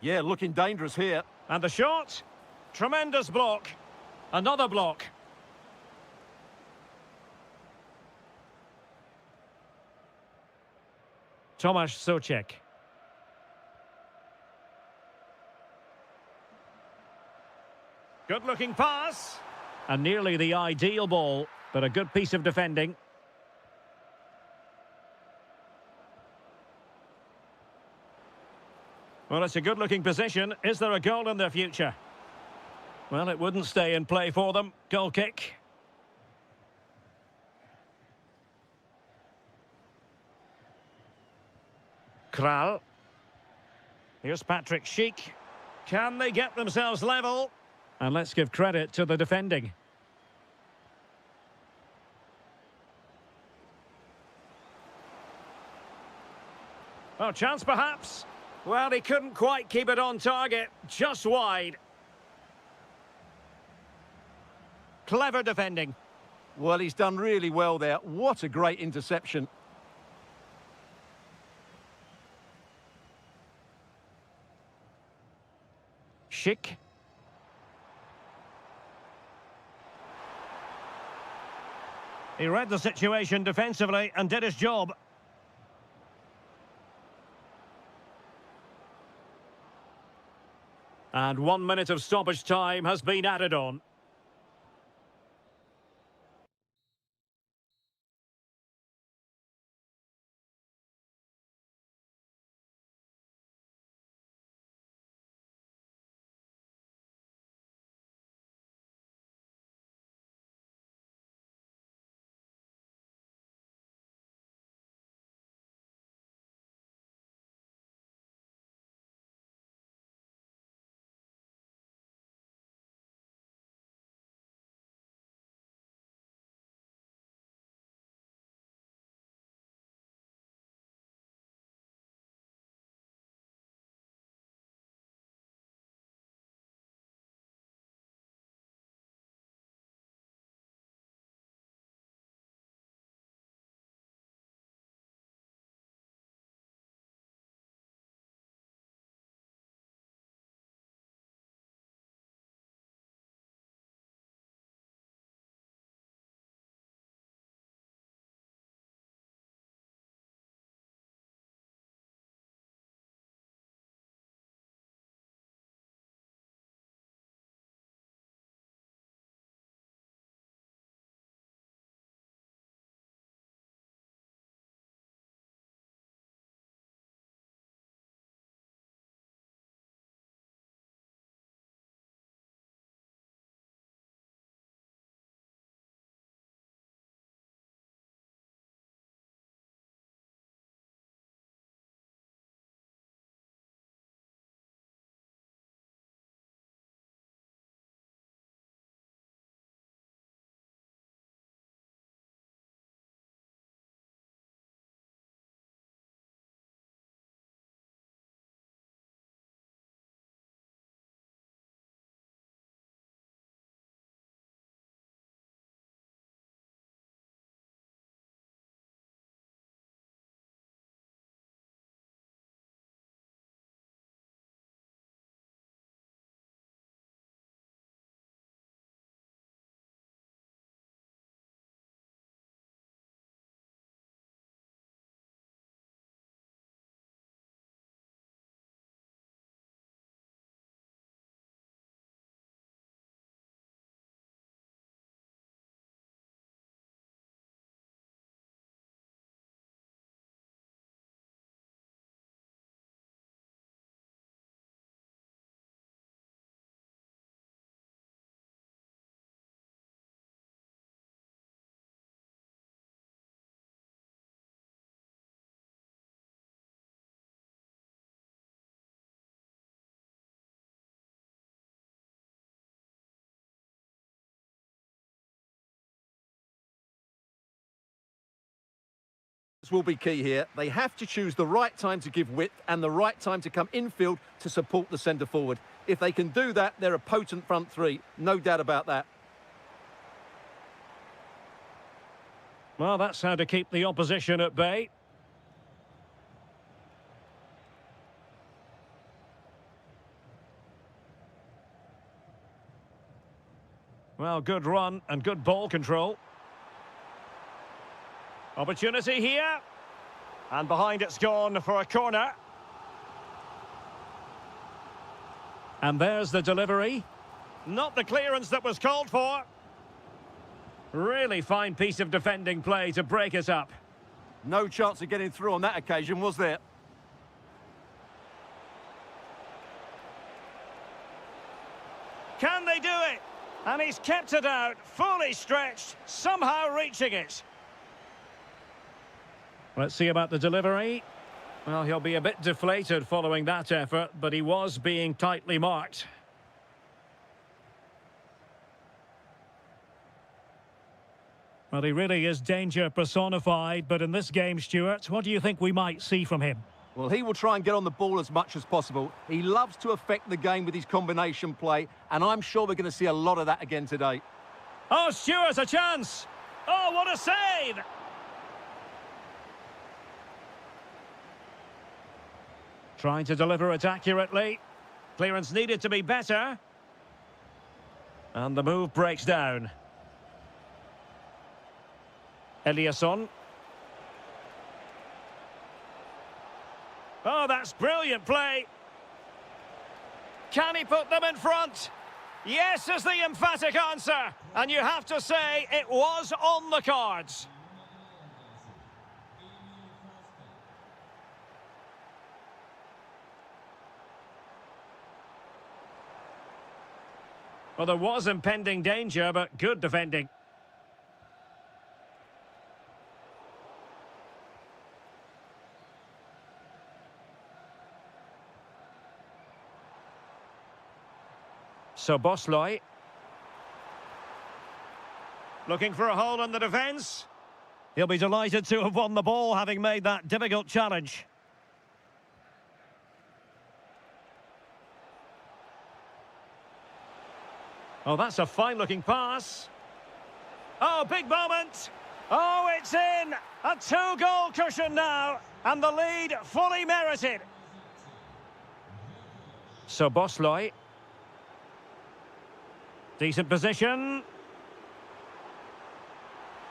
Yeah, looking dangerous here. And the shot. Tremendous block. Another block. Tomasz Souček. Good-looking pass. And nearly the ideal ball, but a good piece of defending. Well, it's a good-looking position. Is there a goal in their future? Well, it wouldn't stay in play for them. Goal kick. Kral. Here's Patrick Schick. Can they get themselves level? And let's give credit to the defending. Oh, chance perhaps. Well, he couldn't quite keep it on target. Just wide. Clever defending. Well, he's done really well there. What a great interception. Schick. He read the situation defensively and did his job. And 1 minute of stoppage time has been added on. Will be key here. They have to choose the right time to give width and the right time to come infield to support the centre forward. If they can do that, they're a potent front three. No doubt about that. Well, that's how to keep the opposition at bay. Well, good run and good ball control. Opportunity here. And behind it's gone for a corner. And there's the delivery. Not the clearance that was called for. Really fine piece of defending play to break us up. No chance of getting through on that occasion, was there? Can they do it? And he's kept it out, fully stretched, somehow reaching it. Let's see about the delivery. Well, he'll be a bit deflated following that effort, but he was being tightly marked. Well, he really is danger personified, but in this game, Stuart, what do you think we might see from him? Well, he will try and get on the ball as much as possible. He loves to affect the game with his combination play, and I'm sure we're going to see a lot of that again today. Oh, Stuart, a chance! Oh, what a save! Trying to deliver it accurately. Clearance needed to be better. And the move breaks down. Eliasson. Oh, that's brilliant play. Can he put them in front? Yes is the emphatic answer. And you have to say it was on the cards. Well, there was impending danger, but good defending. So Bosley. Looking for a hole in the defence. He'll be delighted to have won the ball, having made that difficult challenge. Oh, that's a fine-looking pass. Oh, big moment. Oh, it's in. A two-goal cushion now. And the lead fully merited. So Bosley. Decent position.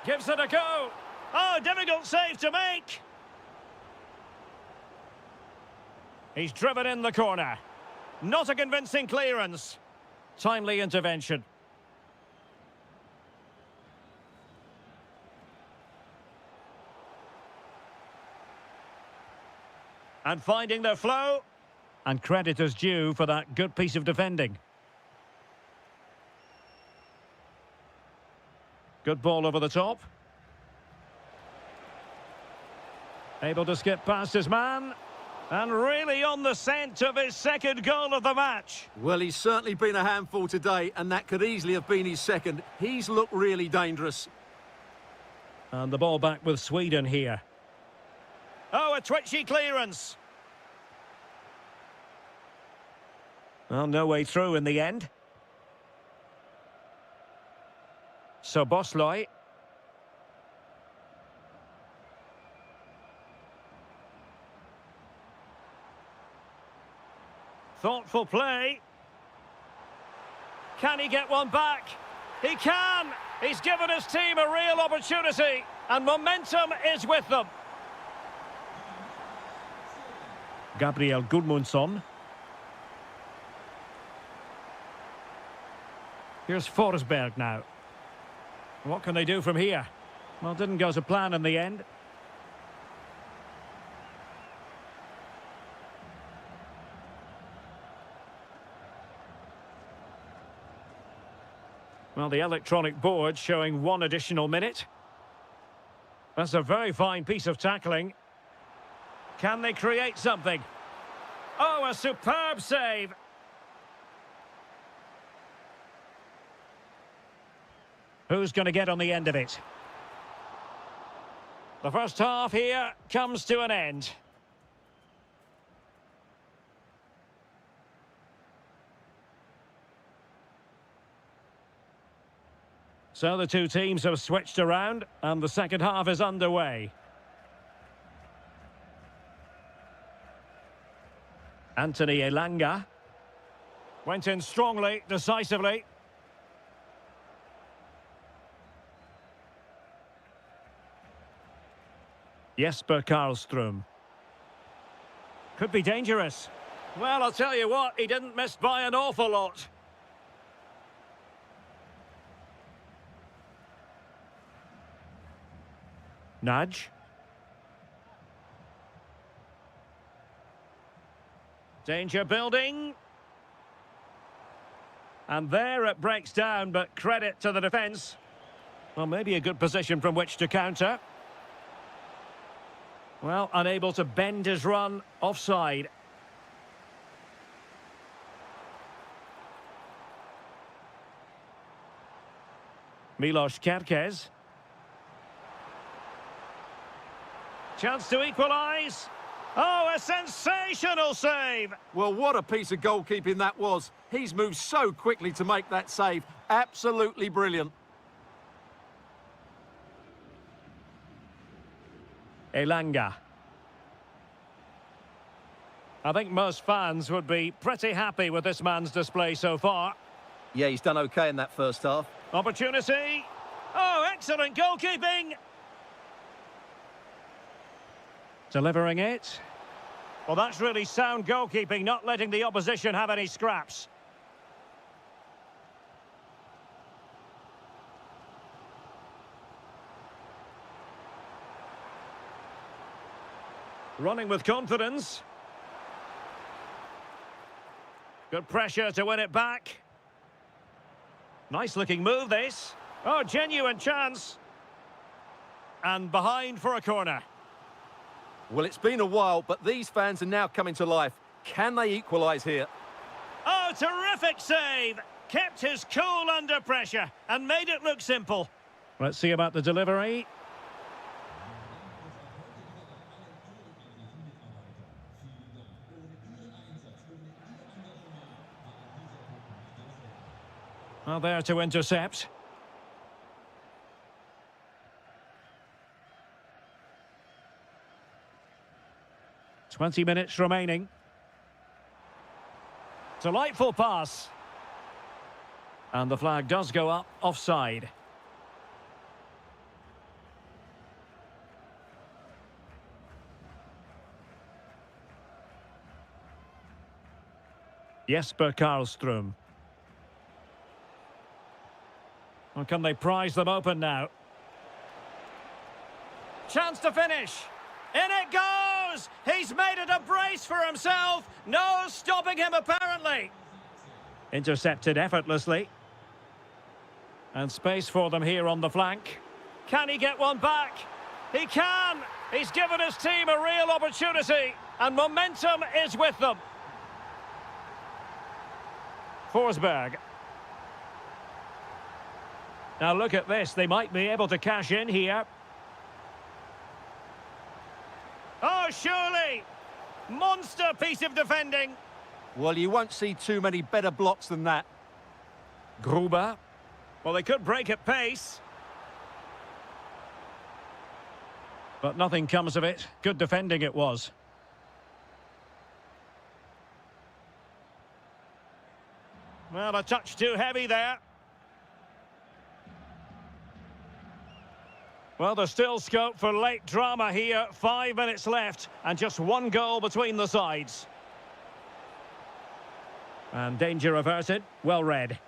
Gives it a go. Oh, difficult save to make. He's driven in the corner. Not a convincing clearance. Timely intervention. And finding their flow. And credit is due for that good piece of defending. Good ball over the top. Able to skip past his man. And really on the scent of his second goal of the match. Well, he's certainly been a handful today, and that could easily have been his second. He's looked really dangerous. And the ball back with Sweden here. Oh, a twitchy clearance. Well, no way through in the end. So Bosley. Thoughtful play. Can he get one back? He can! He's given his team a real opportunity, and momentum is with them. Gabriel Gudmundsson. Here's Forsberg now. What can they do from here? Well, didn't go to plan in the end. Well, the electronic board showing one additional minute. That's a very fine piece of tackling. Can they create something? Oh, a superb save. Who's going to get on the end of it? The first half here comes to an end. So the two teams have switched around and the second half is underway. Anthony Elanga went in strongly, decisively. Jesper Karlström. Could be dangerous. Well, I'll tell you what, he didn't miss by an awful lot. Nudge. Danger building. And there it breaks down, but credit to the defence. Well, maybe a good position from which to counter. Well, unable to bend his run, offside. Milos Kerkez. Chance to equalise. Oh, a sensational save! Well, what a piece of goalkeeping that was. He's moved so quickly to make that save. Absolutely brilliant. Elanga. I think most fans would be pretty happy with this man's display so far. Yeah, he's done okay in that first half. Opportunity. Oh, excellent goalkeeping! Delivering it. Well, that's really sound goalkeeping, not letting the opposition have any scraps. Running with confidence. Good pressure to win it back. Nice looking move, this. Oh, genuine chance. And behind for a corner. Well, it's been a while, but these fans are now coming to life. Can they equalise here? Oh, terrific save! Kept his cool under pressure and made it look simple. Let's see about the delivery. Well, there to intercept. Twenty minutes remaining. Delightful pass. And the flag does go up, offside. Jesper Karlström. Well, can they prize them open now? Chance to finish. In it goes! He's made it a brace for himself. No stopping him, apparently. Intercepted effortlessly. And space for them here on the flank. Can he get one back? He can! He's given his team a real opportunity. And momentum is with them. Forsberg. Now look at this. They might be able to cash in here. Oh, surely! Monster piece of defending. Well, you won't see too many better blocks than that. Gruber. Well, they could break at pace. But nothing comes of it. Good defending it was. Well, a touch too heavy there. Well, there's still scope for late drama here. 5 minutes left and just one goal between the sides. And danger averted. Well read.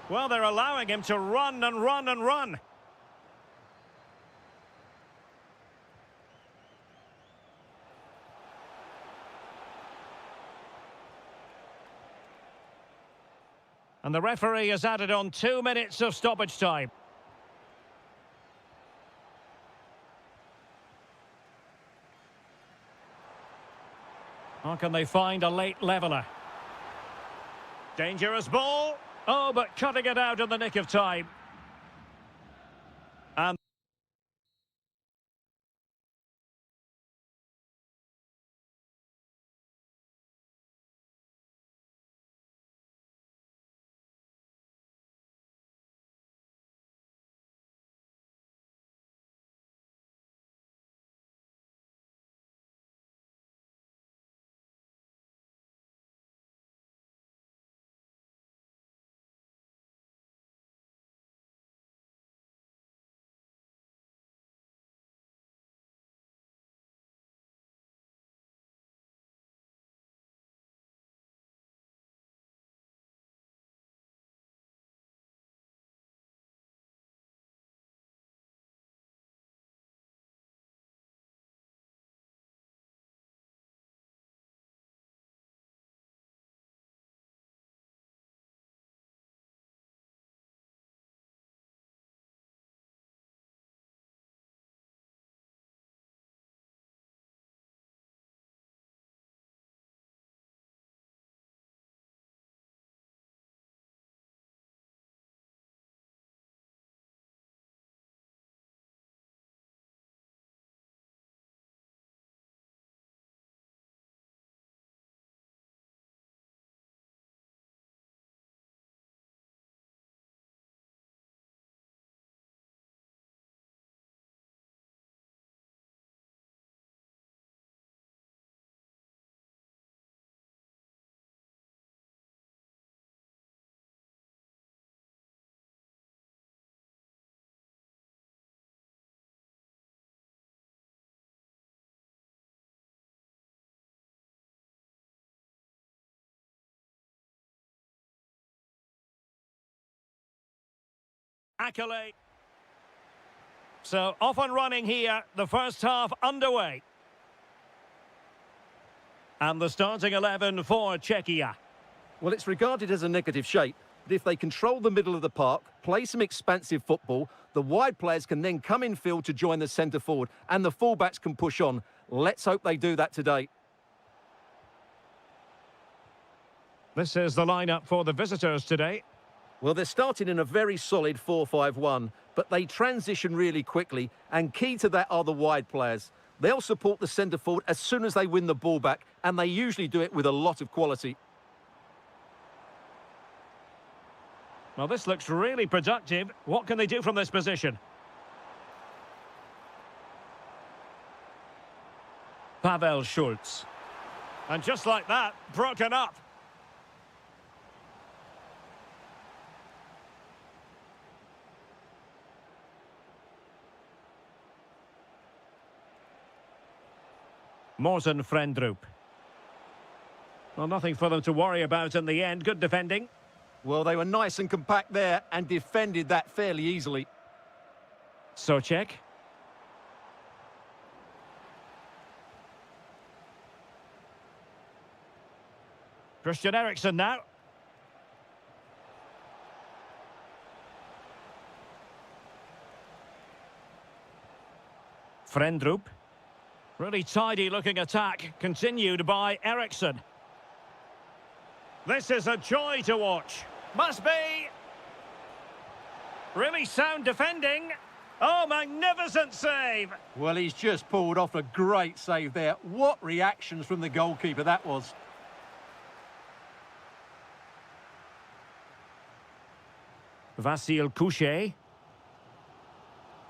Well, they're allowing him to run and run and run. And the referee has added on 2 minutes of stoppage time. How can they find a late leveller? Dangerous ball. Oh, but cutting it out in the nick of time. accolade. So off and running here, the first half underway. And the starting 11 for Czechia. Well, it's regarded as a negative shape, but if they control the middle of the park, play some expansive football, the wide players can then come in field to join the centre forward, and the fullbacks can push on. Let's hope they do that today. This is the lineup for the visitors today. Well, they're starting in a very solid 4-5-1, but they transition really quickly, and key to that are the wide players. They'll support the centre forward as soon as they win the ball back, and they usually do it with a lot of quality. Well, this looks really productive. What can they do from this position? Pavel Schulz. And just like that, broken up. Morten Frendrup. Well, nothing for them to worry about in the end. Good defending. Well, they were nice and compact there and defended that fairly easily. Socek. Christian Eriksen now. Frendrup. Really tidy looking attack, continued by Eriksen. This is a joy to watch. Must be. Really sound defending. Oh, magnificent save. Well, he's just pulled off a great save there. What reactions from the goalkeeper that was. Vasil Couchet.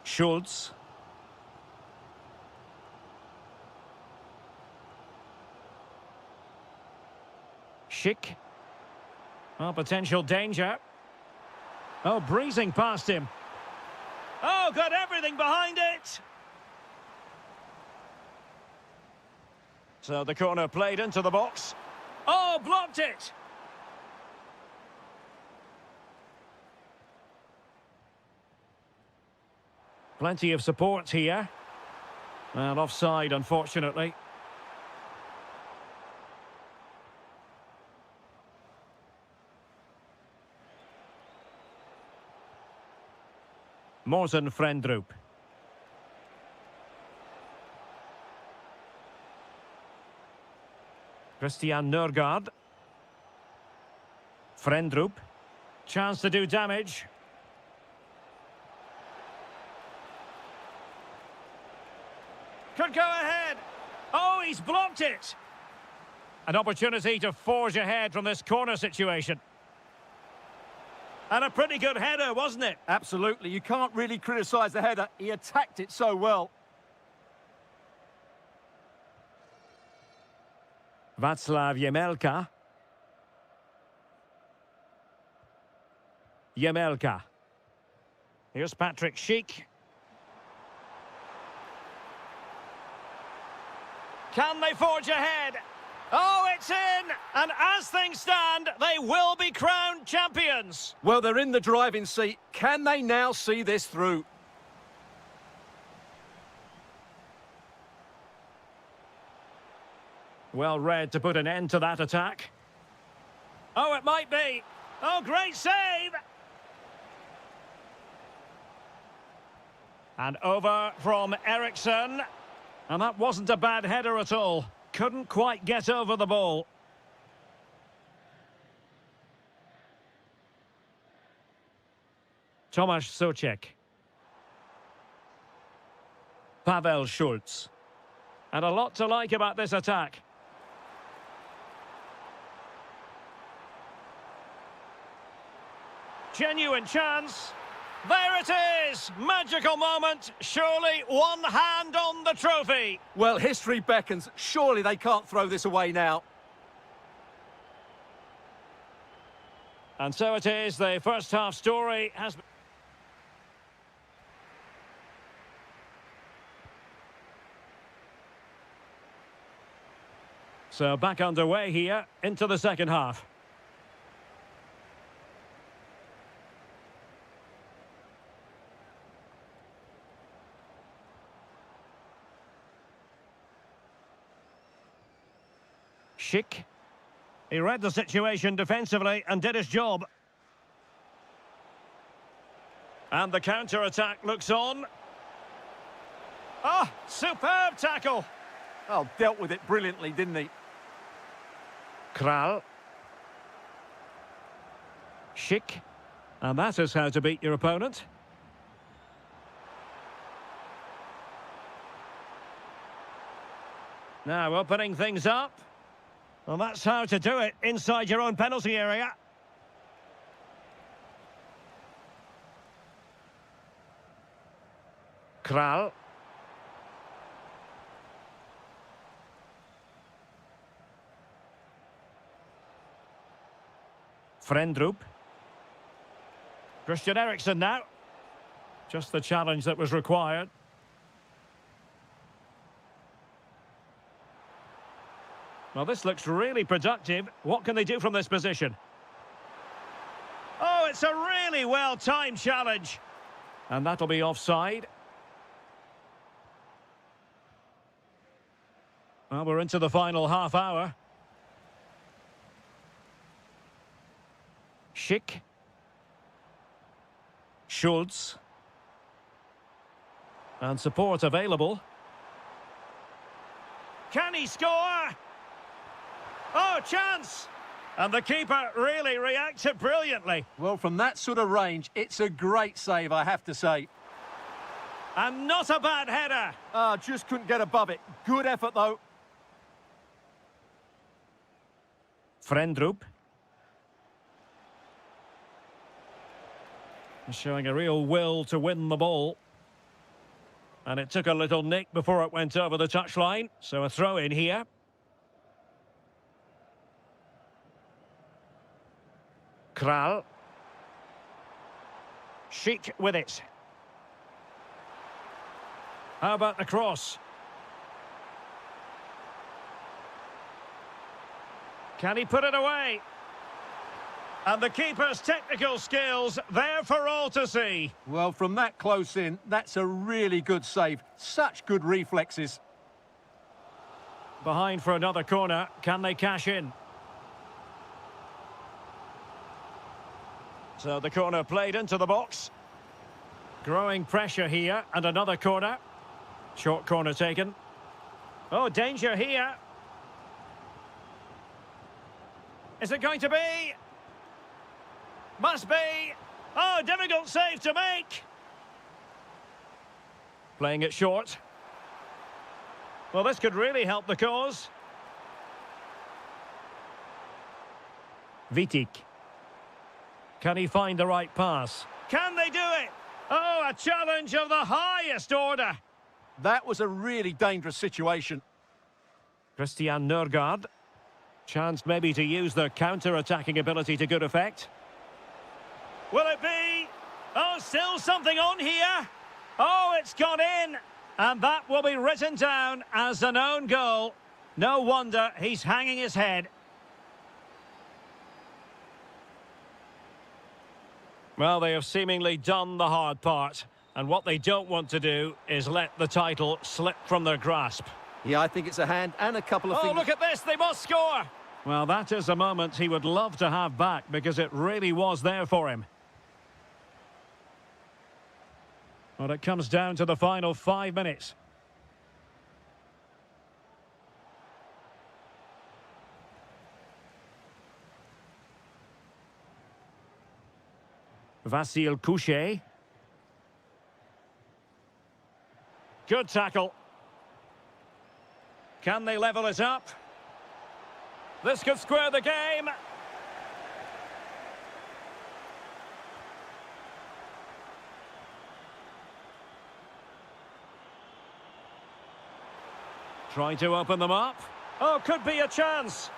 Schulz. Schick. Oh, potential danger. Oh, breezing past him. Oh, got everything behind it. So the corner played into the box. Oh, blocked it. Plenty of support here. And offside, unfortunately. Morten Frendrup. Christian Nørgaard. Frendrup. Chance to do damage. Could go ahead. Oh, he's blocked it. An opportunity to forge ahead from this corner situation. And a pretty good header, wasn't it? Absolutely. You can't really criticise the header. He attacked it so well. Václav Jemelka. Jemelka. Here's Patrick Schick. Can they forge ahead? Oh, it's in! And as things stand, they will be crowned champions. Well, they're in the driving seat. Can they now see this through? Well read to put an end to that attack. Oh, it might be. Oh, great save! And over from Eriksen. And that wasn't a bad header at all. Couldn't quite get over the ball. Tomasz Socek. Pavel Schulz. And a lot to like about this attack. Genuine chance. There it is! Magical moment. Surely one hand on the trophy. Well, history beckons. Surely they can't throw this away now. And so it is. The first half story has been... So back underway here into the second half. Schick. He read the situation defensively and did his job. And the counter-attack looks on. Ah, superb tackle. Oh, dealt with it brilliantly, didn't he? Kral. Schick. And that is how to beat your opponent. Now opening things up. Well, that's how to do it inside your own penalty area. Kral. Frendrup. Christian Eriksen now. Just the challenge that was required. Well, this looks really productive. What can they do from this position? Oh, it's a really well-timed challenge. And that'll be offside. Well, we're into the final half hour. Schick. Schultz. And support available. Can he score? Oh, chance! And the keeper really reacted brilliantly. Well, from that sort of range, it's a great save, I have to say. And not a bad header. Just couldn't get above it. Good effort, though. Frendrup. Showing a real will to win the ball. And it took a little nick before it went over the touchline. So a throw in here. Kral. Schick with it. How about the cross? Can he put it away? And the keeper's technical skills there for all to see. Well, from that close in, that's a really good save. Such good reflexes. Behind for another corner. Can they cash in? So the corner played into the box. Growing pressure here, and another corner. Short corner taken. Oh, danger here. Is it going to be? Must be. Oh, difficult save to make. Playing it short. Well, this could really help the cause. Vitic. Can he find the right pass? Can they do it? Oh, a challenge of the highest order. That was a really dangerous situation. Christian Nørgaard. Chance maybe to use their counter-attacking ability to good effect. Will it be? Oh, still something on here. Oh, it's gone in. And that will be written down as an own goal. No wonder he's hanging his head. Well, they have seemingly done the hard part. And what they don't want to do is let the title slip from their grasp. Yeah, I think it's a hand and a couple of Oh, fingers. look at this. They must score. Well, that is a moment he would love to have back because it really was there for him. Well, it comes down to the final 5 minutes. Vasil Couchet. Good tackle. Can they level it up? This could square the game. Trying to open them up. Oh, could be a chance.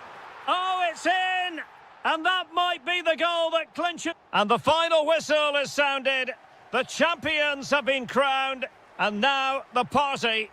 Oh, it's in! And that might be the goal that clinches. And the final whistle is sounded. The champions have been crowned. And now the party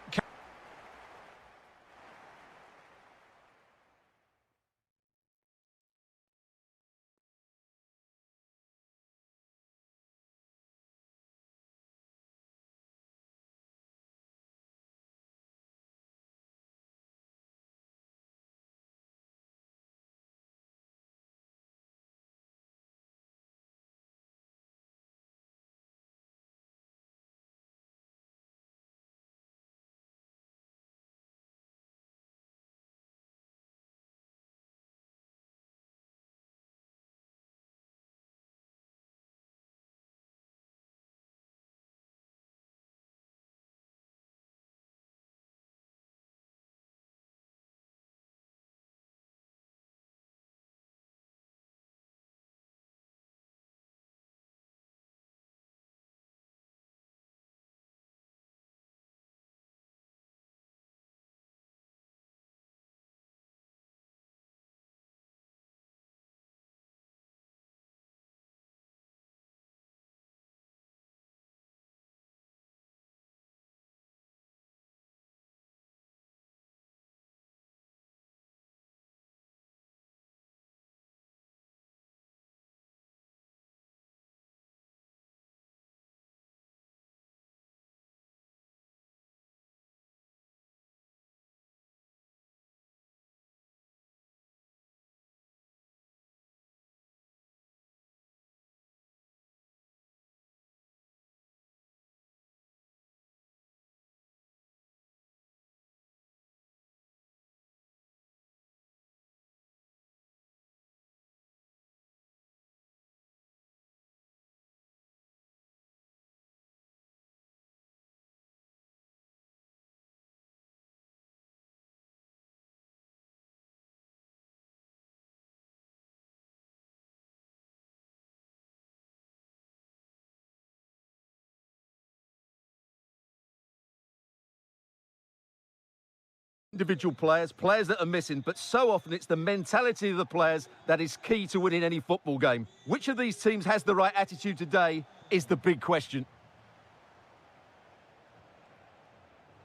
Individual players, players that are missing, but so often it's the mentality of the players that is key to winning any football game. Which of these teams has the right attitude today is the big question.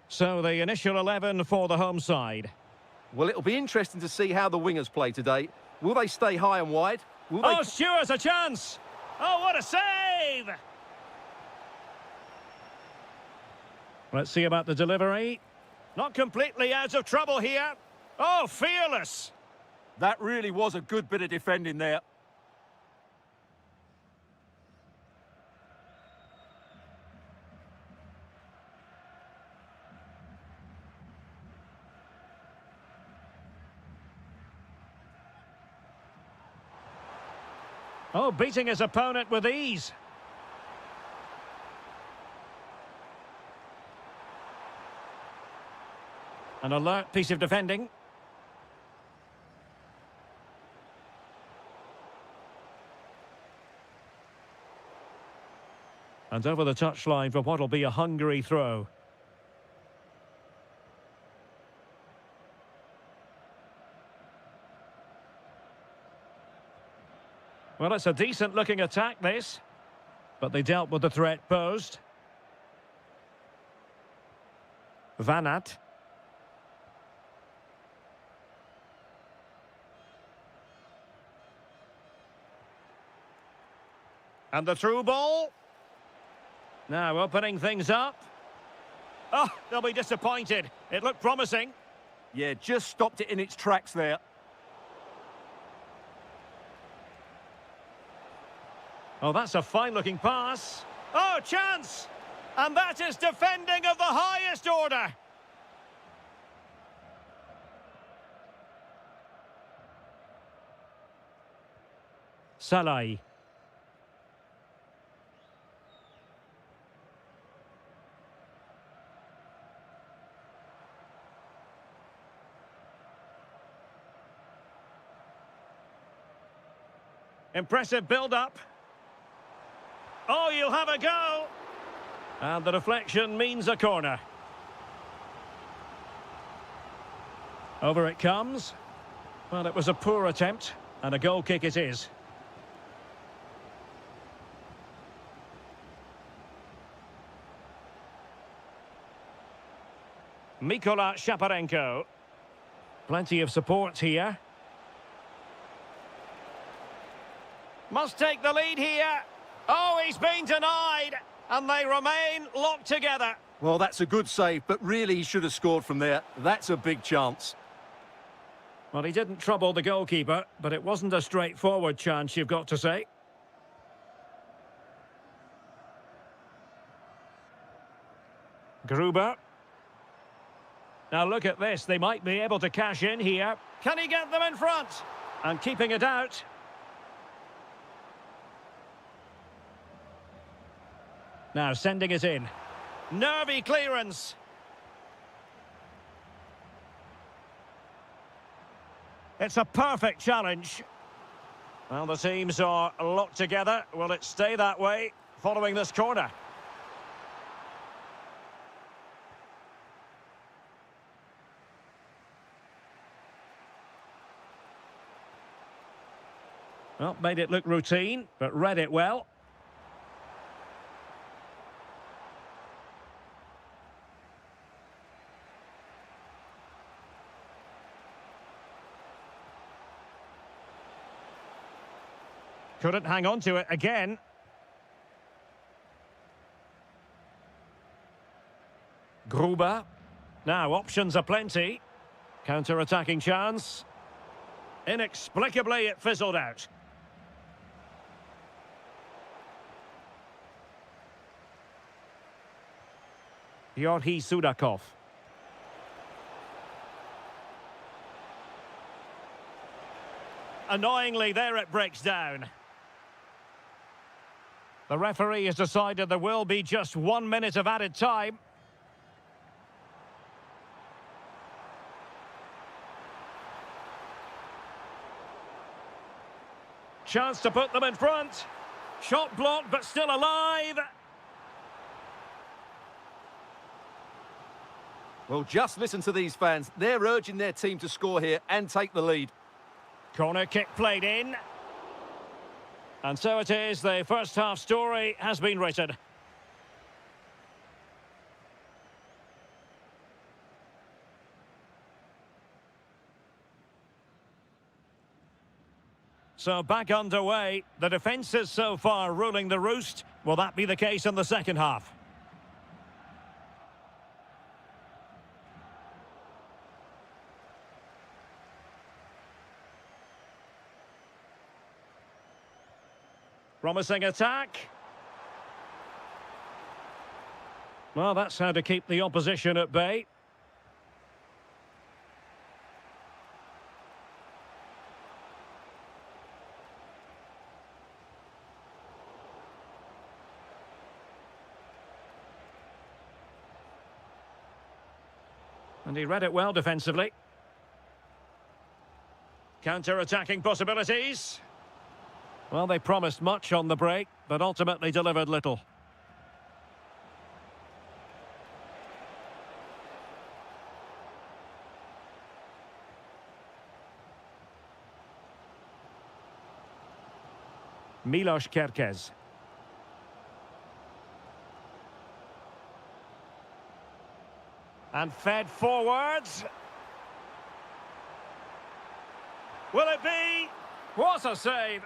So the initial 11 for the home side. Well, it'll be interesting to see how the wingers play today. Will they stay high and wide? Will they... Oh, Stewart's a chance! Oh, what a save! Let's see about the delivery. Not completely out of trouble here. Oh, fearless! That really was a good bit of defending there. Oh, beating his opponent with ease. An alert piece of defending. And over the touchline for what will be a hungry throw. Well, it's a decent-looking attack, this. But they dealt with the threat posed. Van Aert. And the through ball. Now opening things up. Oh, they'll be disappointed. It looked promising. Yeah, just stopped it in its tracks there. Oh, that's a fine-looking pass. Oh, chance! And that is defending of the highest order. Salai. Impressive build-up. Oh, you'll have a go. And the deflection means a corner. Over it comes. Well, it was a poor attempt, and a goal kick it is. Mikola Shaparenko. Plenty of support here. Must take the lead here. Oh, he's been denied. And they remain locked together. Well, that's a good save, but really he should have scored from there. That's a big chance. Well, he didn't trouble the goalkeeper, but it wasn't a straightforward chance, you've got to say. Gruber. Now look at this. They might be able to cash in here. Can he get them in front? And keeping it out. Now sending it in. Nervy clearance. It's a perfect challenge. Well, the teams are locked together. Will it stay that way following this corner? Well, made it look routine, but read it well. Couldn't hang on to it again. Gruber. Now, options are plenty. Counter-attacking chance. Inexplicably, it fizzled out. Yorhi Sudakov. Annoyingly, there it breaks down. The referee has decided there will be just 1 minute of added time. Chance to put them in front. Shot blocked, but still alive. Well, just listen to these fans. They're urging their team to score here and take the lead. Corner kick played in. And so it is, the first half story has been written. So back underway. The defences so far ruling the roost. Will that be the case in the second half? Promising attack. Well, that's how to keep the opposition at bay. And he read it well defensively. Counter-attacking possibilities. Well, they promised much on the break, but ultimately delivered little. Milos Kerkez. And fed forwards. Will it be? What a save!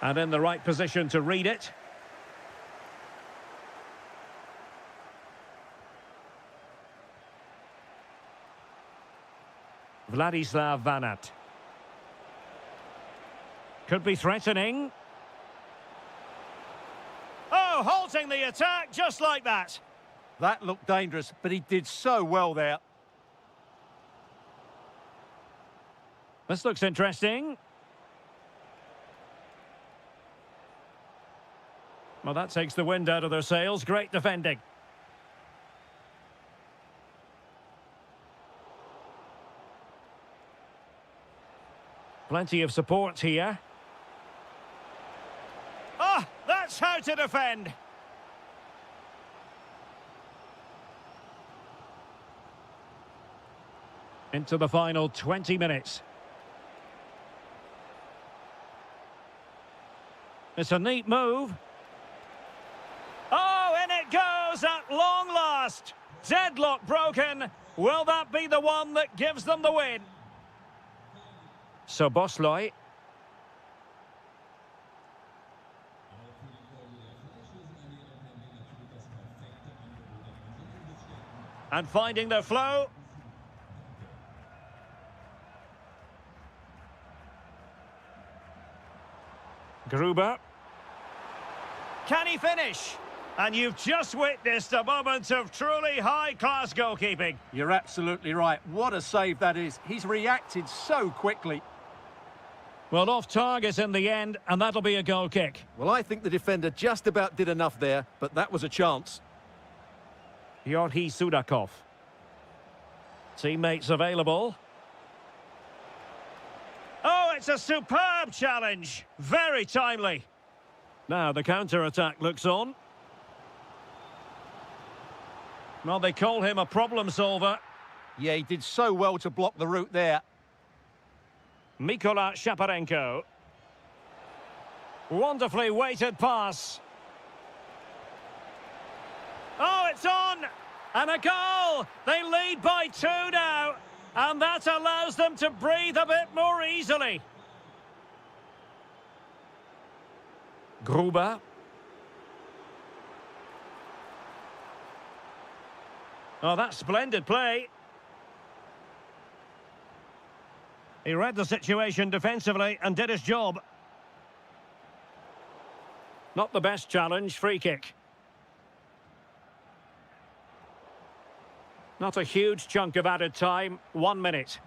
And in the right position to read it. Vladislav Vanat. Could be threatening. Oh, halting the attack just like that. That looked dangerous, but he did so well there. This looks interesting. Well, that takes the wind out of their sails. Great defending. Plenty of support here. Ah, that's how to defend. Into the final 20 minutes. It's a neat move. Oh, in it goes at long last. Deadlock broken. Will that be the one that gives them the win? So Bosloy. And finding their flow. Gruber. Can he finish? And you've just witnessed a moment of truly high-class goalkeeping. You're absolutely right. What a save that is. He's reacted so quickly. Well, off target in the end, and that'll be a goal kick. Well, I think the defender just about did enough there, but that was a chance. Yorhi Sudakov. Teammates available. Oh, it's a superb challenge. Very timely. Now the counter-attack looks on. Well, they call him a problem solver. Yeah, he did so well to block the route there. Mikola Shaparenko. Wonderfully weighted pass. Oh, it's on! And a goal! They lead by 2 now. And that allows them to breathe a bit more easily. Gruber. Oh, that's splendid play. He read the situation defensively and did his job. Not the best challenge, free kick. Not a huge chunk of added time, 1 minute.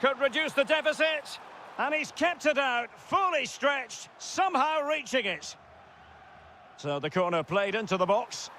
Could reduce the deficit. And he's kept it out, fully stretched, somehow reaching it. So the corner played into the box.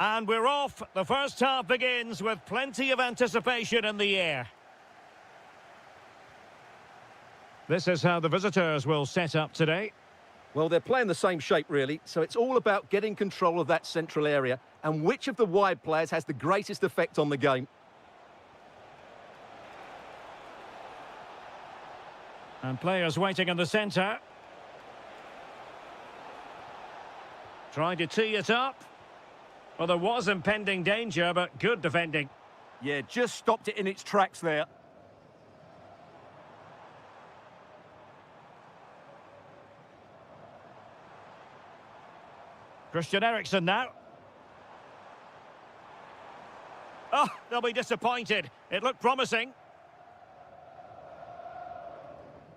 And we're off. The first half begins with plenty of anticipation in the air. This is how the visitors will set up today. Well, they're playing the same shape, really, so it's all about getting control of that central area and which of the wide players has the greatest effect on the game. And players waiting in the centre. Trying to tee it up. Well, there was impending danger, but good defending. Yeah, just stopped it in its tracks there. Christian Eriksen now. Oh, they'll be disappointed. It looked promising.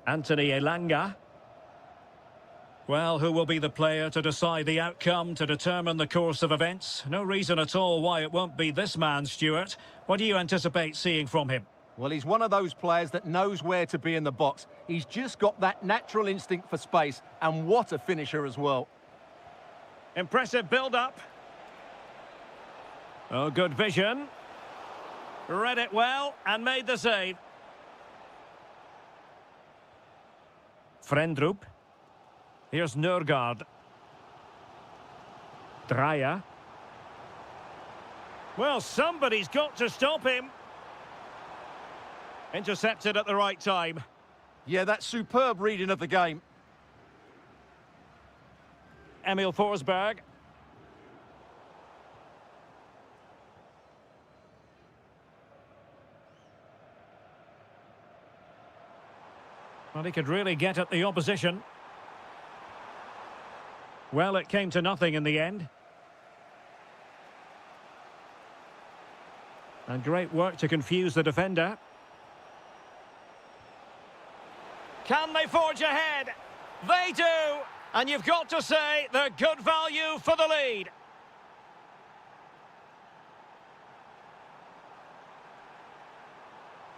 Anthony Elanga. Well, who will be the player to decide the outcome, to determine the course of events? No reason at all why it won't be this man, Stuart. What do you anticipate seeing from him? Well, he's one of those players that knows where to be in the box. He's just got that natural instinct for space, and what a finisher as well. Impressive build-up. Oh, good vision. Read it well and made the save. Frendrup. Here's Nørgaard. Dreyer. Well, somebody's got to stop him. Intercepted at the right time. Yeah, that's superb reading of the game. Emil Forsberg. Well, he could really get at the opposition. Well, it came to nothing in the end. And great work to confuse the defender. Can they forge ahead? They do! And you've got to say they're good value for the lead.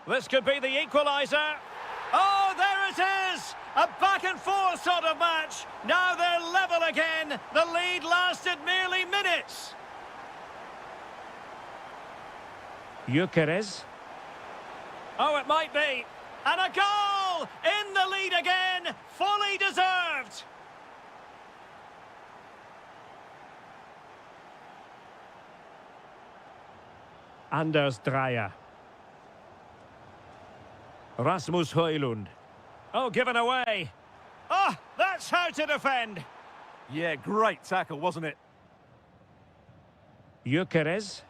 This could be the equaliser. Oh, there it is! A back-and-forth sort of match. Now they're level again. The lead lasted merely minutes. Gyökeres. Oh, it might be. And a goal! In the lead again. Fully deserved. Anders Dreyer. Rasmus Højlund. Oh, given away. Oh, that's how to defend. Yeah, great tackle, wasn't it? Gyökeres.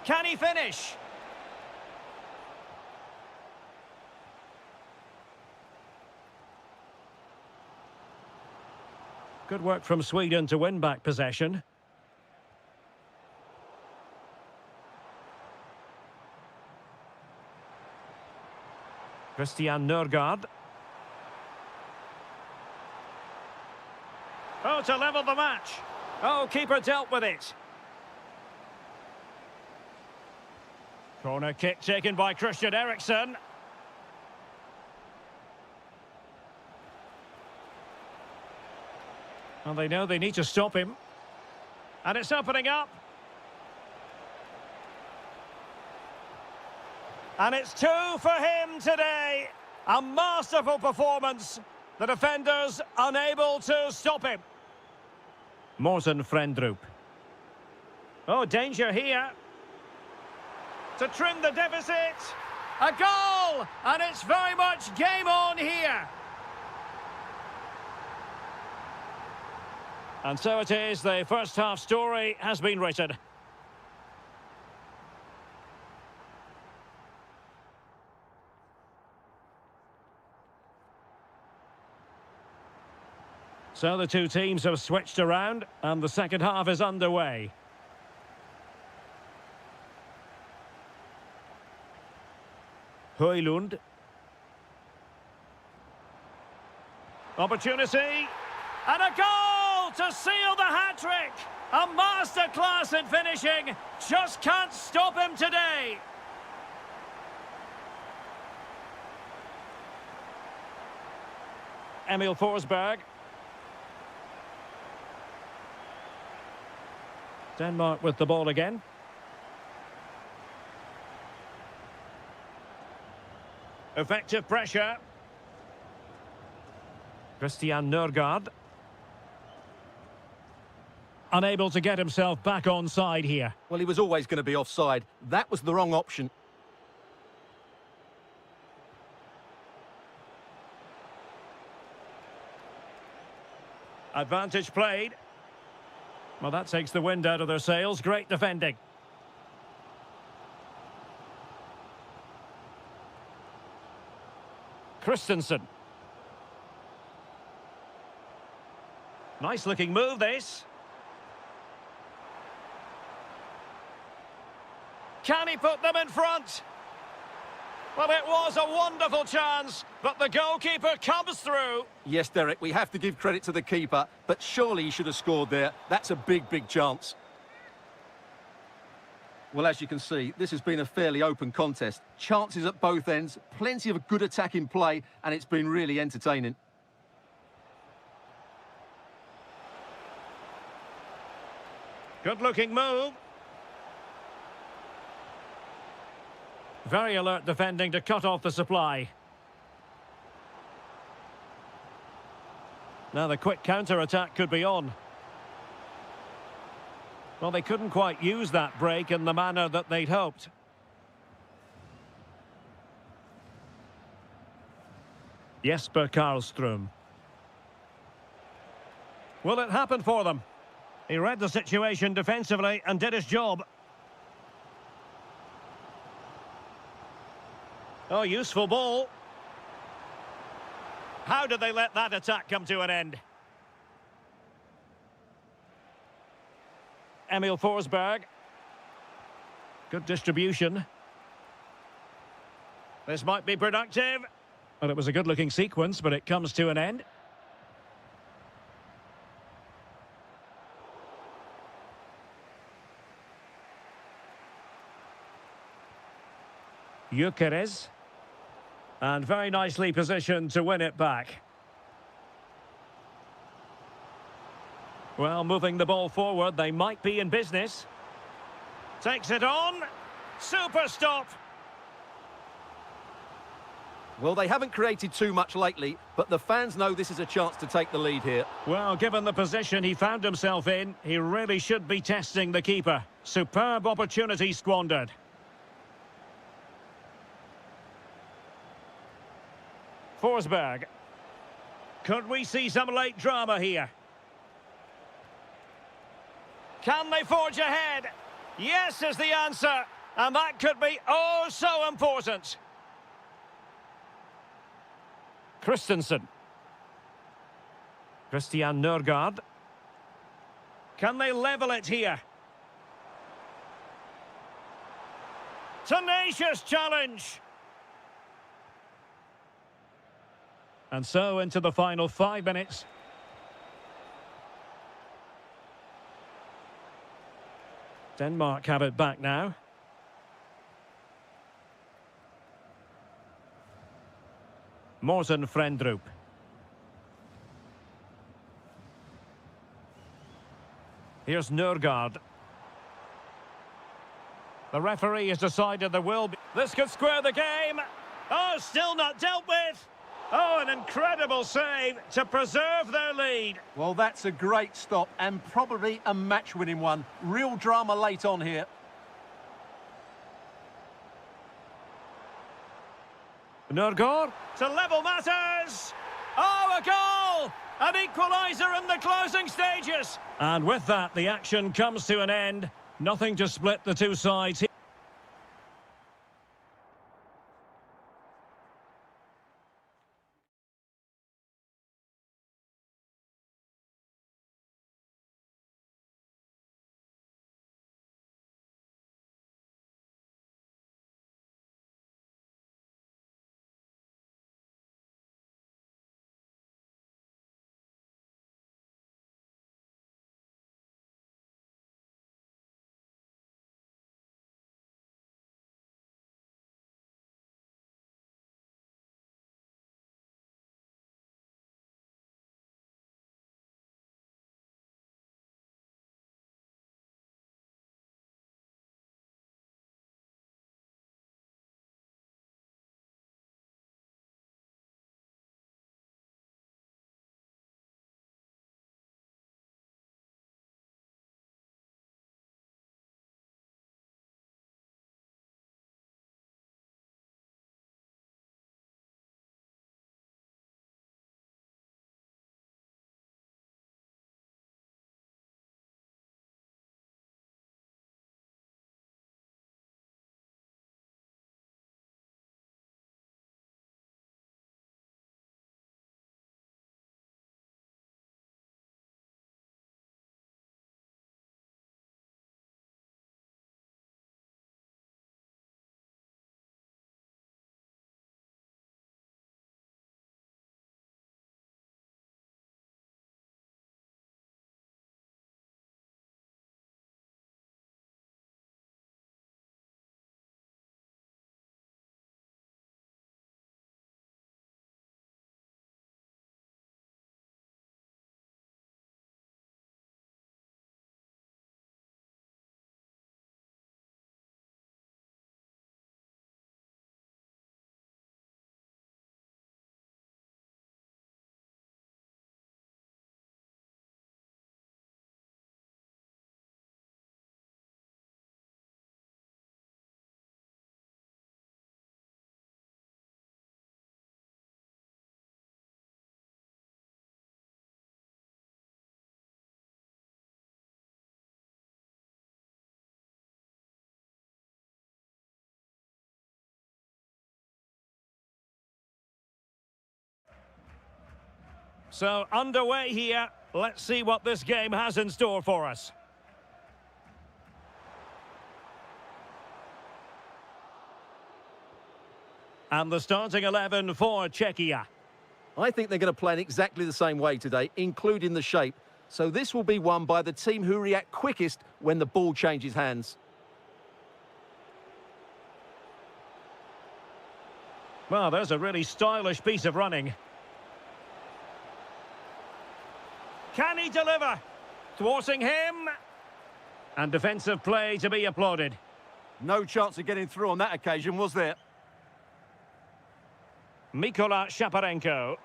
Can he finish? Good work from Sweden to win back possession. Christian Nørgaard. Oh, to level the match. Oh, keeper dealt with it. Corner kick taken by Christian Eriksen. Well, they know they need to stop him. And it's opening up. And it's 2 for him today. A masterful performance. The defenders unable to stop him. Morten Frendrup. Oh, danger here. To trim the deficit. A goal! And it's very much game on here. And so it is, the first half story has been written. So the two teams have switched around and the second half is underway. Højlund. Opportunity. And a goal to seal the hat-trick. A masterclass in finishing. Just can't stop him today. Emil Forsberg. Denmark with the ball again. Effective pressure. Christian Nørgaard. Unable to get himself back on side here. Well, he was always going to be offside. That was the wrong option. Advantage played. Well, that takes the wind out of their sails. Great defending. Christensen. Nice looking move, this. Can he put them in front? Well, it was a wonderful chance, but the goalkeeper comes through. Yes, Derek, we have to give credit to the keeper, but surely he should have scored there. That's a big, big chance. Well, as you can see, this has been a fairly open contest. Chances at both ends, plenty of good attack in play, and it's been really entertaining. Good-looking move. Very alert defending to cut off the supply. Now the quick counter-attack could be on. Well, they couldn't quite use that break in the manner that they'd hoped. Jesper Karlström. Will it happen for them? He read the situation defensively and did his job. Oh, useful ball. How did they let that attack come to an end? Emil Forsberg. Good distribution. This might be productive. Well, it was a good-looking sequence, but it comes to an end. Gyökeres. And very nicely positioned to win it back. Well, moving the ball forward, they might be in business. Takes it on. Super stop. Well, they haven't created too much lately, but the fans know this is a chance to take the lead here. Well, given the position he found himself in, he really should be testing the keeper. Superb opportunity squandered. Forsberg. Could we see some late drama here? Can they forge ahead? Yes is the answer. And that could be oh so important. Christensen. Christian Nørgaard. Can they level it here? Tenacious challenge. And so into the final 5 minutes. Denmark have it back now. Morten Frendrup. Here's Nørgaard. The referee has decided there will be... This could square the game. Oh, still not dealt with. Oh, an incredible save to preserve their lead. Well, that's a great stop and probably a match-winning one. Real drama late on here. Nørgaard to level matters. Oh, a goal! An equaliser in the closing stages. And with that, the action comes to an end. Nothing to split the two sides here. So, underway here. Let's see what this game has in store for us. And the starting 11 for Czechia. I think they're going to play in exactly the same way today, including the shape. So this will be won by the team who react quickest when the ball changes hands. Well, there's a really stylish piece of running. Can he deliver? Thwarting him. And defensive play to be applauded. No chance of getting through on that occasion, was there? Mikola Shaparenko.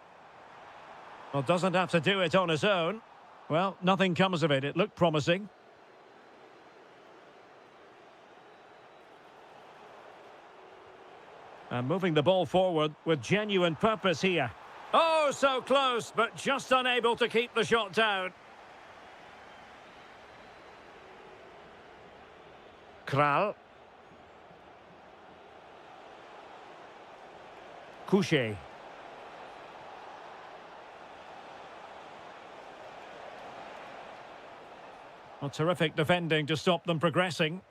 Well, doesn't have to do it on his own. Well, nothing comes of it. It looked promising. And moving the ball forward with genuine purpose here. Oh, so close, but just unable to keep the shot down. Kral. Couché. Well, terrific defending to stop them progressing.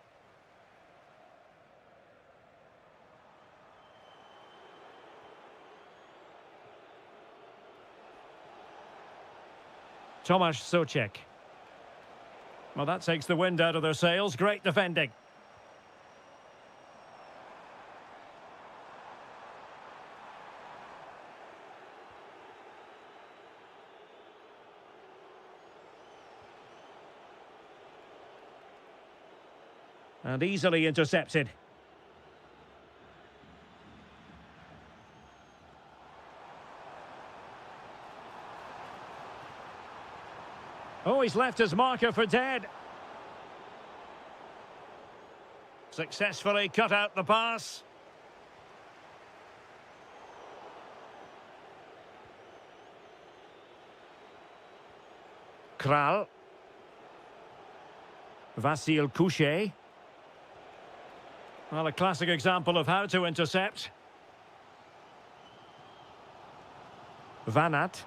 Tomasz Souček. Well, that takes the wind out of their sails. Great defending. And easily intercepted. Oh, he's left his marker for dead. Successfully cut out the pass. Kral. Vasil Couché. Well, a classic example of how to intercept. Vanat.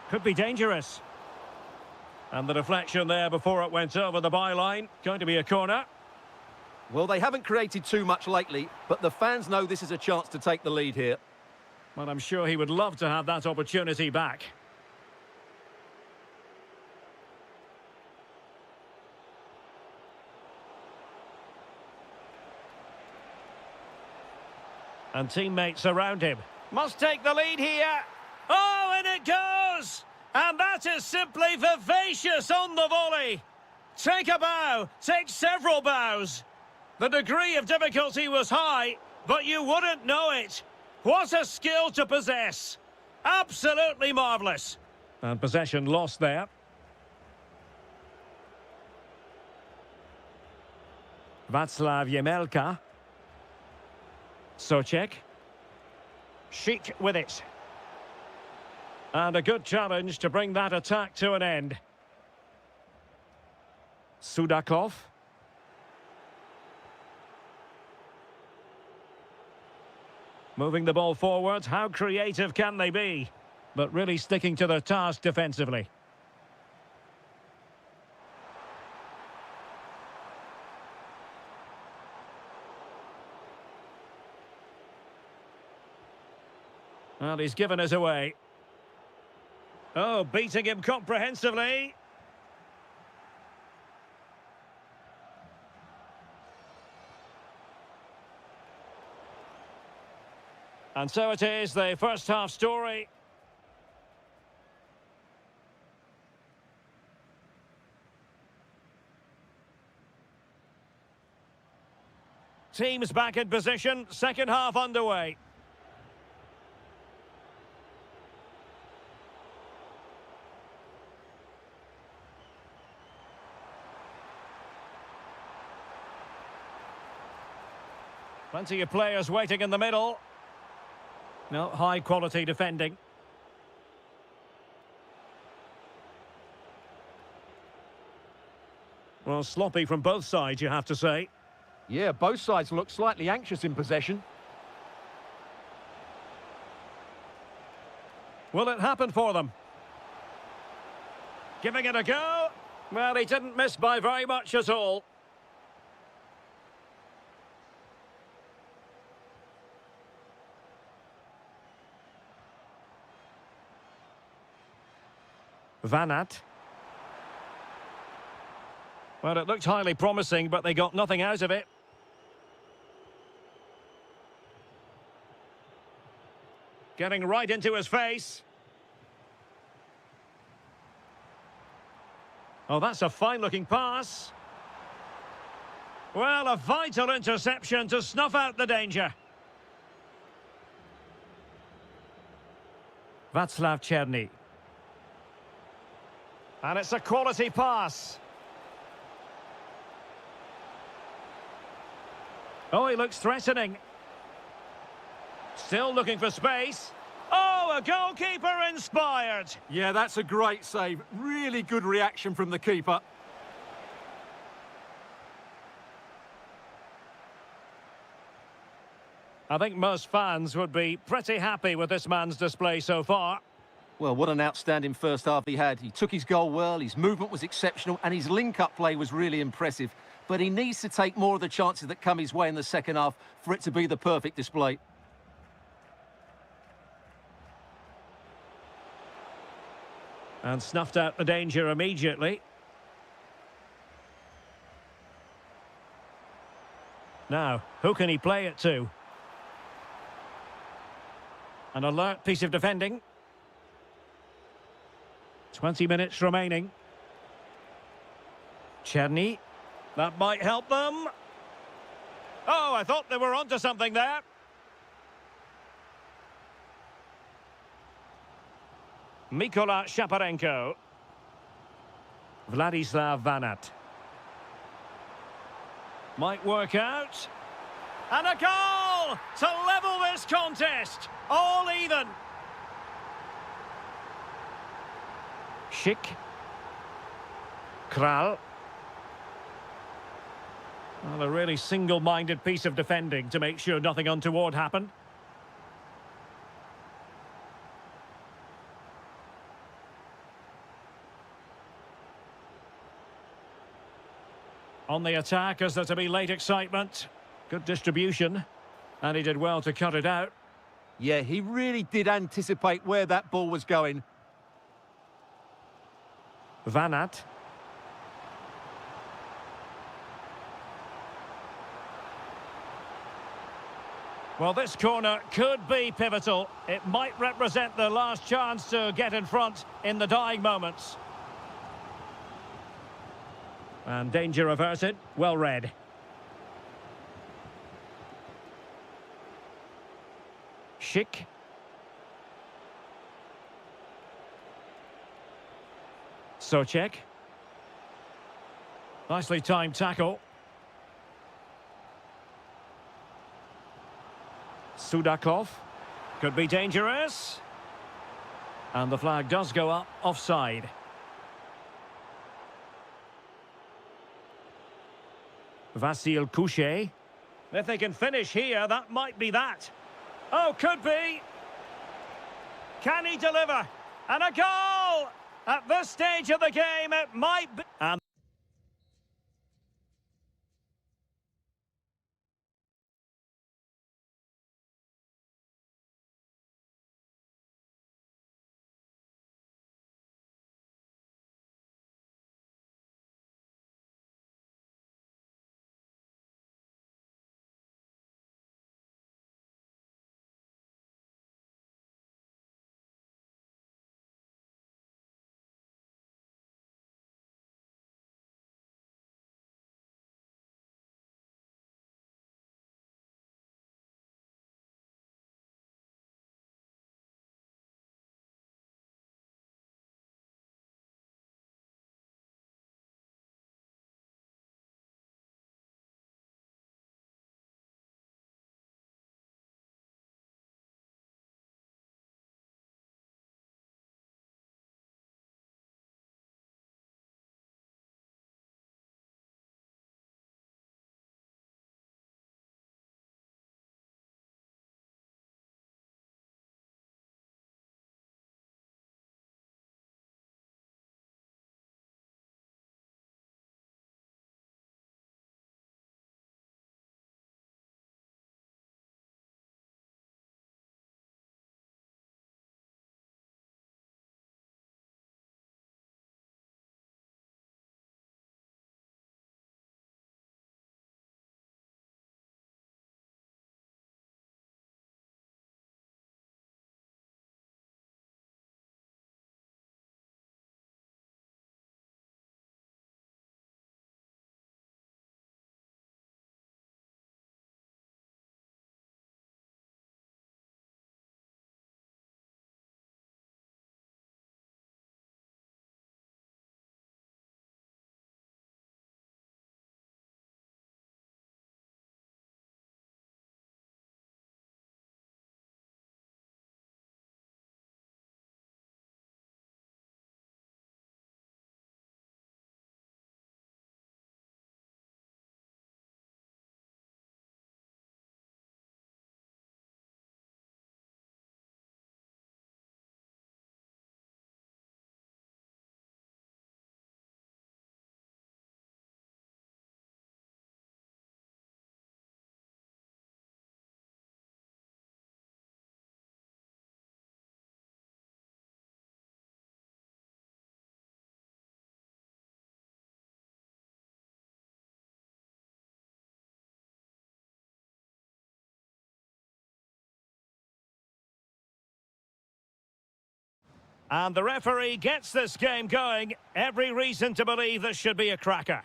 Could be dangerous. And the deflection there before it went over the byline. Going to be a corner. Well, they haven't created too much lately, but the fans know this is a chance to take the lead here. Well, I'm sure he would love to have that opportunity back. And teammates around him. Must take the lead here. Oh, and it goes! And that is simply vivacious on the volley. Take a bow, take several bows. The degree of difficulty was high, but you wouldn't know it. What a skill to possess. Absolutely marvellous. And possession lost there. Václav Jemelka. Souček. Chic with it. And a good challenge to bring that attack to an end. Sudakov. Moving the ball forward. How creative can they be? But really sticking to their task defensively. Well, he's given us away. Oh, beating him comprehensively. And so it is, the first half story. Teams back in position, second half underway. Plenty of players waiting in the middle. No, high quality defending. Well, sloppy from both sides, you have to say. Yeah, both sides look slightly anxious in possession. Will it happen for them? Giving it a go. Well, he didn't miss by very much at all. Van Aert. Well, it looked highly promising, but they got nothing out of it. Getting right into his face. Oh, that's a fine-looking pass. Well, a vital interception to snuff out the danger. Václav Černý. And it's a quality pass. Oh, he looks threatening. Still looking for space. Oh, a goalkeeper inspired. Yeah, that's a great save. Really good reaction from the keeper. I think most fans would be pretty happy with this man's display so far. Well, what an outstanding first half he had. He took his goal well, his movement was exceptional, and his link-up play was really impressive. But he needs to take more of the chances that come his way in the second half for it to be the perfect display. And snuffed out the danger immediately. Now, who can he play it to? An alert piece of defending. 20 minutes remaining. Černý. That might help them. Oh, I thought they were onto something there. Mikola Shaparenko. Vladislav Van Aert. Might work out. And a goal to level this contest. All even. Schick. Kral. Well, a really single-minded piece of defending to make sure nothing untoward happened. On the attack as there to be late excitement. Good distribution. And he did well to cut it out. Yeah, he really did anticipate where that ball was going. Van Aert. Well, this corner could be pivotal. It might represent the last chance to get in front in the dying moments. And danger averted. Well read. Schick. Souček. Nicely timed tackle. Sudakov. Could be dangerous. And the flag does go up offside. Vasil Couchet. If they can finish here, that might be that. Oh, could be. Can he deliver? And a goal! At this stage of the game, it might be. And And the referee gets this game going. Every reason to believe this should be a cracker.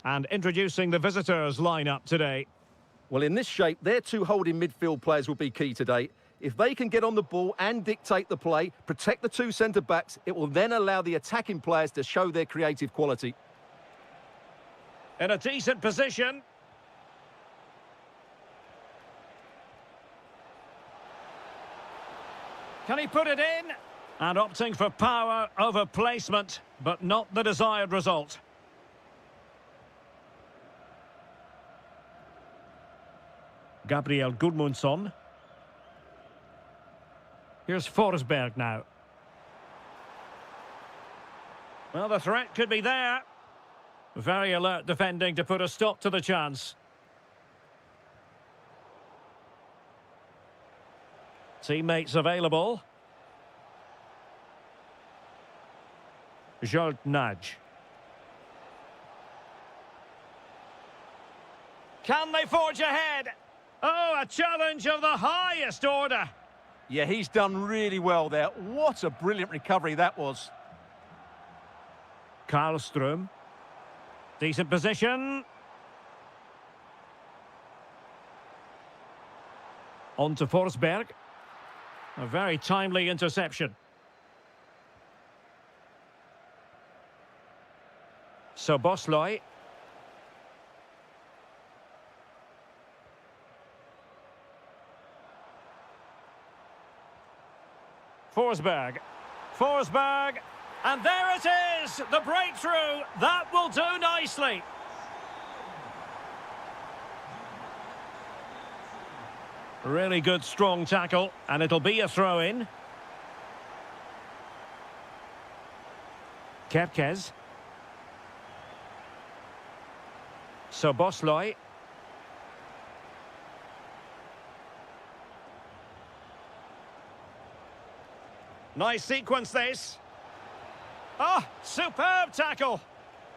And introducing the visitors lineup today. Well, in this shape, their two holding midfield players will be key today. If they can get on the ball and dictate the play, protect the two centre-backs, it will then allow the attacking players to show their creative quality. In a decent position. Can he put it in? And opting for power over placement, but not the desired result. Gabriel Gudmundsson. Here's Forsberg now. Well, the threat could be there. Very alert defending to put a stop to the chance. Teammates available. Nudge. Can they forge ahead? Oh, a challenge of the highest order. Yeah, he's done really well there. What a brilliant recovery that was. Karlström. Decent position. On to Forsberg. A very timely interception. So Bosley. Forsberg. Forsberg. And there it is! The breakthrough! That will do nicely. Really good, strong tackle. And it'll be a throw-in. Kerkez. So Bosley. Nice sequence, this. Oh, superb tackle.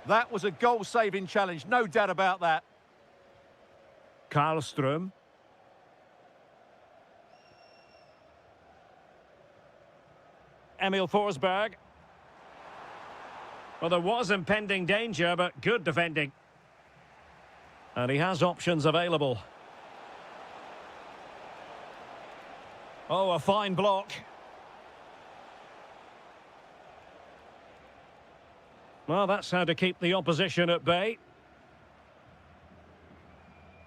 That was a goal-saving challenge, no doubt about that. Karlström. Emil Forsberg. Well, there was impending danger, but good defending. And he has options available. Oh, a fine block. Well, that's how to keep the opposition at bay.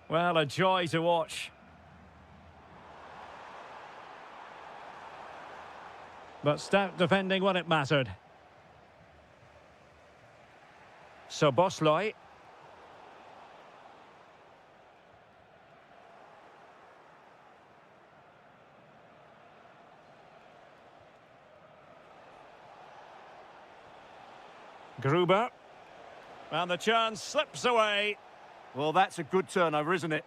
Well, a joy to watch. But stout defending when it mattered. So Bosley. Gruber. And the chance slips away. Well, that's a good turnover, isn't it?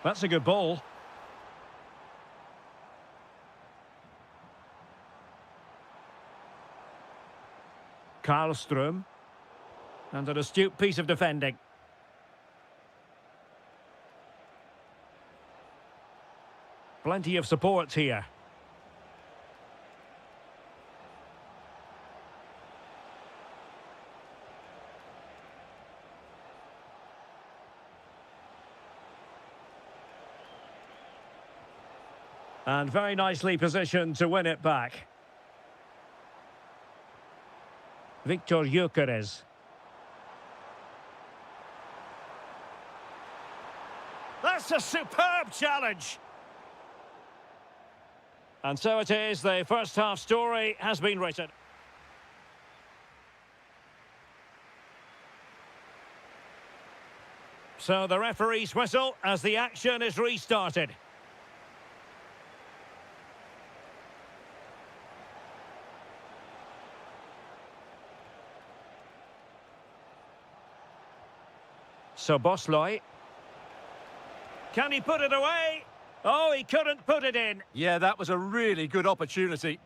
That's a good ball. Karlström. And an astute piece of defending. Plenty of support here. And very nicely positioned to win it back. Victor Gyökeres. That's a superb challenge. And so it is, the first half story has been written. So the referee's whistle as the action is restarted. So Bosley. Can he put it away? Oh, he couldn't put it in. Yeah, that was a really good opportunity.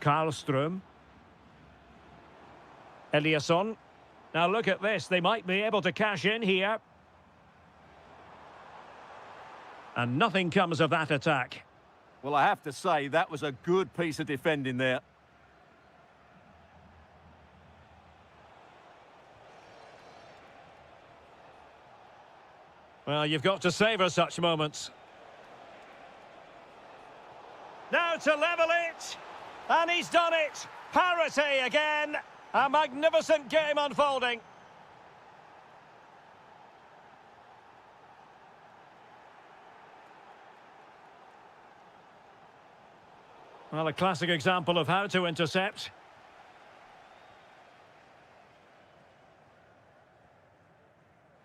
Karlström. Eliasson. Now look at this, they might be able to cash in here. And nothing comes of that attack. Well, I have to say, that was a good piece of defending there. Well, you've got to savour such moments. Now to level it. And he's done it. Parity again. A magnificent game unfolding. Well, a classic example of how to intercept.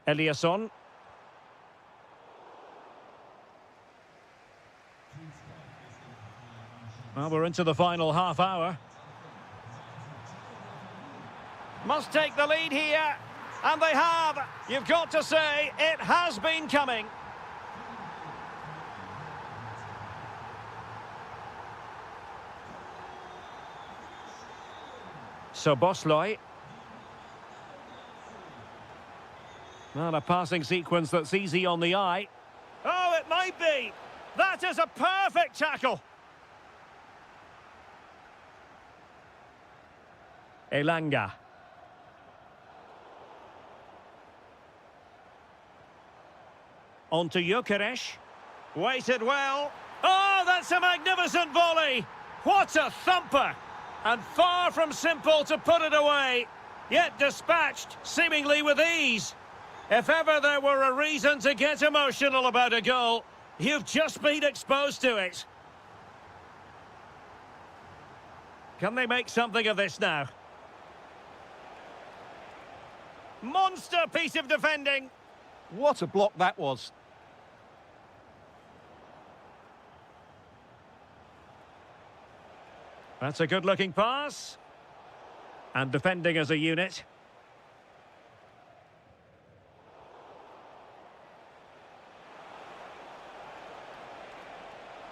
Eliasson. Well, we're into the final half hour. Must take the lead here. And they have. You've got to say, it has been coming. So Bosley. Well, a passing sequence that's easy on the eye. Oh, it might be. That is a perfect tackle. Elanga. On to Gyökeres. Waited well. Oh, that's a magnificent volley. What a thumper. And far from simple to put it away. Yet dispatched, seemingly with ease. If ever there were a reason to get emotional about a goal, you've just been exposed to it. Can they make something of this now? Monster piece of defending. What a block that was. That's a good-looking pass. And defending as a unit.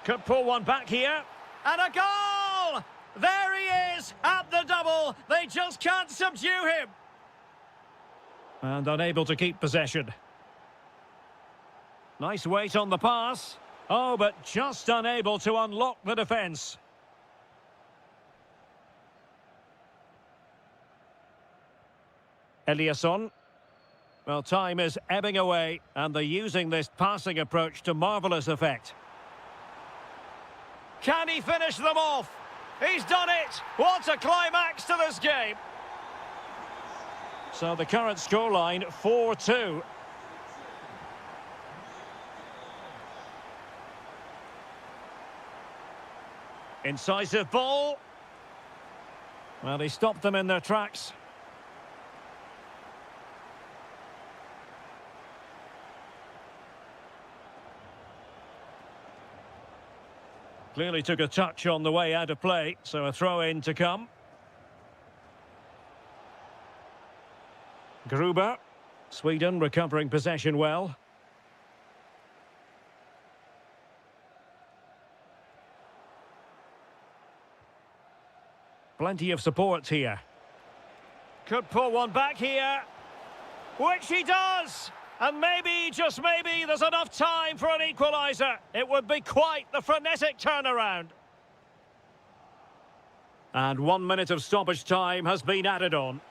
Could pull one back here. And a goal! There he is at the double. They just can't subdue him. And unable to keep possession. Nice weight on the pass. Oh, but just unable to unlock the defence. Eliasson. Well, time is ebbing away, and they're using this passing approach to marvellous effect. Can he finish them off? He's done it! What a climax to this game! So the current scoreline, 4-2. Incisive ball. Well, he stopped them in their tracks. Clearly took a touch on the way out of play, so a throw-in to come. Gruber. Sweden recovering possession well. Plenty of support here. Could pull one back here. Which he does! And maybe, just maybe, there's enough time for an equaliser. It would be quite the frenetic turnaround. And 1 minute of stoppage time has been added on.